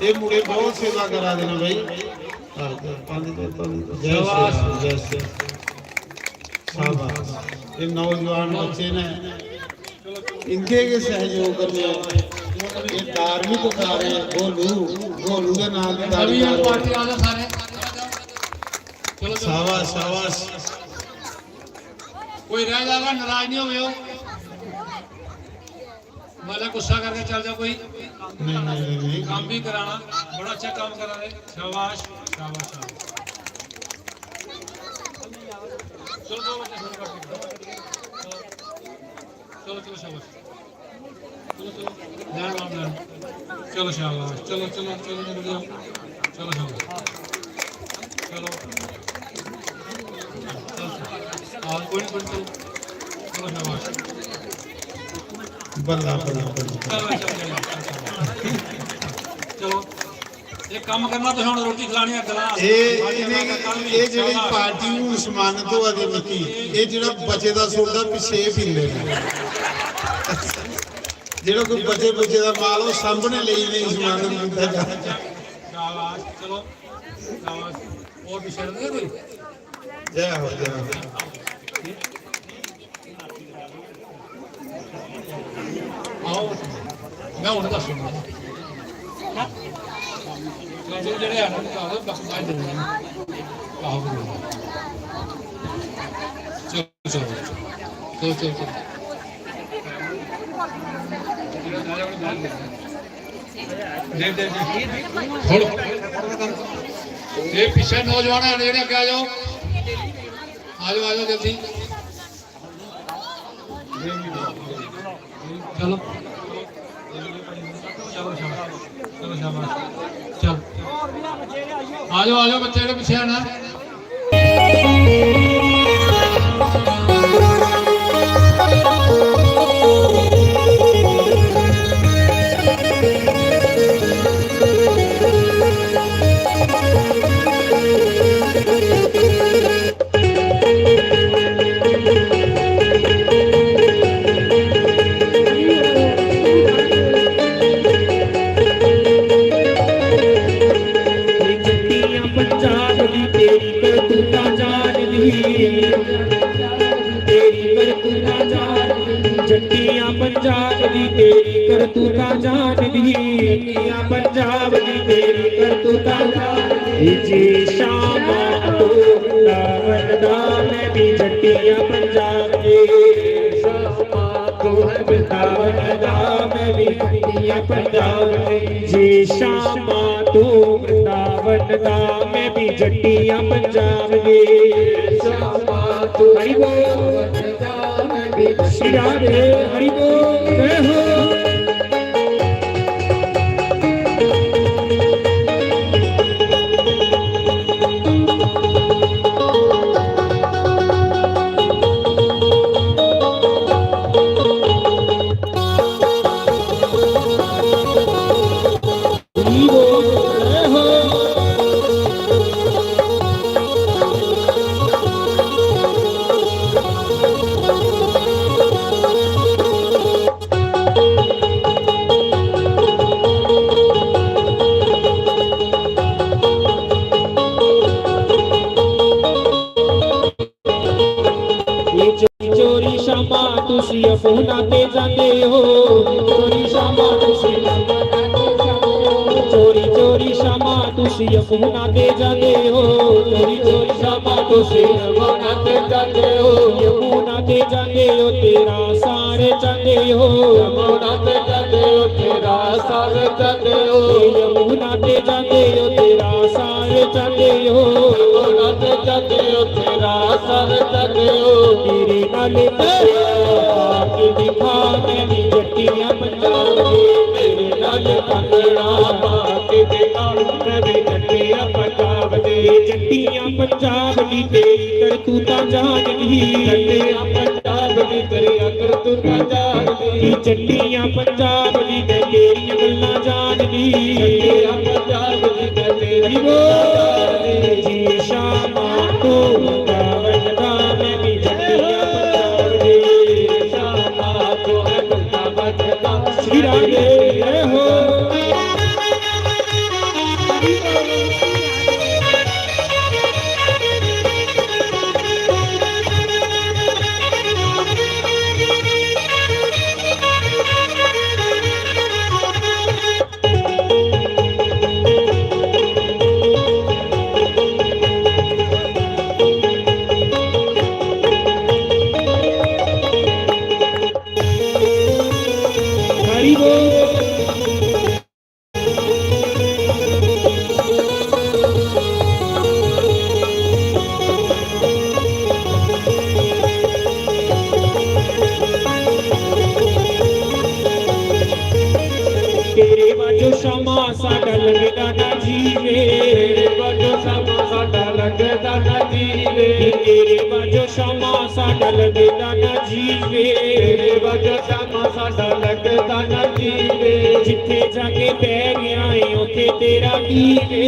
ये मुड़े बहुत सेवा करा देना भाई। जय श्री जय श्री। शाबाश, ये नौजवान बच्चे ने इनके के सहयोग करने, ये धार्मिक कार्य गोलू के नाम की अभी हम पार्टी आ जाओ सारे। चलो शाबाश शाबाश। कोई रह जाएगा नाराज नहीं हो, मतलब गुस्सा करके चल जाओ कोई नहीं काम भी कराना, बड़ा अच्छा काम करा रहे। शाबाश शाबाश शाबाश। चलो दो बच्चे चलो चलो शाबाश, चलो चलो ध्यान ध्यान, चलो शाबाश, चलो चलो चलो चलो चलो शाबाश, चलो और कोई कोई चलो शाबाश। बल्ला बल्ला बल्ला। चलो एक काम करना तो हम रोटी खिलानी है गलास ਇਹ ਜਿਹੜੀ ਪਾਰਟੀ ਨੂੰ ਸਨਮਾਨਿਤ ਹੋਆ ਦੀ ਨਿੱਕੀ, ਇਹ ਜਿਹੜਾ ਬਚੇ ਦਾ ਸੋਡਾ ਪਿੱਛੇ ਪੀ ਲੈਣਾ, ਜਿਹੜਾ ਕੋਈ ਬਚੇ ਦਾ ਮਾਲ ਉਹ ਸਾਹਮਣੇ ਲਈ ਨਹੀਂ ਸਨਮਾਨਿਤ ਹੁੰਦਾ ਜਾ। शाबाश चलो शाबाश। और भी शर्त है कोई? ਜੈ ਹੋ ਜੈ ਹੋ। आओ मैं उन्हें दस दूंगा। जो जड़े हैं ना तो बस बाय दे देना। आओ चलो चलो चलो चलो दे दे थोड़ा ये पीछे नौजवान है जेड़े क्या जाओ, आ जाओ जल्दी। चलो चलो शाबाश, चलो शाबाश, चल आ जाओ बच्चे के पीछे आना। जट्टियां पंजाब दी तेरी करतूता जान दी, पंजाब दी तेरी करतूता जी शामा तो वरदा मैं भी जट्टियां पंजाब दी शामा तो है वृंदावन दा मैं भी जट्टियां पंजाब दे जे शामा तू वृंदावन दा मैं भी जट्टियां पंजाब दे शामा तू हरि बोल श्री राधे हरि बोल जय हो अफूना ते जाते हो चोरी शामा तुसी चोरी चोरी शामा तुसी अफूना ते जाते हो चोरी चोरी शामा तुसी अफूना ते जाते हो अफूना ते जाते हो तेरा सारे जाते हो अफूना ते जाते हो तेरा सारे जाते हो अफूना ते जाते हो तेरा सारे जाते हो अफूना ते जाते हो तेरा सारे जाते हो तेरे नाले के दिखा मैं भी जट्टियां पंजाब दे तेरे नाल पंगड़ा पाके दिखा मैं भी जट्टियां पंजाब दे जट्टियां पंजाब दी तेरी करतूता जानदी जट्टियां पंजाब दी तेरी करतूता जानदी जट्टियां पंजाब दी तेरी गल्लां जानदी जट्टियां पंजाब दी तेरी जानदी जी शामा तू गावन दा मैं भी जट्टियां श्री राधे जय हो जिथे जाके बह गया है उथे तेरा की वे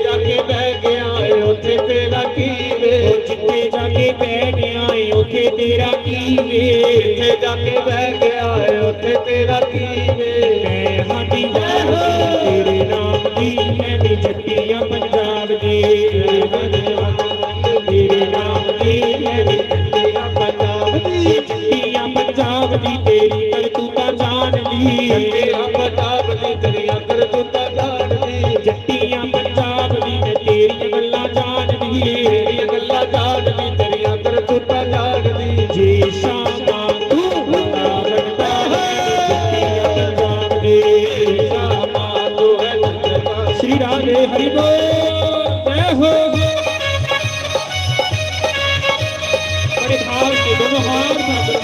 जाके बह गया है उथे तेरा की वे जिथे जाके बह गया है उथे तेरा की वे जिथे जाके बह गया है उथे तेरा की वे मैं हाथी तेरे नाम दी मैं भी जट्टियां पंजाब दी तेरे नाम दी मैं भी जट्टियां पंजाब दी जट्टियां पंजाब दी तेरी करतूता जान ली जट्टियां पंजाब दी तेरी करतूता जान ली जट्टियां पंजाब दी मैं तेरी गल्लां जान दी तेरी गल्लां जान दी तेरी करतूता जान दी जी शामा तू वृंदावन दा जट्टियां पंजाब दी शामा तू है श्री राधे हरि बोल जय हो बड़े भाव के दोनों हाथ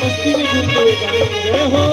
मस्ती में झूमते हुए जय हो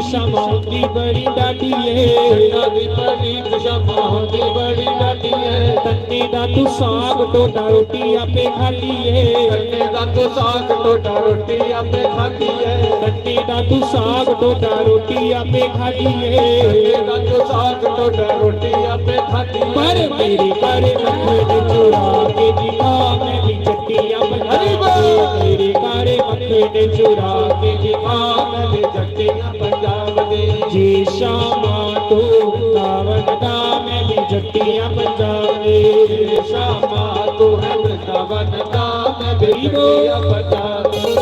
शामा होती बड़ी डाटी है, शादी परी शामा होती बड़ी डाटी है। ਕੰਨੇ ਦਾ ਤੂੰ ਸਾਗ ਟੋਡਾ ਰੋਟੀ ਆਪੇ ਖਾਦੀ ਏ ਕੰਨੇ ਦਾ ਤੂੰ ਸਾਗ ਟੋਡਾ ਰੋਟੀ ਆਪੇ ਖਾਦੀ ਏ ਕੰਨੇ ਦਾ ਤੂੰ ਸਾਗ ਟੋਡਾ ਰੋਟੀ ਆਪੇ ਖਾਦੀ ਏ ਕੰਨੇ ਦਾ ਤੂੰ ਸਾਗ ਟੋਡਾ ਰੋਟੀ ਆਪੇ ਖਾਦੀ ਪਰ ਮੇਰੇ ਘਰ ਮੱਥੇ ਤੇ ਚੁਰਾ ਕੇ ਦਿਖਾ ਮੈਂ ਵੀ ਜੱਟੀਆਂ ਪੰਜਾਬ ਮੇਰੇ ਘਰ ਮੱਥੇ ਤੇ ਚੁਰਾ ਕੇ ਦਿਖਾ ਮੈਂ ਵੀ ਜੱਟੀਆਂ ਪੰਜਾਬ ਦੇ ਜੀ ਸ਼ਾਮਾਂ ਤੂੰ ਵਰਿੰਦਾਵਨ ਦਾ ਮੈਂ ਵੀ ਜੱਟੀਆਂ ਪੰਜਾਬ ਦੇ ਸ਼ਾਮਾਂ ਤੂੰ ਹੈ ਵਰਿੰਦਾਵਨ ਦਾ ਮੈਂ ਵੀ ਜੱਟੀਆਂ ਪੰਜਾਬ ਦੇ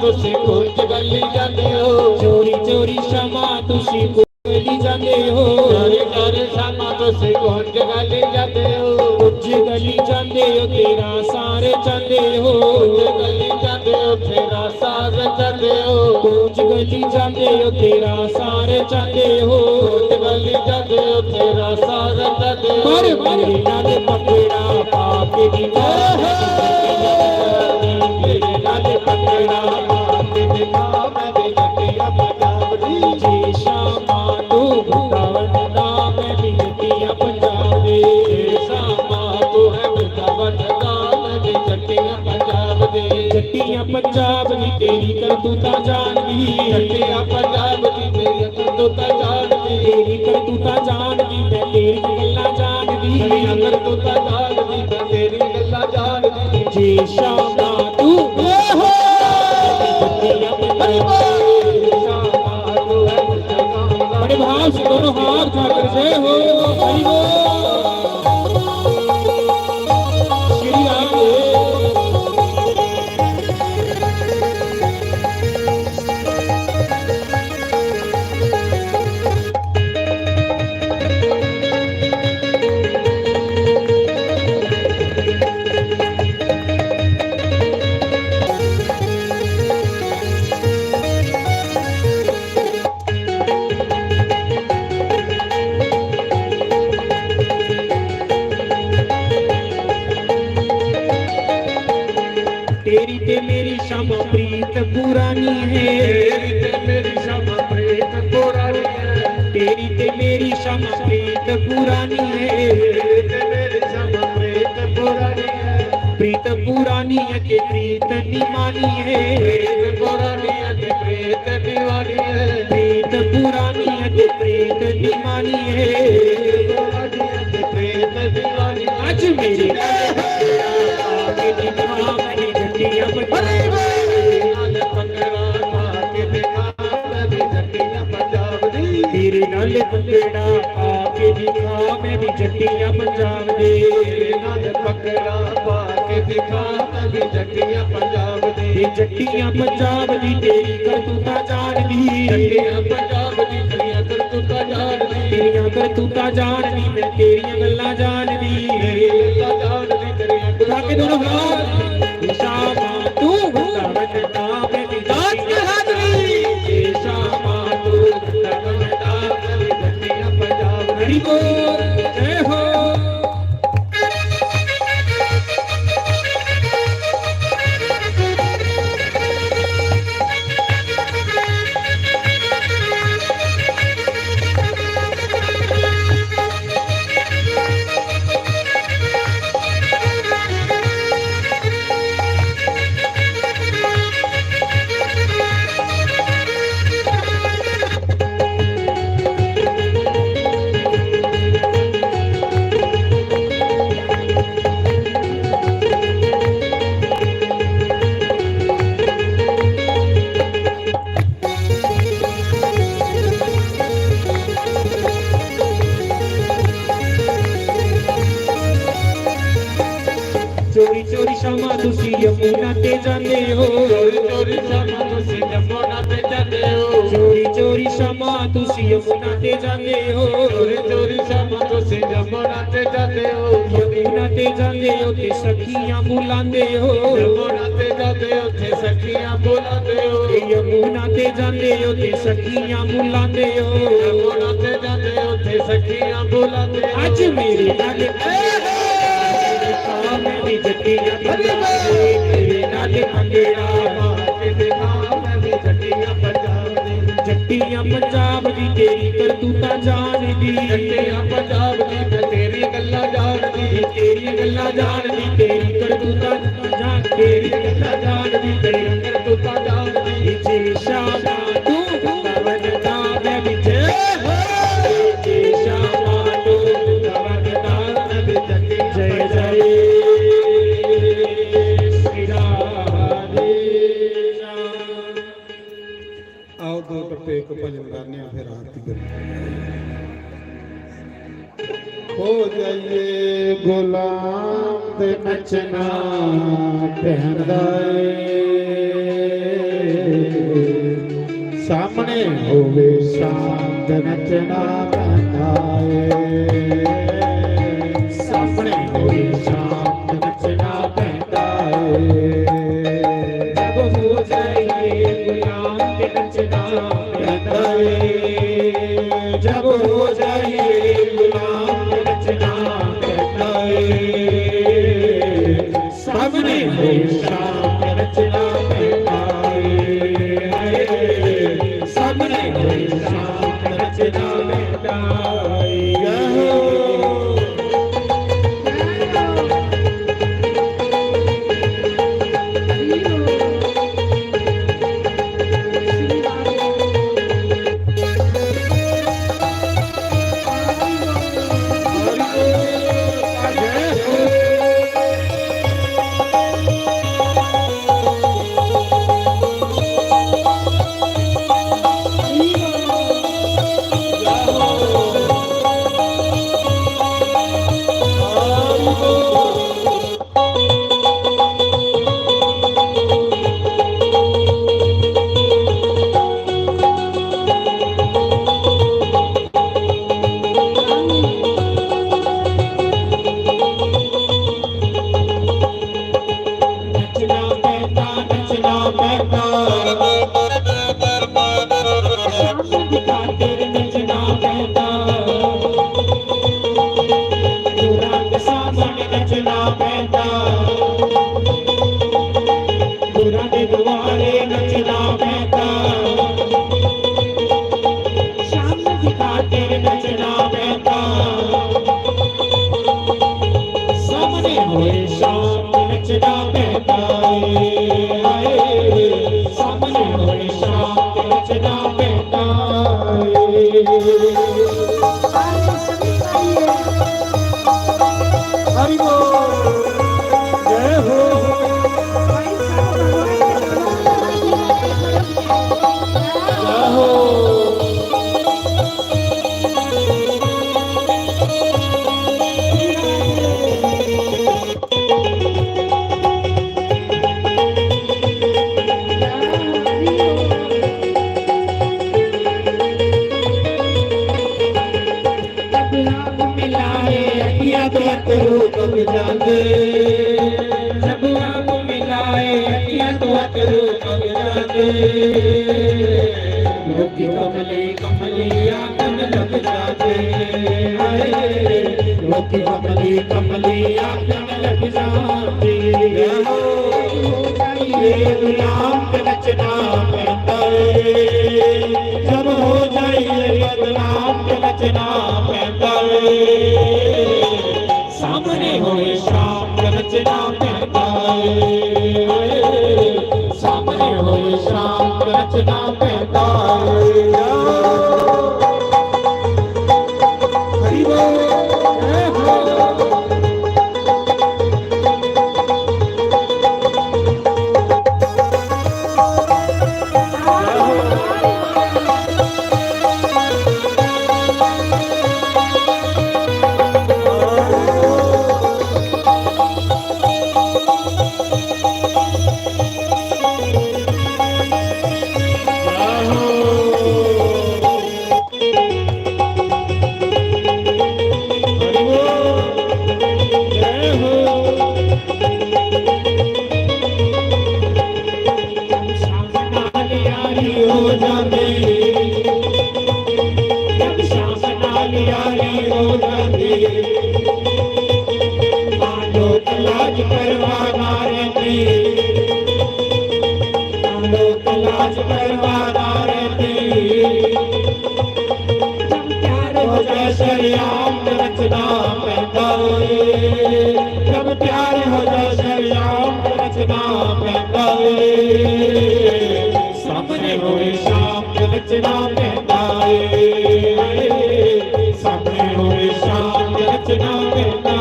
ਤੁਸੀਂ ਕੁੰਜ ਗਲੀ ਜਾਂਦੇ ਹੋ ਚੋਰੀ ਚੋਰੀ ਸ਼ਾਮਾਂ ਤੁਸੀਂ ਕੋਲੀ ਜਾਂਦੇ ਹੋ ਘਰੇ ਘਰੇ ਸ਼ਾਮਾਂ ਤੁਸੀਂ ਕੁੰਜ ਗਲੀ ਜਾਂਦੇ ਹੋ ਕੁਝ ਗਲੀ ਜਾਂਦੇ ਹੋ ਤੇਰਾ ਸਾਰੇ ਜਾਂਦੇ ਹੋ ਕੁੰਜ ਗਲੀ ਜਾਂਦੇ ਹੋ ਤੇਰਾ ਸਾਰ ਜਾਂਦੇ ਹੋ ਕੁਝ ਗਲੀ ਜਾਂਦੇ ਹੋ ਤੇਰਾ ਸਾਰੇ ਜਾਂਦੇ ਹੋ ਕੁੰਜ ਗਲੀ ਜਾਂਦੇ ਹੋ ਤੇਰਾ ਸਾਰ ਜਾਂਦੇ ਹੋ ਪਰ ਮੇਰੇ ਨਾਲ ਪਕੜਾ ਪਾ ਕੇ ਦਿਖਾ ਮੇਰੇ ਨਾਲ ਪਕੜਾ ਪਾ ਕੇ ਦਿਖਾ ਮੈਂ ਵੀ ਜੱਟੀਆਂ ਪੰਜਾਬ ਦੀ ਜੀ ਸ਼ਾਮਾਂ ਤੂੰ ਵਰਿੰਦਾਵਨ ਦਾ ਮੈਂ ਵੀ ਜੱਟੀਆਂ ਪੰਜਾਬ ਦੇ ਸ਼ਾਮਾਂ ਤੂੰ ਹੈ ਵਰਿੰਦਾਵਨ ਦਾ ਮੈਂ ਵੀ ਜੱਟੀਆਂ ਪੰਜਾਬ ਦੇ ਜੱਟੀਆਂ ਪੰਜਾਬ ਦੀ ਤੇਰੀ ਕਰਤੂਤਾਂ ਜਾਣਦੀ ਜੱਟੀਆਂ ਪੰਜਾਬ ਦੀ ਤੇਰੀ ਕਰਤੂਤਾਂ ਜਾਣਦੀ ਤੇਰੀ ਕਰਤੂਤਾਂ ਜਾਣਦੀ ਮੈਂ ਤੇਰੀ ਗੱਲਾਂ ਜਾਣਦੀ ਤੇਰੀਆਂ ਕਰਤੂਤਾਂ ਜਾਣਦੀ ਮੈਂ ਤੇਰੀ ਗੱਲਾਂ ਜਾਣਦੀ ਜੀ ਸ਼ਾਮਾਂ ਤੂੰ ਜੱਟੀਆਂ ਪੰਜਾਬ ਸ਼ਾਮਾਂ ਤੂੰ ਹੈ ਵਰਿੰਦਾਵਨ ਦਾ बड़े भाव से दोनों हाथ उठाकर जय हो हरि बोल श्री राम तेरी ते मेरी क्षमा प्रीत पुरानी है तेरी ते मेरी क्षमा प्रीत पुरानी है तेरी ते मेरी क्षमा प्रीत पुरानी है तेरी ते मेरी क्षमा प्रीत पुरानी है प्रीत पुरानी है के प्रीत निमानी है प्रीत पुरानी है कि प्रीत दीवानी है प्रीत पुरानी है के प्रीत निमानी है पुरानी है कि प्रीत दीवानी है आज मेरी आगे दिखा मेरी जट्टियां बजा नाल पकड़ा पा के दिखा मैं भी जट्टियां पंजाब दी तेरे नाल पकड़ा आके दिखा मैं भी जट्टियां पंजाब दे नाल पकड़ा पा के दिखा मैं भी जट्टियां पंजाब दी ये जट्टियां पंजाब दी तेरी करतूता जानदी जट्टियां पंजाब दी तेरियां करतूतां जानदी तेरियां करतूता जानदी मैं तेरियां गल्लां जानदी तेरी गल्लां जानदी तेरियां उठा के दोनों हाथ शामा तू वृंदावन दा मैं भी जट्टियां हाजरी शामा तू वृंदावन दा मैं भी जट्टियां पंजाब दी हरि बोल जय हो चोरी चोरी शामा तुसी यमुना ते जांदे हो चोरी चोरी शामा ਚੋਰੀ ਸ਼ਾਮਾਂ ਤੁਸੀਂ ਯਮੁਨਾ ਤੇ ਜਾਂਦੇ ਹੋ ਚੋਰੀ ਚੋਰੀ ਸ਼ਾਮਾਂ ਤੁਸੀਂ ਯਮੁਨਾ ਤੇ ਜਾਂਦੇ ਹੋ ਯਮੁਨਾ ਤੇ ਜਾਂਦੇ ਹੋ ਤੇ ਸਖੀਆਂ ਬੁਲਾਉਂਦੇ ਹੋ ਯਮੁਨਾ ਤੇ ਜਾਂਦੇ ਹੋ ਤੇ ਸਖੀਆਂ ਬੁਲਾਉਂਦੇ ਹੋ ਯਮੁਨਾ ਤੇ ਜਾਂਦੇ ਹੋ ਤੇ ਸਖੀਆਂ ਬੁਲਾਉਂਦੇ ਹੋ ਯਮੁਨਾ ਤੇ ਜਾਂਦੇ ਹੋ ਤੇ ਸਖੀਆਂ ਬੁਲਾਉਂਦੇ ਹੋ ਅੱਜ ਮੇਰੇ ਨਾਲ ਮੈਂ ਵੀ ਜੱਟੀਆਂ ਪੰਜਾਬੀ ਮੇਰੇ ਨਾਲ ਅੰਗੜਾ ਕੇ ਦਿਖਾ ਮੈਂ ਵੀ ਜੱਟੀਆਂ ਪੰਜਾਬ ਦੀ ਜੱਟੀਆਂ ਪੰਜਾਬ ਦੀ ਤੇਰੀ ਕਰਤੂਤਾਂ ਜਾਣਦੀ ਜੱਟੀਆਂ ਪੰਜਾਬ ਦੀ ਮੈਂ ਤੇਰੀ ਗੱਲਾਂ ਜਾਣਦੀ ਤੇਰੀਆਂ ਗੱਲਾਂ ਜਾਣਦੀ ਤੇਰੀ ਕਰਤੂਤਾਂ ਜਾਣ ਤੇਰੀ ਗੱਲਾਂ ਜਾਣਦੀ ਤੇਰੀ ਕਰਤੂਤਾਂ ਜਾਣਦੀ ਜੇ ਸ਼ਾਮਾਂ ਤੂੰ ਵਗਦਾ ਮੈਂ ਵਿੱਚ ਜੇ ਸ਼ਾਮਾਂ ਤੂੰ ਵਗਦਾ ਮੈਂ ਵਿੱਚ ਜੈ ਜੈ ਸ਼੍ਰੀ ਰਾਧੇ ਸ਼ਾਮ। आओ दो टप्पे एक भजन गाने फिर आरती करें। हो जाइए गुलाम ते नचना पहनदा सामने होवे शांत नचना पहनदा सामने होवे शांत नचना पहनदा जब हो जाइए गुलाम के नचना पैदा जब हो जाइए गुलाम के नचना पैदा सामने हो शाम के नचना पैदा सामने हो शाम के नचना पैदा लोक लाज करवाना रहते जब प्यार हो जाए शरियाम रचना पैदा जब प्यार हो जाए शरियाम रचना पैदा सामने होए शाम रचना पैदा सामने होए शाम रचना पैदा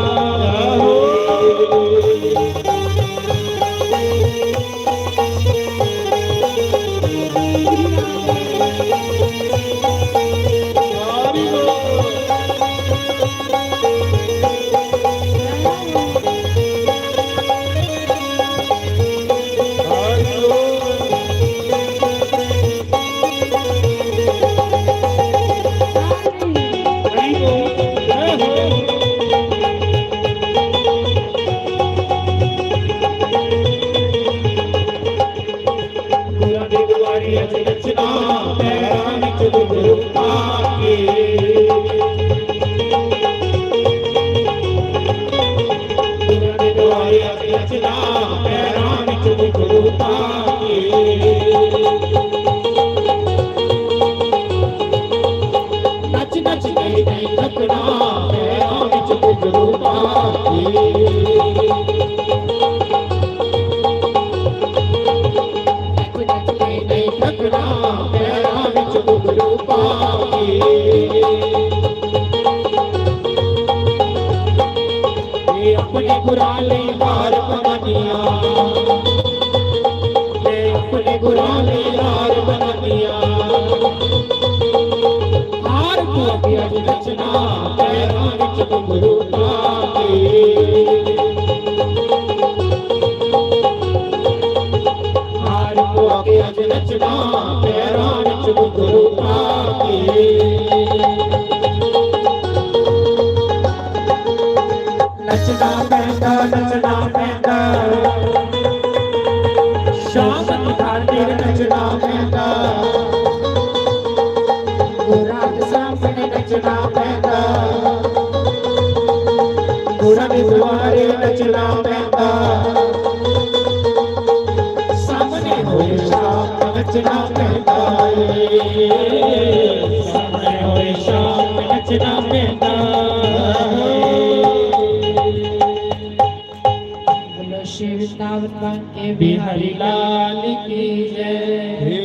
बिहारी लाल की जय। हे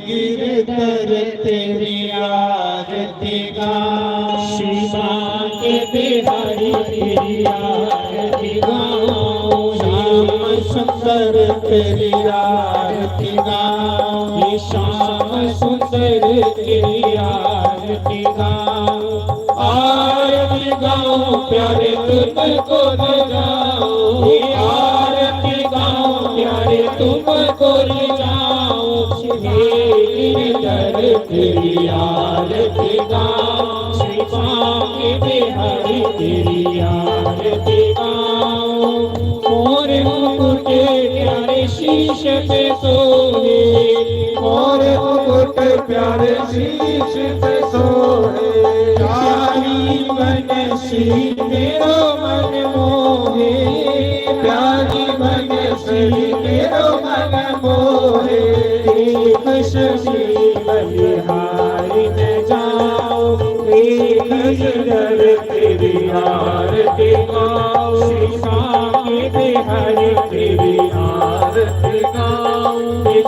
गिरधर तेरी आरती गाऊं, शिवा के बिहारी तेरी आरती गाऊं, श्याम सुंदर तेरी आरती गाऊं, श्याम सुंदर तेरी आरती गाऊं, आरती गाऊं प्यारे तुमको लगाऊं, आरती गाऊं प्यारे तुमको जाऊं, गिरधर तेरी आरती गाऊं, शिवा के बिहारी तेरी आरती गाऊं, मोर मुकुट प्यारे शीश पे सोहे, और मुकुट प्यारे शीश पे सोहे, प्यारी बनसी मेरो मन मोहे, प्यारी बनसी मेरो मन मोहे, देख शशि बलिहारी में जाओ, देख गिरधर तेरी आरती गाओ, शिवा के बिहारी तेरी आरती गाओ,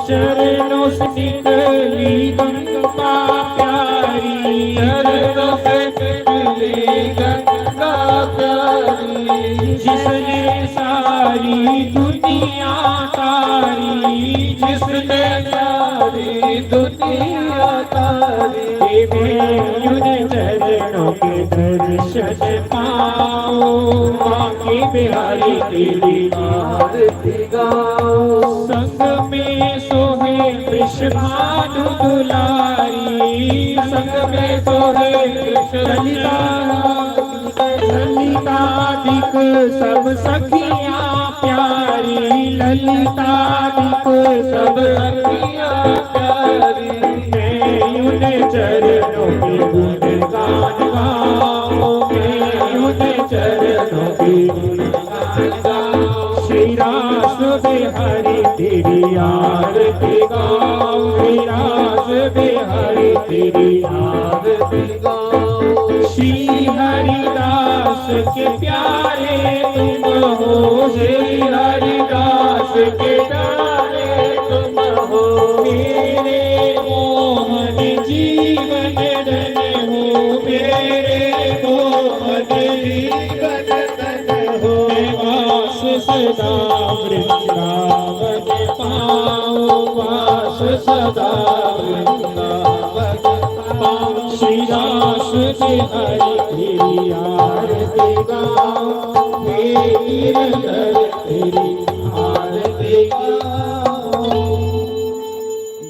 चरणों से निकली गंगा प्यारी, चरणों से निकली गंगा प्यारी, जिसने सारी दुनिया तारी, जिसने सारी दुनिया तारी, उन चरणों के दर्शन पाओ, माँ के बिहारी तेरी आरती गाऊं, संग में सोहे वृषभानु दुलारी, संग में सोहे ललिता ललितादिक सब सखियाँ प्यारी, ललितादिक सब सखियाँ प्यारी, मैं उन चरणों के गुणगान गाऊं, मैं उन चरणों के गुणगान गाऊं, श्री रास बिहारी तेरी आरती गाऊं, विराज बिहारी तेरी आरती गाऊं। श्री हरिदास के प्यारे तुम हो, श्री हरिदास के प्यारे तुम हो। मेरे मोहन जीवन धन हो, मेरे मोहन जीवन धन हो। वास सदा वृंदावन पाऊं, वास सदा वृंदावन पाऊं। श्री दास बिहारी तेरी आरती गाऊं, मेरी नगर तेरी आरती गाऊं।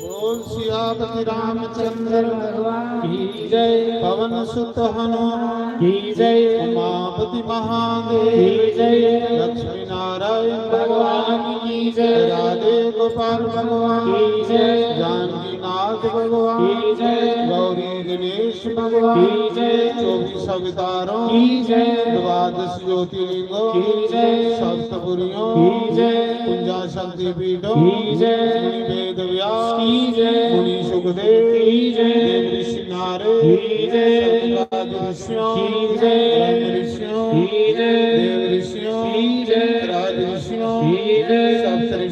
बोल सियापति रामचंद्र भगवान की जय, पवन सुत हनुमान की जय, उमापति की महादेव जय, लक्ष्मी नारायण भगवान की जय, राधे गोपाल भगवान की जय, जानकी नाथ भगवान की जय, गौरी गणेश भगवान की जय, 24 अवतारों की जय, द्वादश ज्योतिर्लिंगों की जय, सप्तपुरियों की जय, कुंजा शक्ति पीठों की जय, मुनि वेद व्यास की जय, मुनि सुखदेव की जय, देव ऋषि नारद की जय, सतराज ऋषियों की जय, ब्रह्म ऋषियों की जय, देव ऋषियों की जय, राज ऋषियों की जय, सप्त ऋषियों